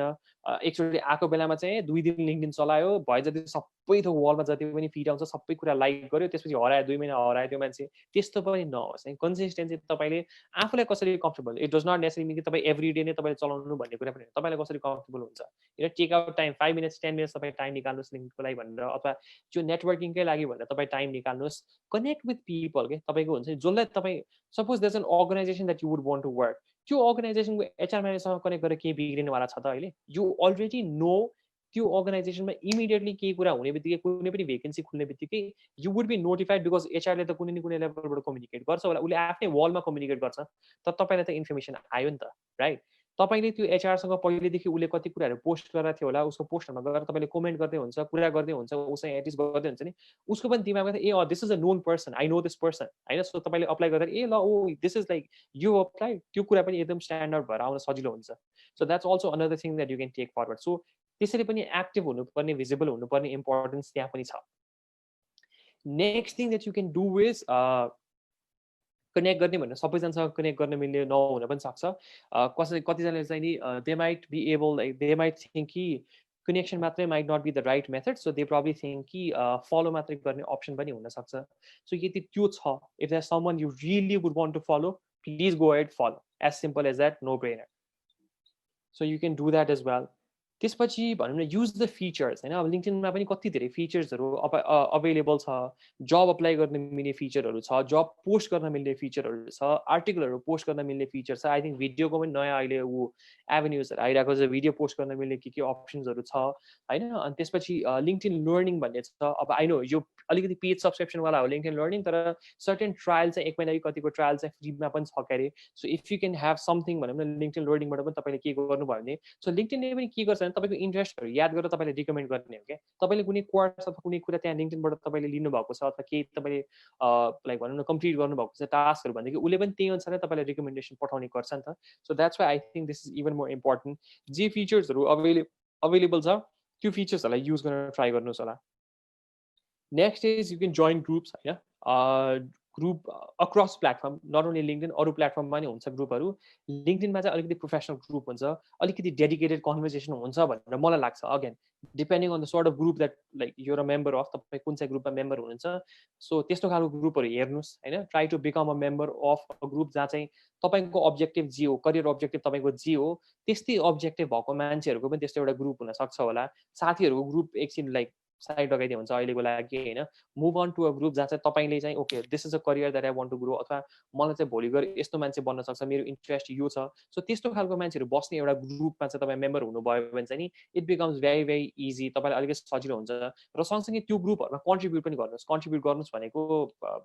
एकचोटि आएको बेलामा चाहिँ 2 दिन लिंक्डइन चलायो भए जति सबै थोक वलमा जति पनि फिड आउँछ सबै कुरा लाइक गर्यो त्यसपछि हरायो 2 महिना हरायो त्यो मान्छे त्यस्तो पनि नहोस् है कन्सिस्टेन्सी तपाईले आफुलाई कसरी comfortable it does not necessary mean कि तपाई एभ्री डे नै तपाईले चलाउनु भन्ने कुरा पनि तपाईलाई कसरी कम्फर्टेबल हुन्छ you take out time 5 minutes 10 minutes तपाई टाइम निकाल्नुस् लिंकको लागि भनेर अथवा त्यो नेटवर्किङकै लागि भनेर तपाई टाइम निकाल्नुस् कनेक्ट विथ पिपल के तपाईको हुन्छ जसलाई तपाई suppose there is an organization that you would want to work त्यो अर्गनाइजेसनको एचआर म्यानेजरसँग कनेक्ट गरेर के बिग्रिनेवाला छ त अहिले यु अलरेडी नो त्यो अर्गनाइजेसनमा इमिडिएटली केही कुरा हुने बित्तिकै कुनै पनि भेकेन्सी खुल्ने बित्तिकै you would be notified because एचआरले त कुनै न कुनै लेभलबाट कम्युनिकेट गर्छ होला उसले आफ्नै वलमा कम्युनिकेट गर्छ तर तपाईलाई त इन्फर्मेसन आयो नि त राइट तपाईले त्यो एचआरसँग पहिलेदेखि उसले कति कुराहरू पोस्ट गरेर थियो होला उसको पोस्टहरुमा गएर तपाईले कमेन्ट गर्दै हुन्छ कुरा गर्दै हुन्छ उसँग एटिस गर्दै हुन्छ नि उसको पनि दिमागमा त ए this is a known person I know this person हैन सो तपाईले अप्लाई गर्दा ए ल ओ this is like you apply त्यो कुरा पनि एकदम स्ट्यान्डर्ड भएर आउन सजिलो हुन्छ so that's also another thing that you can take forward so त्यसरी पनि एक्टिभ हुनुपर्ने भिजिबल हुनुपर्ने इम्पोर्टेन्स त्यहाँ पनि छ next thing that you can do is connect गर्ने भनेर सबैजनासँग कनेक्ट गर्न मिल्ने नहुन पनि सक्छ कसै कतिजनाले चाहिँ नि they might be able they might think कि कनेक्सन मात्रै might not be the right method so they probably think कि फलो मात्रै गर्ने अप्सन पनि हुनसक्छ सो यदि त्यो छ if there someone you really would want to follow please go add follow as simple as that no brainer so you can do that as well त्यसपछि भनौँ न युज द फिचर्स हैन अब लिंक्डइनमा पनि कति धेरै फिचर्सहरू अवेलेबल छ जब अप्लाई गर्न मिल्ने फिचरहरू छ जब पोस्ट गर्न मिल्ने फिचरहरू छ आर्टिकलहरू पोस्ट गर्न मिल्ने फिचर छ आई थिंक भिडियोको पनि नयाँ अहिले एभेन्युजहरू आइरहेको छ भिडियो पोस्ट गर्न मिल्ने के अप्सन्सहरू छ हैन अनि त्यसपछि लिंक्डइन लर्निङ भन्ने छ अब आई नो यो अलिकति पेड सब्सक्रिप्सनवाला हो लिंक्डइन लर्निङ तर सर्टेन ट्रायल चाहिँ एक महिनाको कतिको ट्रायल चाहिँ फ्रीमा पनि छ क्यारे so if you can have something भनौँ न लिंक्डइन लर्निङबाट पनि तपाईँले के गर्नुभयो भने सो लिंक्डइनले पनि के गर्छ भने तपाईँको इन्ट्रेस्टहरू याद गरेर तपाईँले रिकमेन्ड गर्ने हो क्या तपाईँले कुनै कोर्स अथवा कुनै कुरा त्यहाँ लिंक्डइनबाट तपाईँले लिनुभएको छ अथवा केही तपाईँले लाइक भनौँ न कम्प्लिट गर्नुभएको छ टास्कहरू भनेदेखि उसले पनि त्यही अनुसारै तपाईँलाई रिकमेन्डेसन पठाउने गर्छ नि त so that's why I think this is even more important जे फिचर्सहरू अवेलेबल छ त्यो फिचर्सहरूलाई युज गर्न ट्राई गर्नुहोस् होला next is you can join groups होइन group across platform not only LinkedIn अरू प्लेटफर्ममा नि हुन्छ ग्रुपहरू लिंक्डइनमा चाहिँ अलिकति प्रोफेसनल ग्रुप हुन्छ अलिकति डेडिकेटेड कन्भर्सेसन हुन्छ भनेर मलाई लाग्छ again depending on the sort of group that like you're a member of तपाईँ कुन चाहिँ ग्रुपमा मेम्बर हुनुहुन्छ सो त्यस्तो खालको ग्रुपहरू हेर्नुहोस् होइन try to become a member of a group जहाँ चाहिँ तपाईँको अब्जेक्टिभ जे हो करियर अब्जेक्टिभ तपाईँको जे हो त्यस्तै अब्जेक्टिभ भएको मान्छेहरूको पनि त्यस्तो एउटा ग्रुप हुनसक्छ होला साथीहरूको ग्रुप एकछिन लाइक साइड लगाइदियो हुन्छ अहिलेको लागि होइन move on to a group जहाँ चाहिँ तपाईँले चाहिँ okay this is a career that I want to grow अथवा मलाई चाहिँ भोलि गएर यस्तो मान्छे बन्न सक्छ मेरो इन्ट्रेस्ट यो छ सो त्यस्तो खालको मान्छेहरू बस्ने एउटा ग्रुपमा चाहिँ तपाईँ मेम्बर हुनुभयो भने चाहिँ नि इट बिकम्स भेरी इजी तपाईँलाई अलिकति सजिलो हुन्छ र सँगसँगै त्यो ग्रुपहरूमा कन्ट्रिब्युट पनि गर्नुहोस् भनेको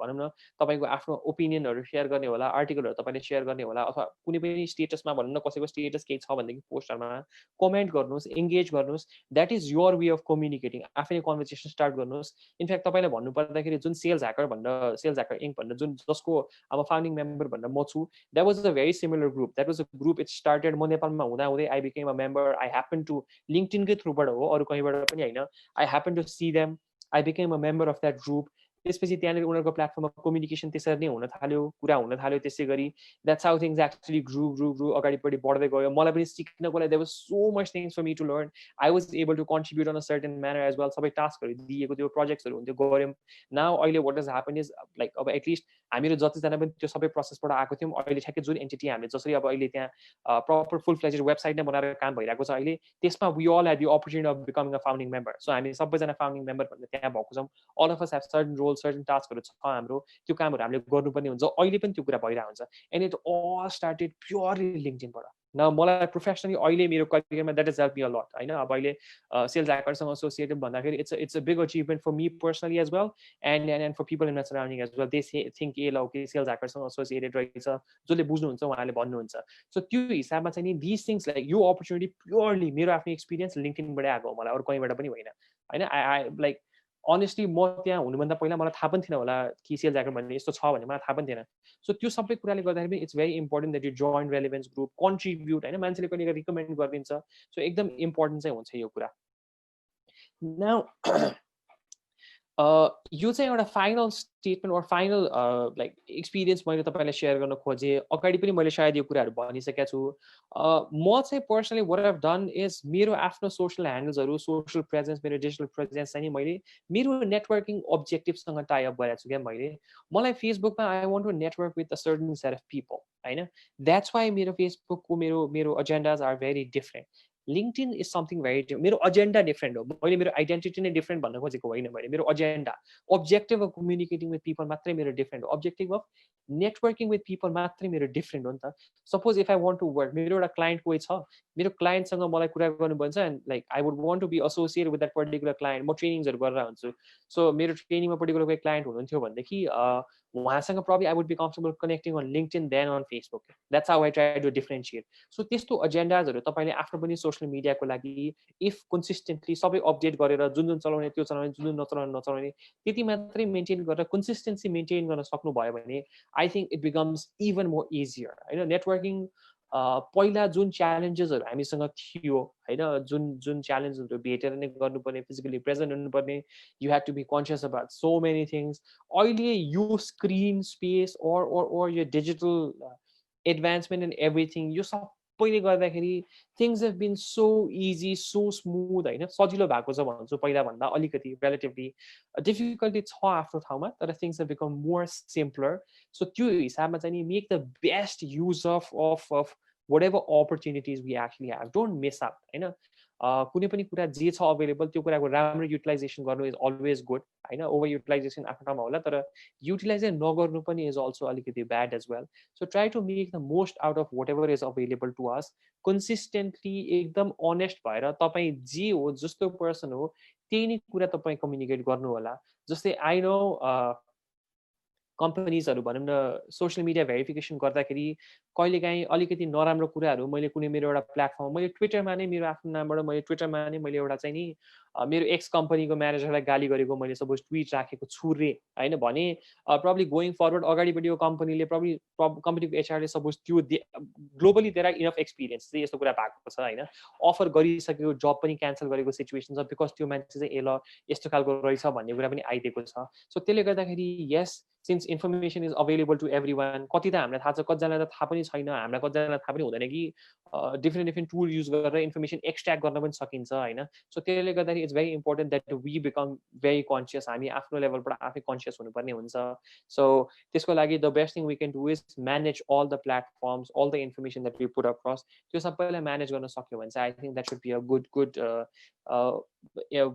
भनौँ न तपाईँको आफ्नो ओपिनियनहरू सेयर गर्ने होला आर्टिकलहरू तपाईँले सेयर गर्ने होला अथवा कुनै पनि स्टेटसमा भनौँ न कसैको स्टेटस केही छ भनेदेखि पोस्टहरूमा कमेन्ट गर्नुहोस् एङ्गेज गर्नुहोस् that is your way of communicating आफैले कन्भर्सेसन स्टार्ट गर्नुहोस् इनफ्याक्ट तपाईँलाई भन्नु पर्दाखेरि जुन सेल्स ह्याकर इङ्क भनेर जुन जसको अब फाउन्डिङ मेम्बर भनेर म छु that was a very similar group that was a group it started म नेपालमा हुँदै I became a member I happen to लिंक्डइनकै थ्रुबाट हो अरू कहीँबाट पनि होइन I happen to see them I became a member of that group त्यसपछि त्यहाँनिर उनीहरूको प्लेटफर्ममा कम्युनिकेसन त्यसरी नै हुन थाल्यो, कुरा हुन थाल्यो। त्यसै गरी that's how things actually grow अगाडिपट्टि बढ्दै गयो। मलाई पनि सिक्नको लागि there was so much things for me to learn. I was able to contribute on a certain manner as well. सबै टास्कहरू दिएको थियो, प्रोजेक्ट्सहरू हुन्थ्यो, गऱ्यौँ। नाउ अहिले what is happen is like अब एटलिस्ट हामीहरू जतिजना पनि त्यो सबै प्रोसेसबाट आएको थियौँ, अहिले ठ्याक्कै जुन एन्टिटी हामीले जसरी अब अहिले त्यहाँ प्रपर फुल फ्लेजेड वेबसाइट नै बनाएर काम भइरहेको छ अहिले, त्यसमा we all had the opportunity of becoming a founding member. So हामी सबैजना फाउन्डिङ मेम्बर भनेर त्यहाँ भएको छौँ। All of us have certain role, certain टास्कहरू छ हाम्रो, त्यो कामहरू हामीले गर्नुपर्ने हुन्छ। अहिले पनि त्यो कुरा भइरहेको हुन्छ। And it all started purely लिङ्क्डइनबाट। न मलाई प्रोफेसनली अहिले मेरो करियरमा that is help me a lot होइन। अब अहिले सेल्स ह्याकरसँग एसोसिएटेड भन्दाखेरि it's a big achievement for me personally as well and for people in my surrounding as well. They think ए ल ओके सेल्स ह्याकरसँग एसोसिएटेड रहेछ, जसले बुझ्नुहुन्छ उहाँले भन्नुहुन्छ। सो त्यो हिसाबमा चाहिँ नि दिस थिङ्स लाइक यो अपर्च्युनिटी प्योरली मेरो आफ्नो एक्सपिरियन्स लिङ्क्डइनबाटै आएको हो, मलाई अरू कहीँबाट पनि होइन होइन। आई लाइक अनेस्टली म त्यहाँ हुनुभन्दा पहिला मलाई थाहा पनि थिएन होला कि सेल्स ह्याकर भन्ने यस्तो छ भन्ने, मलाई थाहा पनि थिएन। सो त्यो सबै कुराले गर्दाखेरि पनि it's very important that you join relevance group, contribute होइन। मान्छेले कहिले रिकमेन्ड गरिदिन्छ, सो एकदम इम्पोर्टेन्ट चाहिँ हुन्छ यो कुरा। नाउ यो चाहिँ एउटा final statement or final like experience मैले तपाईँलाई सेयर गर्न खोजेँ। अगाडि पनि मैले सायद यो कुराहरू भनिसकेको छु। म चाहिँ personally what I've done is मेरो आफ्नो सोसल ह्यान्डल्सहरू, सोसल प्रेजेन्स, मेरो डिजिटल प्रेजेन्स चाहिँ मैले मेरो नेटवर्किङ अब्जेक्टिभसँग टाइअप गरेको छु क्या मैले। मलाई फेसबुकमा I want to network with a certain set of people होइन। द्याट्स वाइ मेरो फेसबुकको मेरो agendas are very different. LinkedIn is something very different. मेरो एजेन्डा डिफ्रेन्ट हो। मैले मेरो आइडेन्टिटी नै डिफ्रेन्ट भन्न खोजेको होइन मैले। मेरो agenda, objective of communicating with people मात्रै मेरो डिफ्रेन्ट हो। Objective of networking with people मात्रै मेरो डिफ्रेन्ट हो नि त। Suppose if I want to work, मेरो एउटा क्लाइन्ट कोही छ, मेरो क्लाइन्टसँग मलाई कुरा गर्नुपर्छ and like I would want to be associated with that particular client. म ट्रेनिङ्सहरू गरेर हुन्छु। सो मेरो ट्रेनिङमा पर्टिकुलर कोही क्लाइन्ट हुनुहुन्थ्यो भनेदेखि उहाँसँग problem I would be comfortable connecting on LinkedIn then on Facebook. That's how I try to differentiate. So त्यस्तो एजेन्डाजहरू तपाईँले आफ्नो पनि सोसियल मिडियाको लागि इफ कन्सिस्टेन्टली सबै अपडेट गरेर जुन चलाउने त्यो चलाउने, जुन नचलाउने नचलाउने, त्यति मात्रै मेन्टेन गरेर कन्सिस्टेन्सी मेन्टेन गर्न सक्नुभयो भने I think it becomes even more easier होइन। नेटवर्किङ पहिला जुन च्यालेन्जेसहरू हामीसँग थियो होइन, जुन च्यालेन्जेसहरू भेटेर नै गर्नुपर्ने, फिजिकली प्रेजेन्ट हुनुपर्ने, you have to be conscious about so many things. अहिले यो स्क्रिन स्पेस or यो डिजिटल एडभान्समेन्ट एन्ड एभ्रिथिङ, यो सबैले गर्दाखेरि things have been so easy, so smooth होइन। सजिलो भएको छ भन्छु पहिला भन्दा अलिकति रिलेटिभली। डिफिकल्टी छ आफ्नो ठाउँमा, तर things have become more simpler. So त्यो हिसाबमा चाहिँ नि make the best use of whatever opportunities we actually have. Don't miss out होइन। कुनै पनि कुरा जे छ अभाइलेबल त्यो कुराको राम्रो युटिलाइजेसन गर्नु इज अलवेज गुड होइन। ओभर युटिलाइजेसन आफ्नो ठाउँमा होला, तर युटिलाइजै नगर्नु पनि इज अल्सो अलिकति bad as well. So try to make the most out of whatever is available to us. Consistently एकदम अनेस्ट भएर तपाईँ जे हो, जस्तो पर्सन हो, त्यही नै कुरा तपाईँ कम्युनिकेट गर्नु होला। जस्तै आई नो कम्पनीजहरू भनौँ न सोसियल मिडिया भेरिफिकेसन गर्दाखेरि कहिलेकाहीँ अलिकति नराम्रो कुराहरू मैले कुनै मेरो एउटा प्लेटफर्म, मैले ट्विटरमा नै मेरो आफ्नो नामबाट मैले ट्विटरमा नै मैले एउटा चाहिँ नि मेरो एक्स कम्पनीको म्यानेजरलाई गाली गरेको मैले सपोज ट्विट राखेको छु रे होइन भने प्रब्ली गोइङ फरवर्ड अगाडिपट्टि यो कम्पनीले प्रब्ली कम्पनीको एचआरले सपोज त्यो globally there are enough experience चाहिँ यस्तो कुरा भएको छ होइन। अफर गरिसकेको जब पनि क्यान्सल गरेको सिचुएसन छ बिकज त्यो मान्छे चाहिँ ए ल यस्तो खालको रहेछ भन्ने कुरा पनि आइदिएको छ। सो त्यसले गर्दाखेरि yes, since information is available to everyone, कति त हामीलाई थाहा छ, कतिजनालाई त थाहा पनि छैन, हामीलाई कतिजनालाई थाहा पनि हुँदैन कि डिफ्रेन्ट टुल युज गरेर इन्फर्मेसन एक्सट्र्याक्ट गर्न पनि सकिन्छ होइन। सो त्यसले गर्दाखेरि it's very important that we become very conscious. हामी आफ्नो लेभलबाट आफै कन्सियस हुनुपर्ने हुन्छ। सो त्यसको लागि the best thing we can do is manage all the platforms, all the information that we put across. त्यो सबैलाई म्यानेज गर्न सक्यो भने चाहिँ I think that should be a good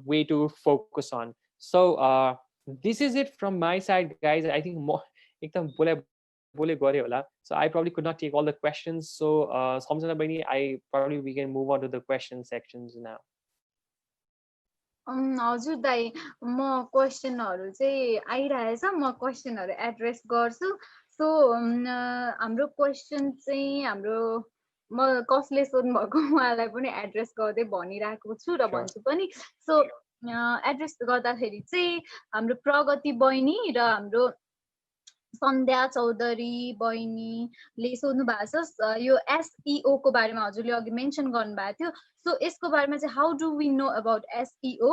way to focus on. So this is it from my side guys. I think more ekdam bole gare hola, so I probably could not take all the questions. So Samjana Baini, we can move on to the question sections now. हजुर दाइ, म क्वेसनहरू चाहिँ आइरहेछ, म क्वेसनहरू एड्रेस गर्छु। सो हाम्रो क्वेसन चाहिँ हाम्रो म कसले सोध्नु भएको उहाँलाई पनि एड्रेस गर्दै भनिरहेको छु र भन्छु पनि। सो एड्रेस गर्दाखेरि चाहिँ हाम्रो प्रगति बहिनी र हाम्रो सन्ध्या चौधरी बहिनीले सोध्नु भएको छ यो एसइओ को बारेमा। हजुरले अघि मेन्सन गर्नुभएको थियो। सो यसको बारेमा चाहिँ how do we know about SEO?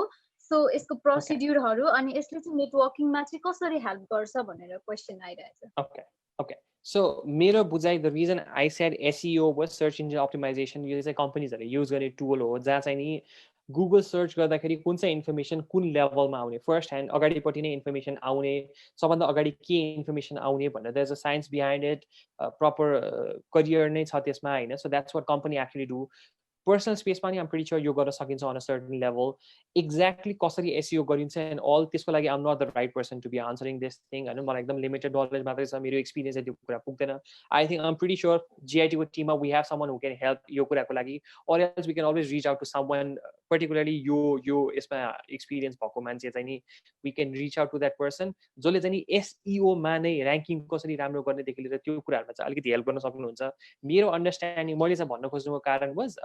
So यसको प्रोसिड्युरहरू अनि यसले चाहिँ नेटवर्किङमा चाहिँ कसरी हेल्प गर्छ भनेर क्वेसन आइरहेछ। Okay. So मेरो बुझाइ the reason I said SEO was search engine optimization यो चाहिँ कम्पनीजहरूले युज गर्ने टुल हो जहाँ चाहिँ नि गुगल सर्च गर्दाखेरि कुन चाहिँ इन्फर्मेसन कुन लेभलमा आउने फर्स्ट ह्यान्ड अगाडिपट्टि नै इन्फर्मेसन आउने सबभन्दा अगाडि के इन्फर्मेसन आउने भनेर there is a science behind it proper career नै छ त्यसमा होइन so that's what company actually do personal स्पेसमा नि आम प्रिटी स्योर यो गर्न सकिन्छ on a certain level exactly कसरी एसइओ गरिन्छ एन्ड अल त्यसको लागि I'm not the right person to be answering this thing होइन मलाई एकदम लिमिटेड नलेज मात्रै छ मेरो एक्सपिरियन्स त्यो कुरा पुग्दैन I think I'm pretty sure जिआइटीको टिममा we have someone who can help यो कुराको लागि or else we can always reach out to someone particularly यो यसमा एक्सपिरियन्स भएको मान्छे चाहिँ नि we can reach out to that person जसले चाहिँ नि एसइओमा नै ऱ्याङ्किङ कसरी राम्रो गर्नेदेखि लिएर त्यो कुराहरूमा चाहिँ अलिकति हेल्प गर्न सक्नुहुन्छ मेरो अन्डरस्ट्यान्डिङ मैले चाहिँ भन्न खोज्नुको कारण वाज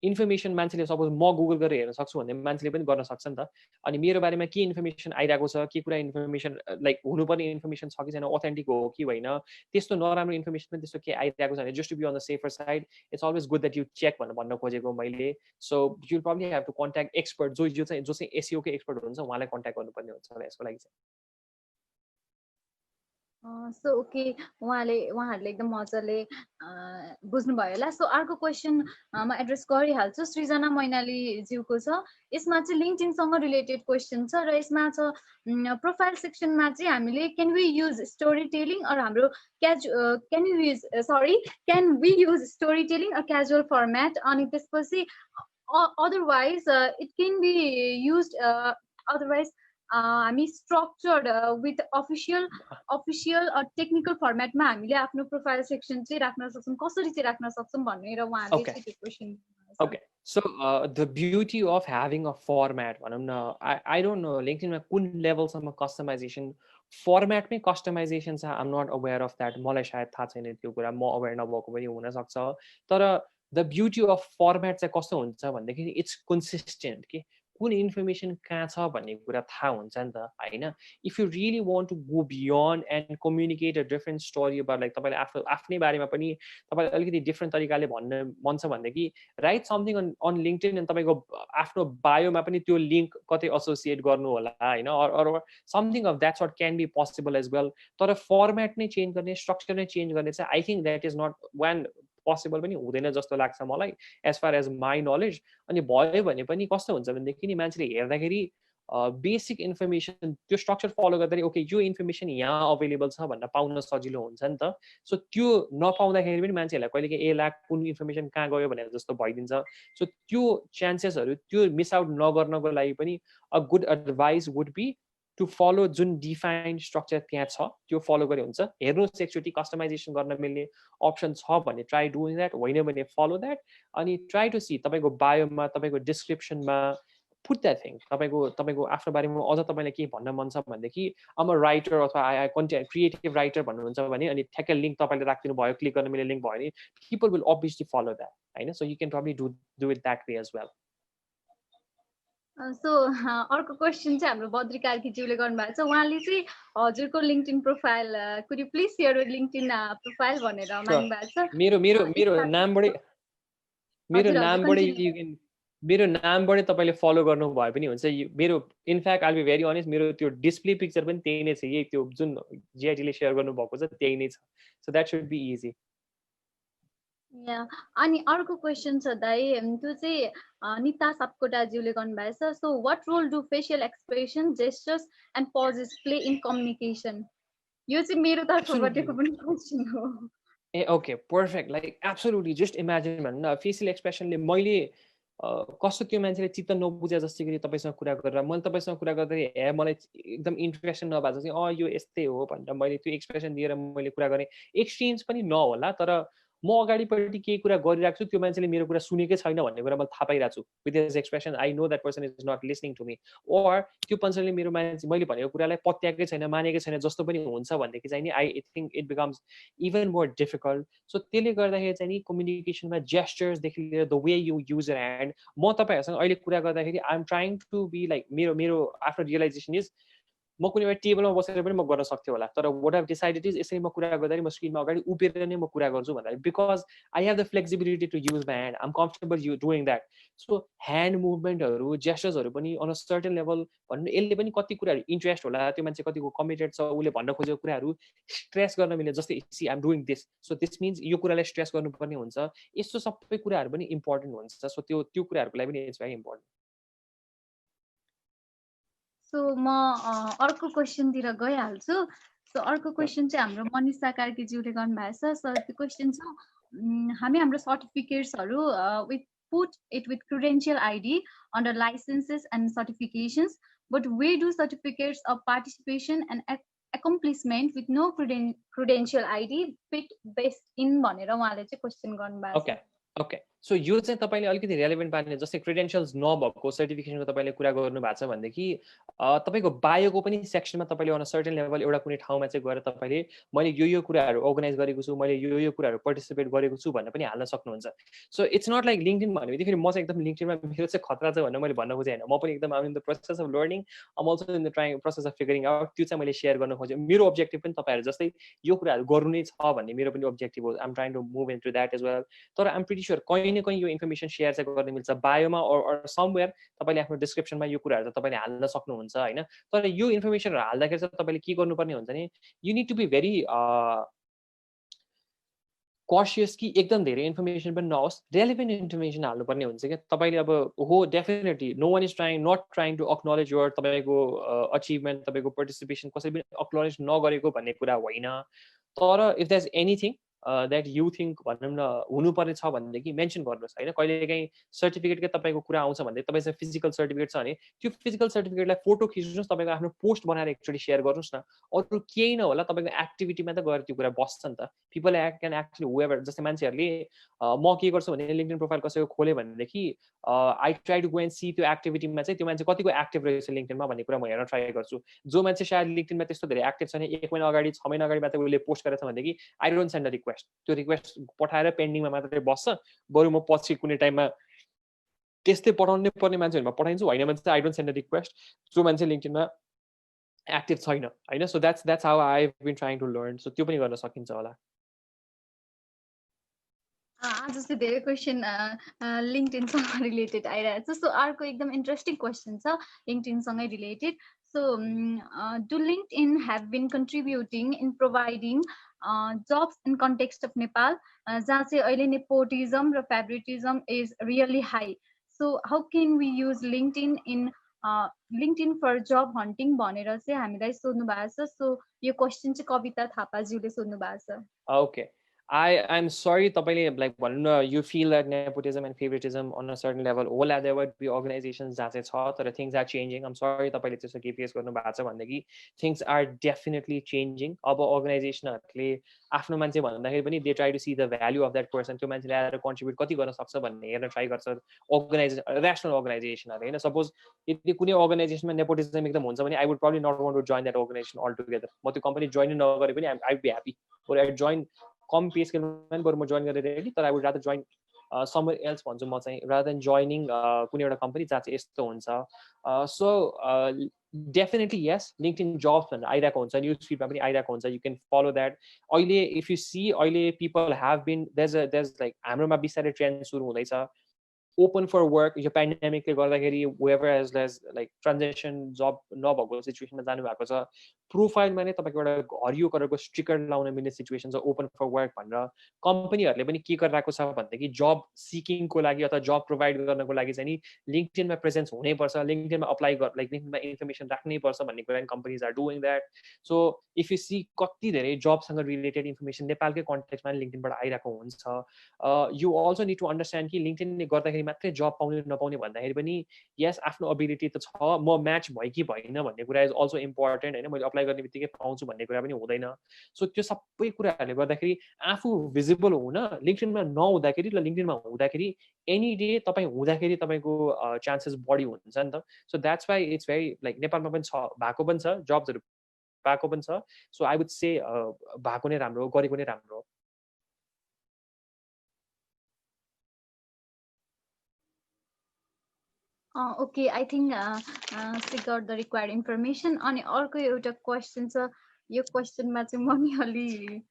इन्फर्मेसन मान्छेले सपोज म गुगल गरेर हेर्न सक्छु भने मान्छेले पनि गर्न सक्छ नि त अनि मेरो बारेमा के इन्फर्मेसन आइरहेको छ के कुरा इन्फर्मेसन लाइक हुनुपर्ने इन्फर्मेसन छ कि छैन अथेन्टिक हो कि होइन त्यस्तो नराम्रो इन्फर्मेसन पनि त्यस्तो के आइरहेको छ भने just to be on the safer side it's always good that you check भनेर भन्न खोजेको मैले so you probably have to contact expert जो चाहिँ एसइओकै एक्सपर्ट हुनुहुन्छ उहाँलाई कन्ट्याक्ट गर्नुपर्ने हुन्छ यसको लागि चाहिँ सो ओके उहाँहरूले एकदम मजाले बुझ्नुभयो होला सो अर्को क्वेसन म एड्रेस गरिहाल्छु सृजना मैनाली ज्यूको छ यसमा चाहिँ लिङ्क्डइनसँग रिलेटेड क्वेसन छ र यसमा छ प्रोफाइल सेक्सनमा चाहिँ हामीले can we use story telling or हाम्रो can we use story telling or casual format अनि त्यसपछि otherwise it can be use otherwise हामी स्ट्रक्चर्ड विथ अफिसियल टेक्निकल फर्मेटमा हामीले आफ्नो प्रोफाइल सेक्सन चाहिँ राख्न सक्छौँ कसरी चाहिँ राख्न सक्छौँ भनेर उहाँले चाहिँ त्यो question Okay, so the beauty of having a format, I don't know, LinkedIn कुन लेभलसम्म कस्टमाइजेसन फर्मेटमै कस्टमाइजेसन छ आम नट अवेयर अफ द्याट मलाई सायद थाहा छैन त्यो कुरा म अवेयर नभएको पनि हुनसक्छ तर द ब्युटी अफ फर्मेट चाहिँ कस्तो हुन्छ भनेदेखि इट्स कन्सिस्टेन्ट कि कुन इन्फर्मेसन कहाँ छ भन्ने कुरा थाहा हुन्छ नि त होइन if you really want to go beyond and communicate a different story about like तपाईँले आफ्नै बारेमा पनि तपाईँले अलिकति डिफ्रेन्ट तरिकाले भन्न मन छ भनेदेखि राइट समथिङ अन लिङ्क्डइन अनि तपाईँको आफ्नो बायोमा पनि त्यो लिङ्क कतै एसोसिएट गर्नु होला होइन or something of that sort can be possible as well तर फर्मेट नै चेन्ज गर्ने स्ट्रक्चर नै चेन्ज गर्ने चाहिँ I think that is not one possible पनि हुँदैन जस्तो लाग्छ मलाई as far as my knowledge अनि भयो भने पनि कस्तो हुन्छ भनेदेखि नि मान्छेले हेर्दाखेरि बेसिक इन्फर्मेसन त्यो स्ट्रक्चर फलो गर्दाखेरि ओके यो इन्फर्मेसन यहाँ अभाइलेबल छ भनेर पाउन सजिलो हुन्छ नि त सो त्यो नपाउँदाखेरि पनि मान्छेहरूलाई कहिले ए लाख कुन इन्फर्मेसन कहाँ गयो भनेर जस्तो भइदिन्छ सो त्यो चान्सेसहरू त्यो मिस आउट नगर्नको लागि पनि a good advice would be to follow जुन डिफाइन्ड स्ट्रक्चर त्यहाँ छ त्यो फलो गरे हुन्छ हेर्नुहोस् एकचोटि कस्टमाइजेसन गर्न मिल्ने अप्सन छ भने ट्राई डुइङ द्याट होइन भने फलो द्याट अनि ट्राई टु सी तपाईँको बायोमा तपाईँको डिस्क्रिप्सनमा पुट द्याट थिङ तपाईँको आफ्नो बारेमा अझ तपाईँलाई के भन्न मन छ भनेदेखि अब राइटर अथवा कन्टेन्ट क्रिएटिभ राइटर भन्नुहुन्छ भने अनि ठ्याक्कै लिङ्क तपाईँले राखिदिनु भयो क्लिक गर्न मिल्ने लिङ्क भयो भने people will obviously follow that होइन so you can probably do it that way as well so अर्को क्वेसन चाहिँ हाम्रो बद्री कार्कीज्यूले गर्नुभएको छ उहाँले चाहिँ हजुरको LinkedIn profile could you please share your LinkedIn profile भनेर माग्नु भएको छ मेरो नामबाटै तपाईँले फलो गर्नु भए पनि हुन्छ मेरो in fact I'll be very honest मेरो त्यो डिस्प्ले पिक्चर पनि त्यही नै छ यही त्यो जुन जिआइटीले सेयर गर्नुभएको छ त्यही नै छ so that should be easy अनि अर्को क्वेसन छ दाइ त्यो चाहिँ निता सापकोटाज्यूले गर्नुभएको छ so what role do facial expression gestures and pauses play in communication यो चाहिँ मेरो तर्फबाटको पनि क्वेसन हो ए okay perfect like absolutely just imagine भन्नु न फेसियल एक्सप्रेसनले मैले कस्तो त्यो मान्छेले चित्त नबुझे जस्तै गरी तपाईँसँग कुरा गरेर मैले तपाईँसँग कुरा गर्दाखेरि मलाई एकदम इन्ट्रेक्सन नभएको चाहिँ यो यस्तै हो भनेर मैले त्यो एक्सप्रेसन दिएर मैले कुरा गरेँ एक्सचेन्ज पनि नहोला तर म अगाडिपट्टि केही कुरा गरिरहेको छु त्यो मान्छेले मेरो कुरा सुनेकै छैन भन्ने कुरा मैले थाहा पाइरहेको छु with this expression I know that person is not listening to me or त्यो पर्सनले मेरो मान्छे मैले भनेको कुरालाई पत्याएकै छैन मानेकै छैन जस्तो पनि हुन्छ भनेदेखि चाहिँ नि I think it becomes even more difficult so त्यसले गर्दाखेरि चाहिँ नि कम्युनिकेसनमा जेस्चर्सदेखि लिएर the way you use your hand म तपाईँहरूसँग अहिले कुरा गर्दाखेरि I am trying to be like मेरो आफ्नो रियलाइजेसन इज म कुनै एउटा टेबलमा बसेर पनि म गर्न सक्थेँ होला, तर what I've decided is यसरी म कुरा गर्दाखेरि म स्क्रिनमा अगाडि उभिएर नै म कुरा गर्छु भन्दा, because I have the flexibility to use my hand, I'm comfortable doing that. So hand मुभमेन्टहरू जेस्चर्सहरू पनि on a certain level भन्नु यसले पनि कति कुराहरू इन्ट्रेस्ट होला, त्यो मान्छे कतिको कमिटेड छ, उसले भन्न खोजेको कुराहरू स्ट्रेस गर्न मिल्ने, जस्तै see I'm doing this, so this means यो कुरालाई स्ट्रेस गर्नुपर्ने हुन्छ, यस्तो सबै कुराहरू पनि इम्पोर्टेन्ट हुन्छ। सो त्यो कुराहरूको लागि पनि इट्स भेरी इम्पोर्टेन्ट। सो म अर्को क्वेसनतिर गइहाल्छु। सो अर्को क्वेसन चाहिँ हाम्रो मनिषा कार्कीज्यूले गर्नुभएको छ। सो त्यो क्वेसन छ, हामी हाम्रो सर्टिफिकेट्सहरू put it with credential ID under licenses and certifications, but we do certificates of participation and accomplishment with no credential ID fit based in भनेर उहाँले चाहिँ क्वेसन गर्नुभएको छ। ओके, सो यो चाहिँ तपाईँले अलिकति रेलेभेन्ट पार्ने, जस्तै क्रेडेन्सियल्स नभएको सर्टिफिकेसनको तपाईँले कुरा गर्नु भएको छ भनेदेखि तपाईँको बायोको पनि सेक्सनमा तपाईँले अन अ सर्टेन लेभल एउटा कुनै ठाउँमा चाहिँ गएर तपाईँले मैले यो कुराहरू अर्गनाइज गरेको छु, मैले यो कुराहरू पार्टिसिपेट गरेको छु भनेर पनि हाल्न सक्नुहुन्छ। सो इट्स नट लाइक लिङ्क्डइन भन्ने बित्तिकै म चाहिँ एकदम लिङ्क्डइनमा मेरो चाहिँ खतरा छ भनेर मैले भन्न खोजेँ होइन, म पनि एकदम I'm in the process of learning, I'm also in the process of figuring out, त्यो चाहिँ मैले सेयर गर्न खोजेँ। मेरो अब्जेक्टिभ पनि तपाईँहरू जस्तै यो कुराहरू गर्नु नै छ भन्ने मेरो पनि अब्जेक्टिभ हो, I'm trying to move into that as well. तर आइम प्रिटी स्योर कहीँ न कहीँ यो इन्फर्मेसन सेयर चाहिँ गर्न मिल्छ बायोमा और समवेयर, तपाईँले आफ्नो डिस्क्रिप्सनमा यो कुराहरू त तपाईँले हाल्न सक्नुहुन्छ होइन। तर यो इन्फर्मेसनहरू हाल्दाखेरि चाहिँ तपाईँले के गर्नुपर्ने हुन्छ नि, you need to be very cautious कि एकदम धेरै इन्फर्मेसन पनि नहोस्, रेलेभेन्ट इन्फर्मेसन हाल्नुपर्ने हुन्छ क्या तपाईँले। अब हो definitely no one is not trying to acknowledge your तपाईँको अचिभमेन्ट, तपाईँको पार्टिसिपेसन कसैले पनि अक्नोलेज नगरेको भन्ने कुरा होइन। तर if that's anything that you think भनौँ न हुनुपर्ने छ भनेदेखि मेन्सन गर्नुहोस् होइन। कहिलेकाहीँ सर्टिफिकेटकै तपाईँको कुरा आउँछ भने तपाईँसँग फिजिकल सर्टिफिकेट छ भने त्यो फिजिकल सर्टिफिकेटलाई फोटो खिच्नुहोस्, तपाईँको आफ्नो पोस्ट बनाएर एकचोटि सेयर गर्नुहोस् न। अरू केही नहोला, तपाईँको एक्टिभिटीमा त गएर त्यो कुरा बस्छ नि त। पिपल क्यान एक्चुली हुएभर, जस्तै मान्छेहरूले म के गर्छु भने लिङ्क्डइन प्रोफाइल कसैको खोलेँ भनेदेखि I try to go and see त्यो एक्टिभिटीमा चाहिँ त्यो मान्छे कतिको एक्टिभ रहेछ लिङ्क्डइनमा भन्ने कुरा म हेर्न ट्राई गर्छु। जो मान्छे सायद लिङ्क्डइनमा त्यस्तो धेरै एक्टिभ छैन, 1 महिना अगाडि 6 महिना अगाडि मात्रै उसले पोस्ट गरेछ भनेदेखि I don't send a request, त्यो रिक्वेस्ट पठाएर पेन्डिङमा मात्रै बस्छ। बरु म पछि कुनै टाइममा त्यस्तै पठाउनै पर्ने मान्छेहरूमा पठाइदिन्छु, होइन भने चाहिँ I don't send a request जो मान्छे लिङ्क्डइनमा एक्टिभ छैन होइन। So that's how I have been trying to learn. So त्यो पनि गर्न सकिन्छ होला। आज चाहिँ धेरै क्वेसन लिङ्क्डइनसँग रिलेटेड आइरहेको छ। सो अर्को एकदम इन्ट्रेस्टिङ क्वेसन छ लिङ्क्डइनसँगै related. So do LinkedIn have been contributing in providing jobs in context of Nepal, जहाँ चाहिँ अहिले नेपोटिजम र favouritism is really high. So how can we use LinkedIn in LinkedIn for job hunting भनेर चाहिँ हामीलाई सोध्नु भएको छ। सो यो क्वेसन चाहिँ कविता थापाज्यूले सोध्नु भएको छ। ओके, I'm sorry तपाईँले लाइक भनौँ न you feel that nepotism and favoritism on a certain level होला, there would be organizations जहाँ चाहिँ छ, तर things are changing. I'm sorry तपाईँले त्यस्तो के फेस गर्नु भएको छ भनेदेखि things are definitely changing. अब अर्गनाइजेसनहरूले आफ्नो मान्छे भन्दाखेरि पनि they try to see the value of that person, त्यो मान्छेले आएर कन्ट्रिब्युट कति गर्न सक्छ भन्ने हेर्न ट्राई गर्छ अर्गनाइजेसन, ऱ्यासनल अर्गनाइजेसनहरूले होइन। सपोज यदि कुनै अर्गनाइजेसनमा नेपोटिजम एकदम हुन्छ भने I would probably not want to join that organisation altogether. म त्यो कम्पनी जोइन नगरे पनि I would be happy, or I join कम पे स्केलमा पनि बरु म जोइन गरेर रेडी, तर I would rather join somewhere else भन्छु म चाहिँ, रादर देन जोइनिङ कुनै एउटा कम्पनी जहाँ चाहिँ यस्तो हुन्छ। सो डेफिनेटली यस, लिङ्क्डइन जब्स भनेर आइरहेको हुन्छ, न्युज फिडमा पनि आइरहेको हुन्छ, यु क्यान फलो द्याट। अहिले इफ यु सी अहिले पिपल हेभ बिन देज लाइक हाम्रोमा बिस्तारै ट्रेन्ड सुरु हुँदैछ ओपन फर वर्क। यो पेन्डेमिकले गर्दाखेरि वेभर एज लाइक ट्रान्जेक्सन जब नभएको सिचुएसनमा जानुभएको छ, प्रोफाइलमा नै तपाईँको एउटा हरियो कलरको स्टिकर लाउन मिल्ने सिचुएसन छ ओपन फर वर्क भनेर। कम्पनीहरूले पनि के गरिरहेको छ भनेदेखि जब सिकिङको लागि अथवा जब प्रोभाइड गर्नको लागि चाहिँ नि लिङ्क्डइनमा प्रेजेन्स हुनैपर्छ, लिङ्क्डइनमा अप्लाई लाइक लिङ्क्डइनमा इन्फर्मेसन राख्नैपर्छ भन्ने कुरा companies are doing that. So if you see कति धेरै जबसँग रिलेटेड इन्फर्मेसन नेपालकै कन्टेक्स्टमा लिङ्क्डइनबाट आइरहेको हुन्छ। You also need to understand कि लिङ्क्डइनले गर्दाखेरि मात्रै जब पाउने नपाउने भन्दाखेरि पनि यस आफ्नो एबिलिटी त छ, म म्याच भयो कि भएन भन्ने कुरा इज अल्सो इम्पोर्टेन्ट होइन। मैले अप्लाई गर्ने बित्तिकै पाउँछु भन्ने कुरा पनि हुँदैन। सो त्यो सबै कुराहरूले गर्दाखेरि आफू भिजिबल हुन लिङ्क्डइनमा नहुँदाखेरि र लिङ्क्डइनमा हुँदाखेरि एनी डे तपाईँ हुँदाखेरि तपाईँको चान्सेस बढी हुन्छ नि त। So that's why it's very like नेपालमा पनि छ, भएको पनि छ, जब्सहरू पाएको पनि छ। सो आई वुड से भएको नै राम्रो हो, गरेको नै राम्रो हो। Okay, I think she got the required information. अनि अर्को एउटा क्वेसन छ, यो क्वेसनमा चाहिँ म नि अलि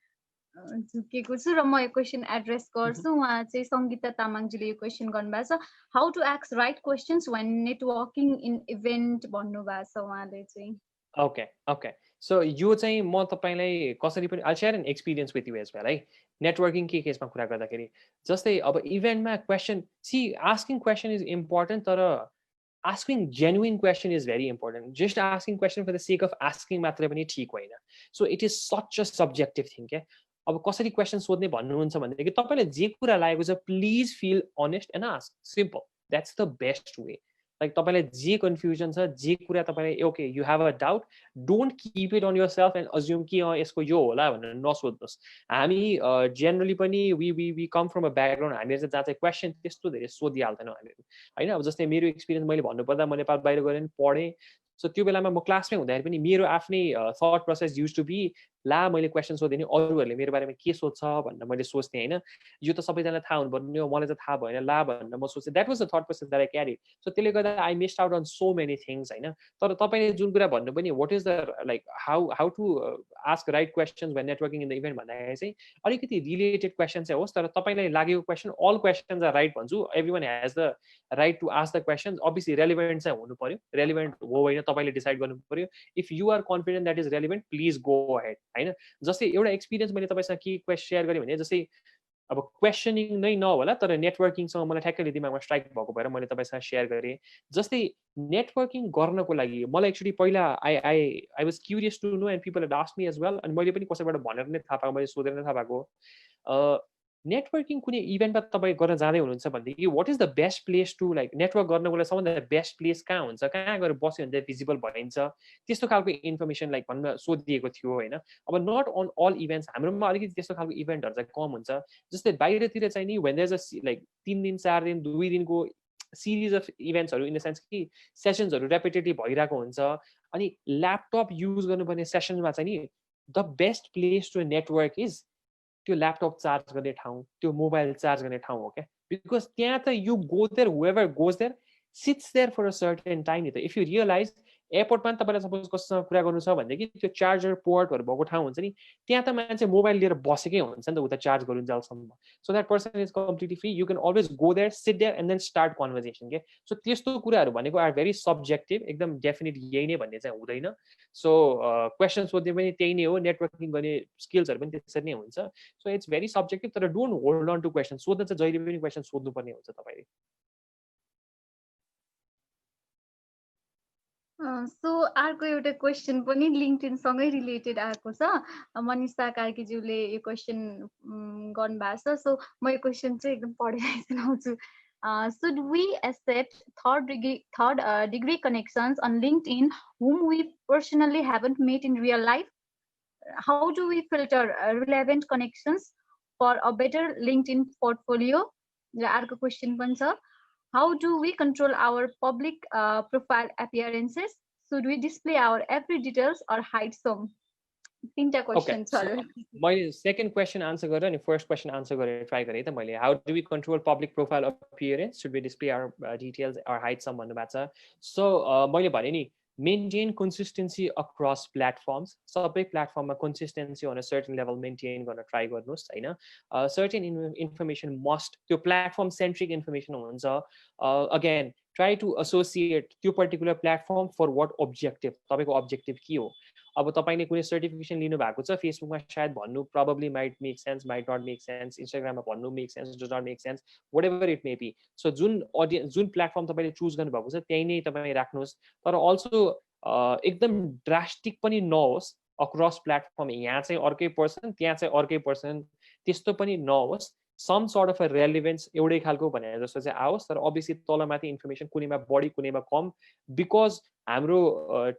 झुकेको छु र म यो क्वेसन एड्रेस गर्छु। उहाँ चाहिँ सङ्गीता तामाङजीले यो क्वेसन गर्नुभएको छ, how to ask right questions when networking in event भन्नुभएको छ उहाँले चाहिँ। ओके ओके, सो यो चाहिँ म तपाईँलाई कसरी पनि I share an experience with you as well है। नेटवर्किङ के केसमा कुरा गर्दाखेरि जस्तै अब इभेन्टमा question, see asking question is important, तर asking genuine question is very important. Just asking question for the sake of asking मात्रै पनि ठिक होइन। So it is such a subjective thing के। अब कसरी क्वेसन सोध्ने भन्नुहुन्छ भनेदेखि तपाईँले जे कुरा लागेको छ please feel honest and ask, simple, that's the best way. Like तपाईँलाई जे कन्फ्युजन छ, जे कुरा तपाईँले okay you have a doubt, don't keep it on yourself and assume कि यसको यो होला भनेर नसोध्नुहोस्। हामी जेनरली पनि we come from a background, हामीहरू चाहिँ जहाँ चाहिँ क्वेसन त्यस्तो धेरै सोधिहाल्दैनौँ हामीहरू होइन। अब जस्तै मेरो एक्सपिरियन्स मैले भन्नुपर्दा म नेपाल बाहिर गएर पढेँ, सो त्यो बेलामा म क्लासमै हुँदाखेरि पनि मेरो आफ्नै thought process used to be, ला मैले क्वेसन सोधेँ नि अरूहरूले मेरो बारेमा के सोध्छ भनेर मैले सोच्थेँ होइन। यो त सबैजनालाई थाहा हुनुपर्ने हो, मलाई त थाहा भएन ला भनेर म सोच्थेँ। That was the thought process that I carry. So त्यसले गर्दा I missed out on so many things होइन। तर तपाईँले जुन कुरा भन्नु पनि what is the like how to ask right questions when networking in the event भन्दाखेरि चाहिँ अलिकति रिलेटेड क्वेसन चाहिँ होस्, तर तपाईँलाई लागेको question, all questions are right भन्छु, everyone has the right to ask the questions. Obviously relevant चाहिँ हुनु पर्यो, रेलिभेन्ट हो होइन तपाईँले डिसाइड गर्नु पर्यो। If you are confident that is relevant please go ahead होइन। जस्तै एउटा एक्सपिरियन्स मैले तपाईँसँग के क्वेसन सेयर गरेँ भने जस्तै अब क्वेसनिङ नै नहोला तर नेटवर्किङसँग मलाई ठ्याक्कै दिमागमा स्ट्राइक भएको भएर मैले तपाईँसँग सेयर गरेँ। जस्तै नेटवर्किङ गर्नको लागि मलाई एक्चुली पहिला I was curious to know and people had asked me as well, अनि मैले पनि कसैबाट भनेर नै थाहा पाएको, मैले सोधेर नै थाहा पाएको। नेटवर्किङ कुनै इभेन्टमा तपाईँ गर्न जाँदै हुनुहुन्छ भनेदेखि what is the best place to like network गर्नको लागि सबभन्दा बेस्ट प्लेस कहाँ हुन्छ, कहाँ गएर बस्यो भने चाहिँ भिजिबल भइन्छ, त्यस्तो खालको इन्फर्मेसन लाइक भन्न सोधिएको थियो होइन। अब नट अन अल इभेन्ट्स, हाम्रोमा अलिकति त्यस्तो खालको इभेन्टहरू चाहिँ कम हुन्छ। जस्तै बाहिरतिर चाहिँ नि when there is a like 3 दिन 4 दिन 2 दिनको सिरिज अफ इभेन्ट्सहरू इन द सेन्स कि सेसन्सहरू रेपिटेटिभ भइरहेको हुन्छ, अनि ल्यापटप युज गर्नुपर्ने सेसनमा चाहिँ नि the best place to network is त्यो ल्यापटप चार्ज गर्ने ठाउँ, त्यो मोबाइल चार्ज गर्ने ठाउँ हो क्या। बिकज त्यहाँ त you go there, whoever goes there sits there for a certain time नि त। इफ यु रियलाइज एयरपोर्टमा तपाईँलाई सपोज कसैसँग कुरा गर्नु छ भनेदेखि त्यो चार्जर पोर्टहरू भएको ठाउँ हुन्छ नि, त्यहाँ त मान्छे मोबाइल लिएर बसेकै हुन्छ नि त उता चार्ज गरुन्जेलसम्म। So that person is completely free, you can always go there, sit there and then start conversation के। सो त्यस्तो कुराहरू भनेको आर भेरी सब्जेक्टिभ, एकदम डेफिनेट यही नै भन्ने चाहिँ हुँदैन। सो क्वेसन सोध्ने पनि त्यही नै हो, नेटवर्किङ गर्ने स्किल्सहरू पनि त्यसरी नै हुन्छ। सो इट्स भेरी सब्जेक्टिभ, तर don't hold on to question. सोध्न चाहिँ जहिले पनि क्वेसन सोध्नुपर्ने हुन्छ तपाईँले। सो अर्को एउटा क्वेसन पनि लिङ्क्डइनसँगै रिलेटेड आएको छ, मनिषा कार्कीज्यूले यो क्वेसन गर्नुभएको छ। सो म यो क्वेसन चाहिँ एकदम पढेर सुनाउँछु। Should we accept third degree connections on LinkedIn whom we personally haven't met in real life? How do we filter relevant connections for a better LinkedIn portfolio? र अर्को क्वेसन पनि छ, how do we control our public profile appearances? Should we display our every details or hide some? तीनटा क्वेसन छ। मैले सेकेन्ड क्वेसन आन्सर गरेर अनि फर्स्ट क्वेसन आन्सर गरेर ट्राई गरेँ त मैले। How do we control public profile appearance, should we display our details or hide some भन्नुभएको छ। सो मैले भने नि मेन्टेन कन्सिस्टेन्सी अक्रस प्लेटफर्म्स, सबै प्लेटफर्ममा consistency on a certain level maintain गर्न ट्राई गर्नुहोस् होइन। सर्टेन इन्फर्मेसन मस्ट, त्यो प्लेटफर्म सेन्ट्रिक इन्फर्मेसन हुन्छ। अगेन ट्राई टु एसोसिएट त्यो particular platform for what objective, तपाईँको अब्जेक्टिभ के हो। अब तपाईँले कुनै सर्टिफिकेसन लिनु भएको छ, फेसबुकमा सायद भन्नु probably might make sense, might not make sense, इन्स्टाग्राममा भन्नु make sense, does not make sense, whatever it may be. So जुन अडियन्स, जुन प्लेटफर्म तपाईँले चुज गर्नुभएको छ त्यही नै तपाईँ राख्नुहोस्, तर अल्सो एकदम ड्रास्टिक पनि नहोस् अक्रस प्लेटफर्म, यहाँ चाहिँ अर्कै पर्सन त्यहाँ चाहिँ अर्कै पर्सन, त्यस्तो पनि नहोस्। सम सर्ट अफ अ रेलिभेन्स एउटै खालको भने जस्तो चाहिँ आओस्, तर अभियसली तलमाथि इन्फर्मेसन कुनैमा बढी कुनैमा कम, बिकज हाम्रो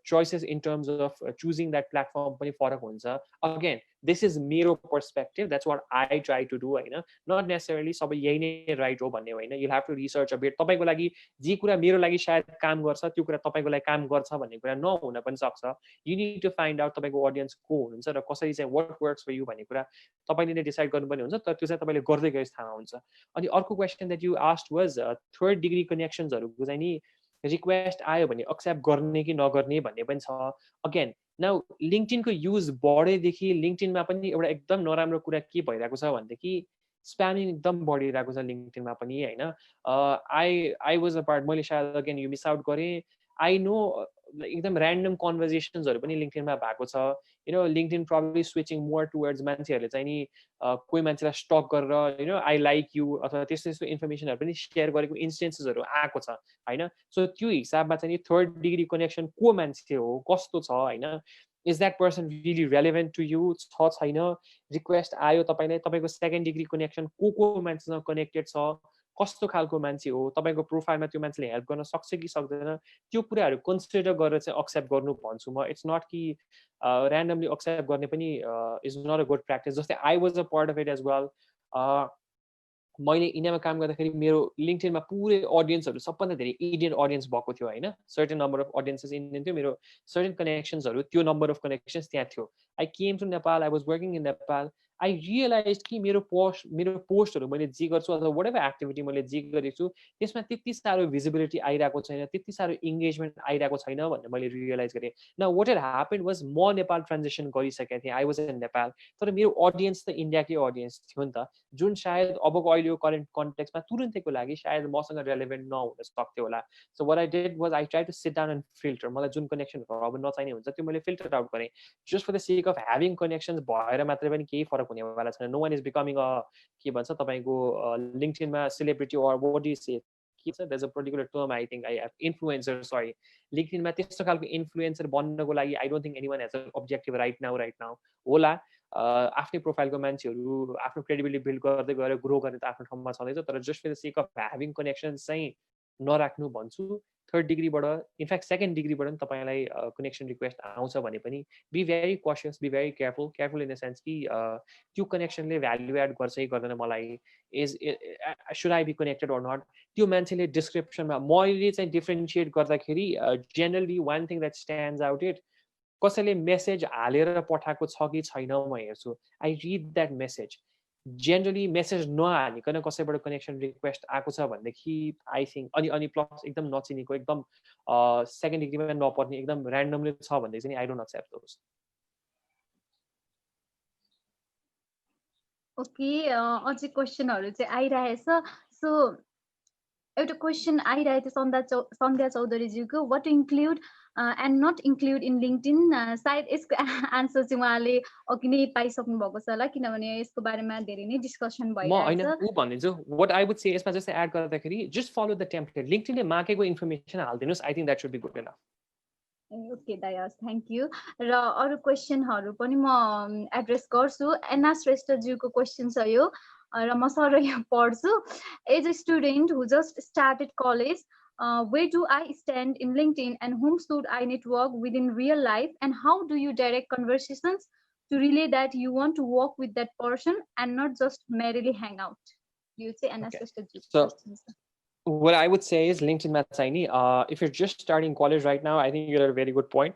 choices in terms of choosing that platform पनि फरक हुन्छ। अगेन दिस इज मेरो perspective, that's what I try to do होइन, नट नेसेसरली सबै यही नै राइट हो भन्ने होइन। You have to research a bit, तपाईँको लागि जे कुरा मेरो लागि सायद काम गर्छ त्यो कुरा तपाईँको लागि काम गर्छ भन्ने कुरा नहुन पनि सक्छ। You need to find out तपाईँको अडियन्स को हुनुहुन्छ र कसरी चाहिँ वाट वर्क्स फर यु भन्ने कुरा तपाईँले नै डिसाइड गर्नुपर्ने हुन्छ, तर त्यो चाहिँ तपाईँले गर्दै गएपछि थाहा हुन्छ। अनि अर्को question that you asked was third degree कनेक्सन्सहरूको चाहिँ नि रिक्वेस्ट आयो भने एक्सेप्ट गर्ने कि नगर्ने भन्ने पनि छ अगेन नाउ लिङ्क्डइनको युज बढेदेखि लिङ्क्डइनमा पनि एउटा एकदम नराम्रो कुरा के भइरहेको छ भनेदेखि स्प्यामिङ एकदम बढिरहेको छ लिङ्क्डइनमा पनि होइन आई वाज अ पार्ट मैले सायद अगेन यो मिस आउट गरेँ आई नो एकदम ऱ्यान्डम कन्भर्जेसन्सहरू पनि लिङ्क्डइनमा भएको छ you know LinkedIn probably switching more towards मान्छेहरूले चाहिँ नि कोही मान्छेलाई स्टक गरेर you know I like you अथवा त्यस्तो त्यस्तो इन्फर्मेसनहरू पनि सेयर गरेको इन्स्टेन्सेसहरू आएको छ होइन सो त्यो हिसाबमा चाहिँ नि थर्ड डिग्री कनेक्सन को मान्छे हो कस्तो छ होइन is that person really relevant to you छ छैन रिक्वेस्ट आयो तपाईँलाई तपाईँको सेकेन्ड डिग्री कनेक्सन को मान्छेसँग कनेक्टेड छ कस्तो खालको मान्छे हो तपाईँको प्रोफाइलमा त्यो मान्छेले हेल्प गर्न सक्छ कि सक्दैन त्यो कुराहरू कन्सिडर गरेर चाहिँ एक्सेप्ट गर्नु भन्छु म इट्स नट कि ऱ्यान्डमली एक्सेप्ट गर्ने पनि is not a good practice जस्तै I was a part of it as well मैले इन्डियामा काम गर्दाखेरि मेरो लिङ्क्डइनमा पुरै अडियन्सहरू सबभन्दा धेरै इन्डियन अडियन्स भएको थियो होइन certain number of audiences Indian थियो मेरो सर्टेन कनेक्सन्सहरू त्यो नम्बर अफ कनेक्सन्स त्यहाँ थियो I came to Nepal I was working in Nepal I realise कि मेरो पोस्टहरू मैले जे गर्छु अथवा वाट एभर एक्टिभिटी मैले जे गरेको छु त्यसमा त्यति साह्रो भिजिबिलिटी आइरहेको छैन त्यति साह्रो इङ्गेजमेन्ट आइरहेको छैन भनेर मैले रियलाइज गरेँ न वाट एड ह्यापन वाज म नेपाल ट्रान्जेक्सन गरिसकेको थिएँ आई वाज इन नेपाल तर मेरो अडियन्स त इन्डियाकै अडियन्स थियो नि त जुन सायद अबको अहिलेको करेन्ट कन्टेक्समा तुरुन्तैको लागि सायद मसँग रेलेभेन्ट नहुन सक्थ्यो होला so what I did was I try to sit down and filter मलाई जुन कनेक्सनहरू अब नचाहिने हुन्छ त्यो मैले फिल्टर आउट गरेँ just for the sake of having connections भएर मात्रै पनि केही फरक हुनेवाला छैन no one is becoming a के भन्छ तपाईँको लिङ्क्डइनमा celebrity or what is say के छ there is a particular term I think I have influencer sorry लिङ्क्डइनमा त्यस्तो खालको इन्फ्लुएन्सर बन्नको लागि I don't think any one has a objective right now होला आफ्नै प्रोफाइलको मान्छेहरू आफ्नो क्रेडिबिलिटी बिल्ड गर्दै गएर ग्रो गर्ने त आफ्नो ठाउँमा छँदैछ तर just for the sake of having connection चाहिँ नराख्नु भन्छु थर्ड डिग्रीबाट इनफ्याक्ट सेकेन्ड डिग्रीबाट पनि तपाईँलाई कनेक्सन रिक्वेस्ट आउँछ भने पनि be very cautious be very careful in the sense कि त्यो कनेक्सनले भ्याल्यु एड गर्छ कि गर्दैन मलाई is should I be connected or not त्यो मान्छेले डिस्क्रिप्सनमा मैले चाहिँ डिफ्रेन्सिएट गर्दाखेरि generally one thing that stands out it कसैले मेसेज हालेर पठाएको छ कि छैन म हेर्छु I read that message generally message नहालिकन कसैबाट कनेक्सन रिक्वेस्ट आएको छ भनेदेखि आई थिङ्क अनि प्लस एकदम नचिनेको एकदम सेकेन्ड डिग्रीमा नपर्ने एकदम ऱ्यान्डमली छ भनेदेखि चाहिँ I don't accept those okay अझै क्वेसनहरू चाहिँ आइरहेछ सो एउटा क्वेसन आइरहेको छ सन्ध्या चौधरीज्यूको what include and not include in LinkedIn सायद यसको आन्सर चाहिँ उहाँले अघि नै पाइसक्नु भएको छ होला किनभने यसको बारेमा धेरै नै डिस्कसन भइरहेछ म उ भनिदिन्छु वाट आई वुड से यसमा जस्तै एड गर्दाखेरि जस्ट फलो द टेम्प्लेट लिङ्क्डइनले मागेको इन्फर्मेसन हालिदिनुहोस् I think that should be good enough okay दयास थ्याङ्क यू र अरू क्वेसनहरू पनि म एड्रेस गर्छु एना श्रेष्ठज्यूको क्वेसन छ यो र म सर यो पढ्छु as a student who just started college where do I stand in LinkedIn and whom should I network within real life and how do you direct conversations to relay that you want to work with that person and not just merely hang out? You say Anna So what I would say is LinkedIn Matsaini, if you're just starting college right now, I think you're at a very good point.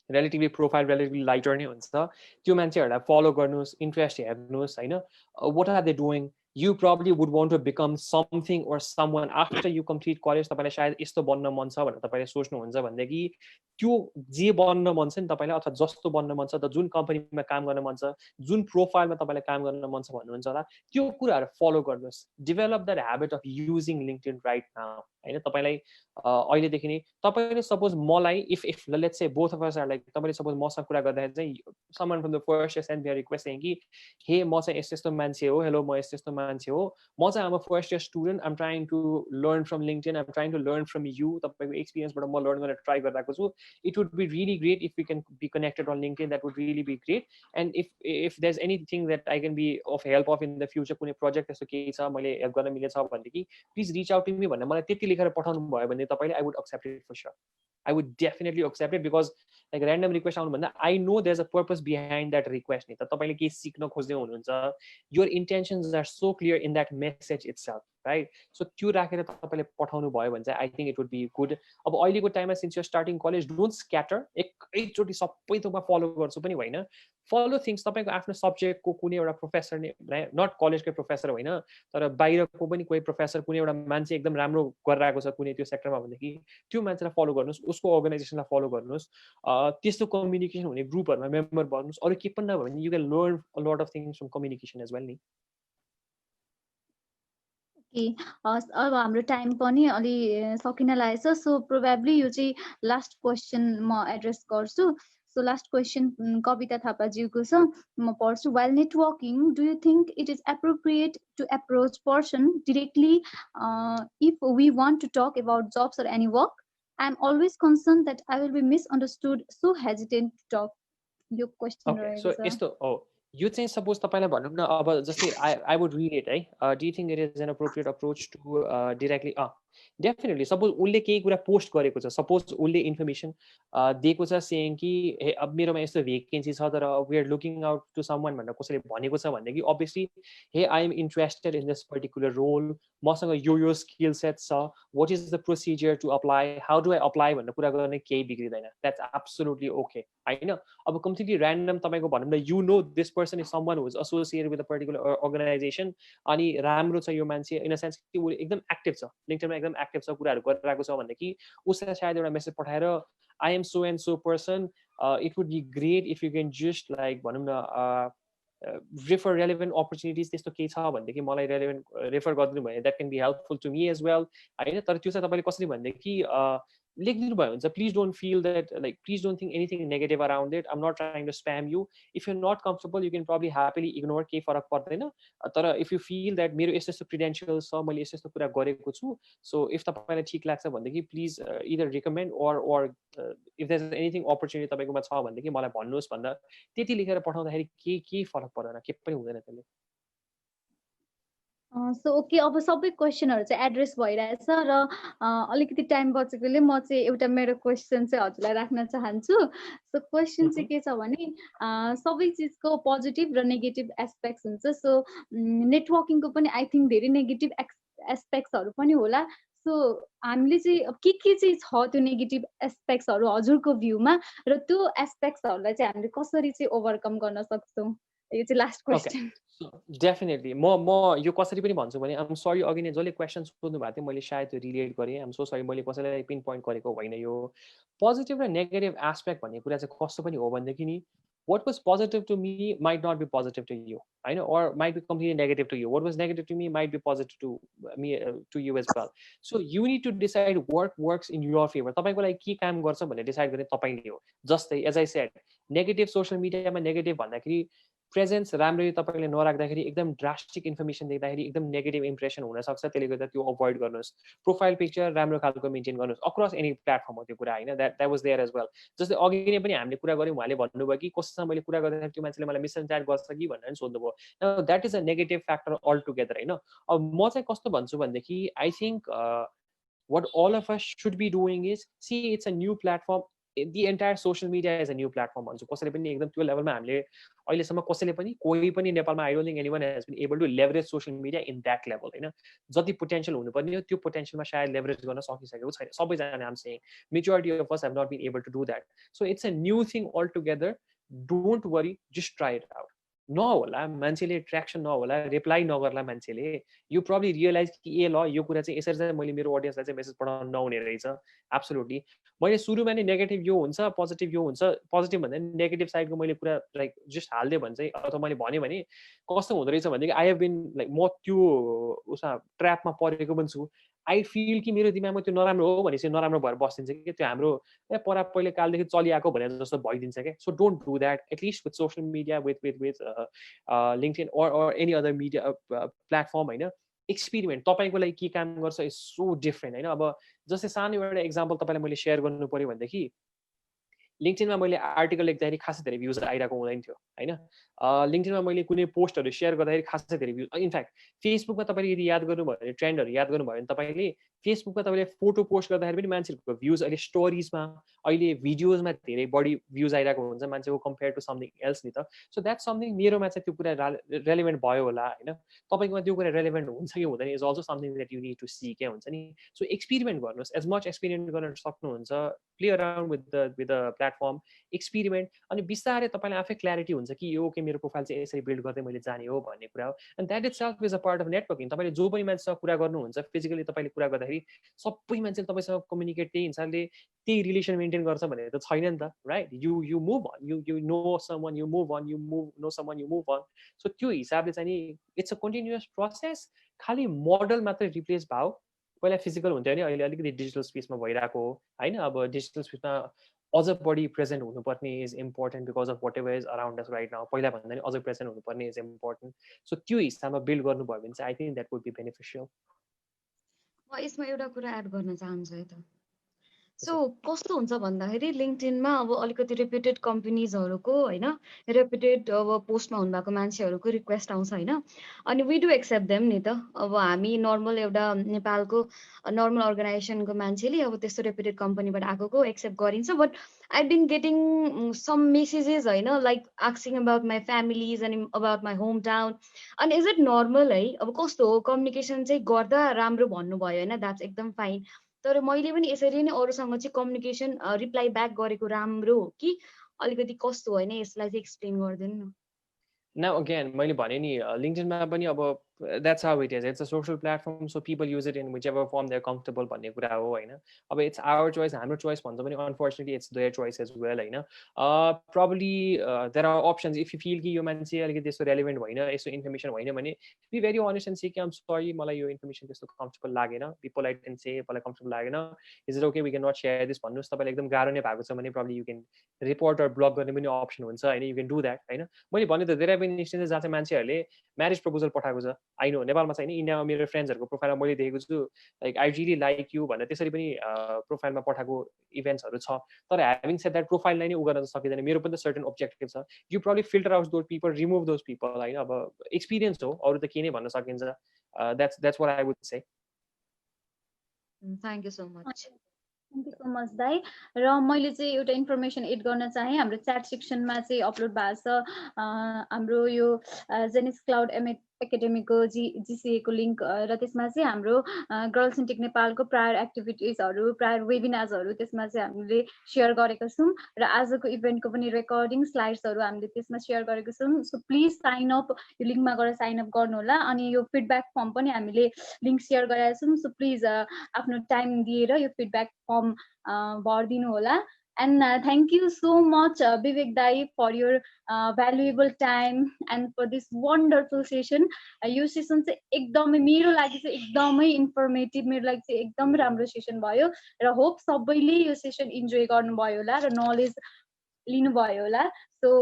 Relatively profile relatively lighter नै हुन्छ त्यो मान्छेहरूलाई फलो गर्नुहोस् इन्ट्रेस्ट हेर्नुहोस् होइन what are they doing you probably would want to become something or someone after you complete college तपाईलाई सायद यस्तो बन्न मन छ भनेर तपाईले सोच्नुहुन्छ भनेदेखि त्यो जे बन्न मन छ नि तपाईलाई अथवा जस्तो बन्न मन छ त जुन कम्पनीमा काम गर्न मन छ जुन प्रोफाइलमा तपाईलाई काम गर्न मन छ भन्नुहुन्छ होला त्यो कुराहरू फलो गर्नुहोस् develop that habit of using LinkedIn right now हैन तपाईलाई अहिलेदेखि नै तपाईले सपोज मलाई if let's say both of us are like तपाईले सपोज मसँग कुरा गर्दाखेरि चाहिँ someone from the first send me request saying कि हे म चाहिँ यस्तो मान्छे हो हेलो म यस्तो मान्छे हो म चाहिँ I'm a first year student I'm trying to learn from LinkedIn I'm trying to learn from you तपाईको एक्सपिरियन्सबाट म लर्न गर्न ट्राई गरिरहेको छु it would be really great if we can be connected on LinkedIn that would really be great and if there is anything that I can be of help of in the future कुनै प्रोजेक्ट त्यस्तो केही छ मैले हेल्प गर्न मिलेछ भनेदेखि please reach out to me भनेर मलाई त्यति लेखेर पठाउनु भयो भने तपाईँले I would accept it for sure I would definitely accept it because like random request आउनु भन्दा I know there's a purpose behind that request नि त तपाईले के सिक्न खोज्दै हुनुहुन्छ your intentions are so clear in that message itself right so त्यो राखेर तपाईँले पठाउनु भयो भने चाहिँ I think it would be good अब अहिलेको time since you starting college don't scatter एकैचोटि सबै थोकमा फलो गर्छु पनि होइन फलो थिङ्स तपाईँको आफ्नो सब्जेक्टको कुनै एउटा प्रोफेसर नै नट कलेजकै प्रोफेसर होइन तर बाहिरको पनि कोही प्रोफेसर कुनै एउटा मान्छे एकदम राम्रो गरेर आएको छ कुनै त्यो सेक्टरमा भनेदेखि त्यो मान्छेलाई फलो गर्नुहोस् उसको अर्गनाइजेसनलाई फलो गर्नुहोस् त्यस्तो कम्युनिकेसन हुने ग्रुपहरूमा मेम्बर बन्नुहोस् अरू के पनि नभयो भने you can learn a lot of things from communication as well नि अब हाम्रो टाइम पनि अलि सकिन लागेछ सो प्रोबेबली यो चाहिँ लास्ट क्वेसन म एड्रेस गर्छु सो लास्ट क्वेसन कविता थापाज्यूको छ म पढ्छु while networking do you think it is appropriate to approach person directly if we want to talk about jobs or any work I'm always concerned that I will be misunderstood so hesitant to talk यो क्वेसन रहेछ सो यस्तो हो यो चाहिँ सपोज तपाईँलाई भनौँ न अब जस्तै आई वुड रिड इट है do you think it is an appropriate approach to directly definitely suppose उसले केही कुरा पोस्ट गरेको छ सपोज उसले इन्फर्मेसन दिएको छ सेङ कि हे अब मेरोमा यस्तो भेकेन्सी छ तर we are looking out to someone भनेर कसैले भनेको छ भनेदेखि obviously hey I am interested in this particular role मसँग यो स्किल सेट छ what is the procedure to apply how do I apply भनेर कुरा गर्ने केही बिग्रिँदैन द्याट्स एब्सोल्युटली ओके होइन अब कम्प्लिटली ऱ्यान्डम तपाईँको भनौँ न you know this person is someone who is associated with a particular organisation अनि राम्रो छ यो मान्छे इन अ सेन्स कि ऊ एकदम एक्टिभ छ लिङ्क्डइनमा एकदम एक्टिभ छ कुराहरू गरिरहेको छ भनेदेखि उसलाई सायद एउटा मेसेज पठाएर I am so and so person it would be great if you can just like भनौँ न रेफर रेलेभेन्ट अपर्च्युनिटिज त्यस्तो केही छ भनेदेखि मलाई रेफर गरिदिनु भयो that can be helpful to me as well होइन तर त्यो चाहिँ तपाईँले कसरी भनेदेखि लेखिदिनु भयो हुन्छ please don't feel that like please don't think anything negative around it I'm not trying to spam you if you not comfortable you can probably happily ignore केही फरक पर्दैन तर इफ यु फिल द्याट मेरो यस्तो यस्तो क्रिडेन्सियल्स छ मैले यस्तो यस्तो कुरा गरेको छु सो इफ तपाईँलाई ठिक लाग्छ भनेदेखि please either recommend or if there is anything opportunity तपाईँकोमा छ भनेदेखि मलाई भन्नुहोस् भन्दा त्यति लेखेर पठाउँदाखेरि केही फरक पर्दैन के पनि हुँदैन त्यसले सो ओके अब सबै क्वेसनहरू चाहिँ एड्रेस भइरहेछ र अलिकति टाइम बचेकोले म चाहिँ एउटा मेरो क्वेसन चाहिँ हजुरलाई राख्न चाहन्छु सो क्वेसन चाहिँ के छ भने सबै चिजको पोजिटिभ र नेगेटिभ एस्पेक्ट्स हुन्छ सो नेटवर्किङको पनि आई थिङ्क धेरै नेगेटिभ एस्पेक्ट्सहरू पनि होला सो हामीले चाहिँ के चाहिँ छ त्यो नेगेटिभ एस्पेक्ट्सहरू हजुरको भ्यूमा र त्यो एस्पेक्ट्सहरूलाई चाहिँ हामीले कसरी चाहिँ ओभरकम गर्न सक्छौँ यो चाहिँ लास्ट क्वेसन डेफिनेटली म यो कसरी पनि भन्छु भने आम सरी अघि नै जसले क्वेसन सोध्नु भएको थियो मैले सायद त्यो रिलेट गरेँ आम सो सरी मैले कसैलाई पिन पोइन्ट गरेको होइन यो पोजिटिभ र नेगेटिभ एस्पेक्ट भन्ने कुरा चाहिँ कस्तो पनि हो भनेदेखि नि what was positive to me might not be positive to you I know or might be completely negative to you what was negative to me might be positive to me to you as well so you need to decide what works in your favor तपाईको लागि के काम गर्छ भनेर डिसाइड गर्ने तपाईले हो जस्तै as I said negative social मिडियामा नेगेटिभ भन्दाखेरि प्रेजेन्स राम्ररी तपाईँले नराख्दाखेरि एकदम ड्रास्टिक इन्फर्मेसन देख्दाखेरि एकदम नेगेटिभ इम्प्रेसन हुनसक्छ त्यसले गर्दा त्यो अभोइड गर्नुहोस् प्रोफाइल पिक्चर राम्रो खालको मेन्टेन गर्नुहोस् अक्रस एनी प्लेटफर्म हो त्यो कुरा होइन that was there as well जस्तै अघि नै पनि हामीले कुरा गऱ्यौँ उहाँले भन्नुभयो कि कसैसँग मैले कुरा गर्दाखेरि त्यो मान्छेले मलाई मिसअन्डरस्ट्यान्ड गर्छ कि भनेर सोध्नुभयो that is a negative factor all together होइन अब म चाहिँ कस्तो भन्छु भनेदेखि I think what all of us should be doing is see it's a new platform the entire social media is a new platform भन्छु कसैले पनि एकदम त्यो लेभलमा हामीले अहिलेसम्म कसैले पनि कोही पनि नेपालमा I don't think anyone has been able to leverage social media in that level होइन जति पोटेन्सियल हुनुपर्ने हो त्यो पोटेन्सियलमा सायद लेभरेज गर्न सकिसकेको छैन सबैजना I'm saying majority of us have not been able to do that so it's a new thing all together don't worry just try it out नहोला मान्छेले ट्र्याक्सन नहोला रिप्लाई नगर्ला मान्छेले यु प्रब्ली रियलाइज कि ए ल यो कुरा चाहिँ यसरी चाहिँ मैले मेरो अडियन्सलाई चाहिँ मेसेज पठाउन नहुने रहेछ एब्सोल्युटली मैले सुरुमा नै नेगेटिभ यो हुन्छ पोजिटिभ यो हुन्छ पोजिटिभ भन्दा नेगेटिभ साइडको मैले कुरा लाइक जस्ट हालिदिएँ भने चाहिँ अथवा मैले भनेँ भने कस्तो हुँदो रहेछ भनेदेखि आई हेभ बिन लाइक म त्यो उसमा ट्र्यापमा परेको पनि छु आई फिल कि मेरो दिमागमा त्यो नराम्रो हो भनेपछि नराम्रो भएर बसिदिन्छ कि त्यो हाम्रो परा पहिले कालदेखि चलिआएको भने जस्तो भइदिन्छ क्या so don't do that at least with social media with LinkedIn or any other media platform होइन एक्सपेरिमेन्ट तपाईँको लागि के काम गर्छ इज सो डिफ्रेन्ट होइन अब जस्तै सानो एउटा एक्जाम्पल तपाईँलाई मैले सेयर गर्नु पऱ्यो भनेदेखि लिङ्क्डइनमा मैले आर्टिकल लेख्दाखेरि खासै धेरै भ्युज आइरहेको हुँदैन थियो होइन लिङ्क्डइनमा मैले कुनै पोस्टहरू सेयर गर्दाखेरि खासै धेरै भ्युज इनफ्याक्ट फेसबुकमा तपाईँले यदि याद गर्नुभयो भने ट्रेन्डहरू याद गर्नुभयो भने तपाईँले फेसबुकमा तपाईँले फोटो पोस्ट गर्दाखेरि पनि मान्छेहरूको भ्युज अहिले स्टोरिजमा अहिले भिडियोजमा धेरै बढी भ्युज आइरहेको हुन्छ मान्छेको कम्पेयर टु समथिङ एल्स नि त सो द्याट समथिङ मेरोमा चाहिँ त्यो कुरा रेलेभेन्ट भयो होला होइन तपाईँकोमा त्यो कुरा रेलेभेन्ट हुन्छ कि हुँदैन is also something that you need to see क्या हुन्छ नि सो एक्सपेरिमेन्ट गर्नुहोस् एज मच एक्सपेरिमेन्ट गर्न सक्नुहुन्छ play around with the platform experiment अनि बिस्तारै तपाईँलाई आफै क्ल्यारिटी हुन्छ कि यो के मेरो प्रोफाइल चाहिँ यसरी बिल्ड गर्दै मैले जाने हो भन्ने कुरा हो and that is self is a part of networking तपाईँले जो पनि मान्छेसँग कुरा गर्नुहुन्छ फिजिकली तपाईँले कुरा गर्दाखेरि सबै मान्छेले तपाईँसँग कम्युनिकेट त्यही हिसाबले त्यही रिलेसन मेन्टेन गर्छ भनेर त छैन नि त right you move on you know someone you move on know someone you move on so त्यो हिसाबले चाहिँ नि इट्स अ कन्टिन्युअस प्रोसेस खालि मोडल मात्रै रिप्लेस भयो पहिला फिजिकल हुन्थ्यो भने अहिले अलिकति डिजिटल स्पेसमा भइरहेको हो होइन अब डिजिटल स्पेसमा अझ बढी प्रेजेन्ट हुनुपर्ने is important because of whatever is around us right now पहिला भन्दा पनि अझ प्रेजेन्ट हुनुपर्ने इज इम्पोर्टेन्ट सो त्यो हिसाबमा बिल्ड गर्नुभयो भने चाहिँ I think that would be beneficial म यसमा एउटा कुरा एड गर्न चाहन्छु है त सो कस्तो हुन्छ भन्दाखेरि लिङ्क्डइनमा अब अलिकति रेप्युटेड कम्पनीजहरूको होइन रेप्युटेड अब पोस्टमा हुनुभएको मान्छेहरूको रिक्वेस्ट आउँछ होइन अनि वी डु एक्सेप्ट देम नि त अब हामी नर्मल एउटा नेपालको नर्मल अर्गनाइजेसनको मान्छेले अब त्यस्तो रेप्युटेड कम्पनीबाट आएको एक्सेप्ट गरिन्छ but I been getting some messages होइन like asking about my families अनि अबाउट माई होम टाउन अनि इज इट नर्मल है अब कस्तो हो कम्युनिकेसन चाहिँ गर्दा राम्रो भन्नुभयो होइन द्याट्स एकदम फाइन तर मैले पनि यसरी नै अरूसँग चाहिँ कम्युनिकेसन रिप्लाई ब्याक गरेको राम्रो हो कि अलिकति कस्तो होइन यसलाई चाहिँ एक्सप्लेन गरिदिनु न Now again, मैले भने नि लिङ्क्डइनमा पनि अब that's how it is. It's a social platform, so people use it in whichever form they're comfortable भन्ने कुरा हो होइन अब it's our choice हाम्रो choice भन्दा पनि unfortunately it's their choice as well होइन probably there are options if you feel कि यो मान्छे अलिकति त्यस्तो relevant होइन यस्तो इन्फर्मेसन होइन भने be very honest and say कि I'm sorry मलाई यो इन्फर्मेसन त्यस्तो कम्फर्टेबल लागेन be polite and say मलाई कम्फर्टेबल लागेन is it okay we cannot share this भन्नुहोस् तपाईँलाई एकदम गाह्रो नै भएको छ भने probably you can report or block गर्ने पनि अप्सन हुन्छ होइन you can do that होइन मैले भने त धेरै पनि इन्स्टेन्सेस जहाँ चाहिँ मान्छेहरूले म्यारेज प्रपोजल पठाएको छ आई नो नेपालमा छैन इन्डियामा मेरो फ्रेन्ड्सहरूको प्रोफाइलमा मैले देखेको छु like I really like you भनेर त्यसरी पनि प्रोफाइलमा पठाएको इभेन्ट्सहरू छ तर ह्याभिङ सेड द्याट प्रोफाइललाई नै उ गर्न सकिँदैन मेरो पनि त सर्टेन ऑब्जेक्टिभ छ you probably filter out those people remove those people होइन अब एक्सपिरियन्स हो अरू त के नै भन्न सकिन्छ that's what I would say thank you so much thank you so much दाई र मैले चाहिँ एउटा इन्फर्मेसन एड गर्न चाहेँ हाम्रो च्याट सेक्सनमा चाहिँ अपलोड भएको छ हाम्रो यो जेनिस क्लाउड एकाडेमीको जिसिएको लिङ्क र त्यसमा चाहिँ हाम्रो गर्ल्स इन टेक नेपालको प्रायर एक्टिभिटिजहरू प्रायर वेबिनार्सहरू त्यसमा चाहिँ हामीले सेयर गरेका छौँ र आजको इभेन्टको पनि रेकर्डिङ स्लाइड्सहरू हामीले त्यसमा सेयर गरेको छौँ सो प्लिज साइन अप यो लिङ्कमा गएर साइन अप गर्नु होला अनि यो फिडब्याक फर्म पनि हामीले लिङ्क सेयर गरेका छौँ सो प्लिज आफ्नो टाइम दिएर यो फिडब्याक फर्म भरिदिनु होला and thank you so much Bibek Dai for your valuable time and for this wonderful session यो सेसन चाहिँ एकदमै मेरो लागि चाहिँ एकदमै इन्फर्मेटिभ मेरो लागि चाहिँ एकदमै राम्रो सेसन भयो र होप सबैले यो सेसन इन्जोय गर्नुभयो होला र नलेज लिनुभयो होला so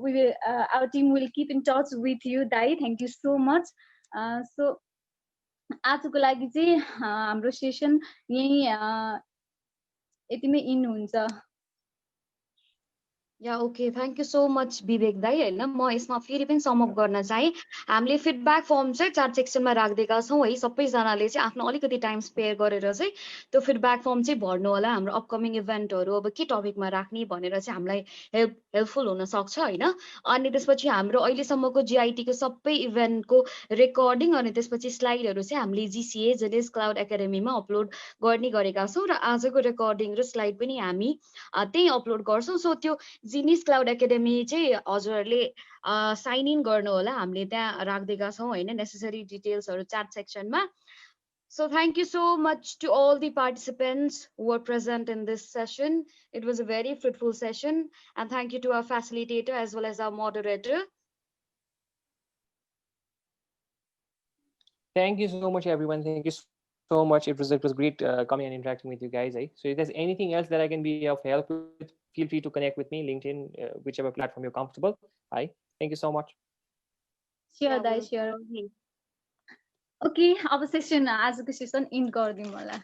we will our team will keep in touch with you Dai thank you so much so आजको लागि चाहिँ हाम्रो सेसन यही यतिमै इन हुन्छ या okay thank you so much Vivek दाई होइन म यसमा फेरि पनि समअप गर्न चाहेँ हामीले फिडब्याक फर्म चाहिँ च्याट सेक्सनमा राखिदिएका छौँ है सबैजनाले चाहिँ आफ्नो अलिकति टाइम स्पेयर गरेर चाहिँ त्यो फिडब्याक फर्म चाहिँ भर्नु होला हाम्रो अपकमिङ इभेन्टहरू अब के टपिकमा राख्ने भनेर चाहिँ हामीलाई हेल्पफुल हुनसक्छ होइन अनि त्यसपछि हाम्रो अहिलेसम्मको जिआइटीको सबै इभेन्टको रेकर्डिङ अनि त्यसपछि स्लाइडहरू चाहिँ हामीले जिसिए जेनेस क्लाउड एकाडेमीमा अपलोड गर्ने गरेका छौँ र आजको रेकर्डिङ र स्लाइड पनि हामी त्यही अपलोड गर्छौँ सो त्यो जिनिस क्लाउड एकाडेमी चाहिँ हजुरहरूले साइन इन गर्नु होला हामीले त्यहाँ राखिदिएका छौँ होइन नेसेसरी डिटेल्सहरू chat सेक्सनमा So thank you so much to all the participants who were present in this session. It was a very fruitful session and thank you to our facilitator as well as our moderator. Thank you so much everyone. Thank you so much. It was great coming and interacting with you guys. So if there's anything else that I can be of help with, feel free to connect with me, LinkedIn, whichever platform you're comfortable. Hi, thank you so much. Sure, Dai, sure. Okay, अब सेसन आजको सेसन इन्ड गरिदिउँ होला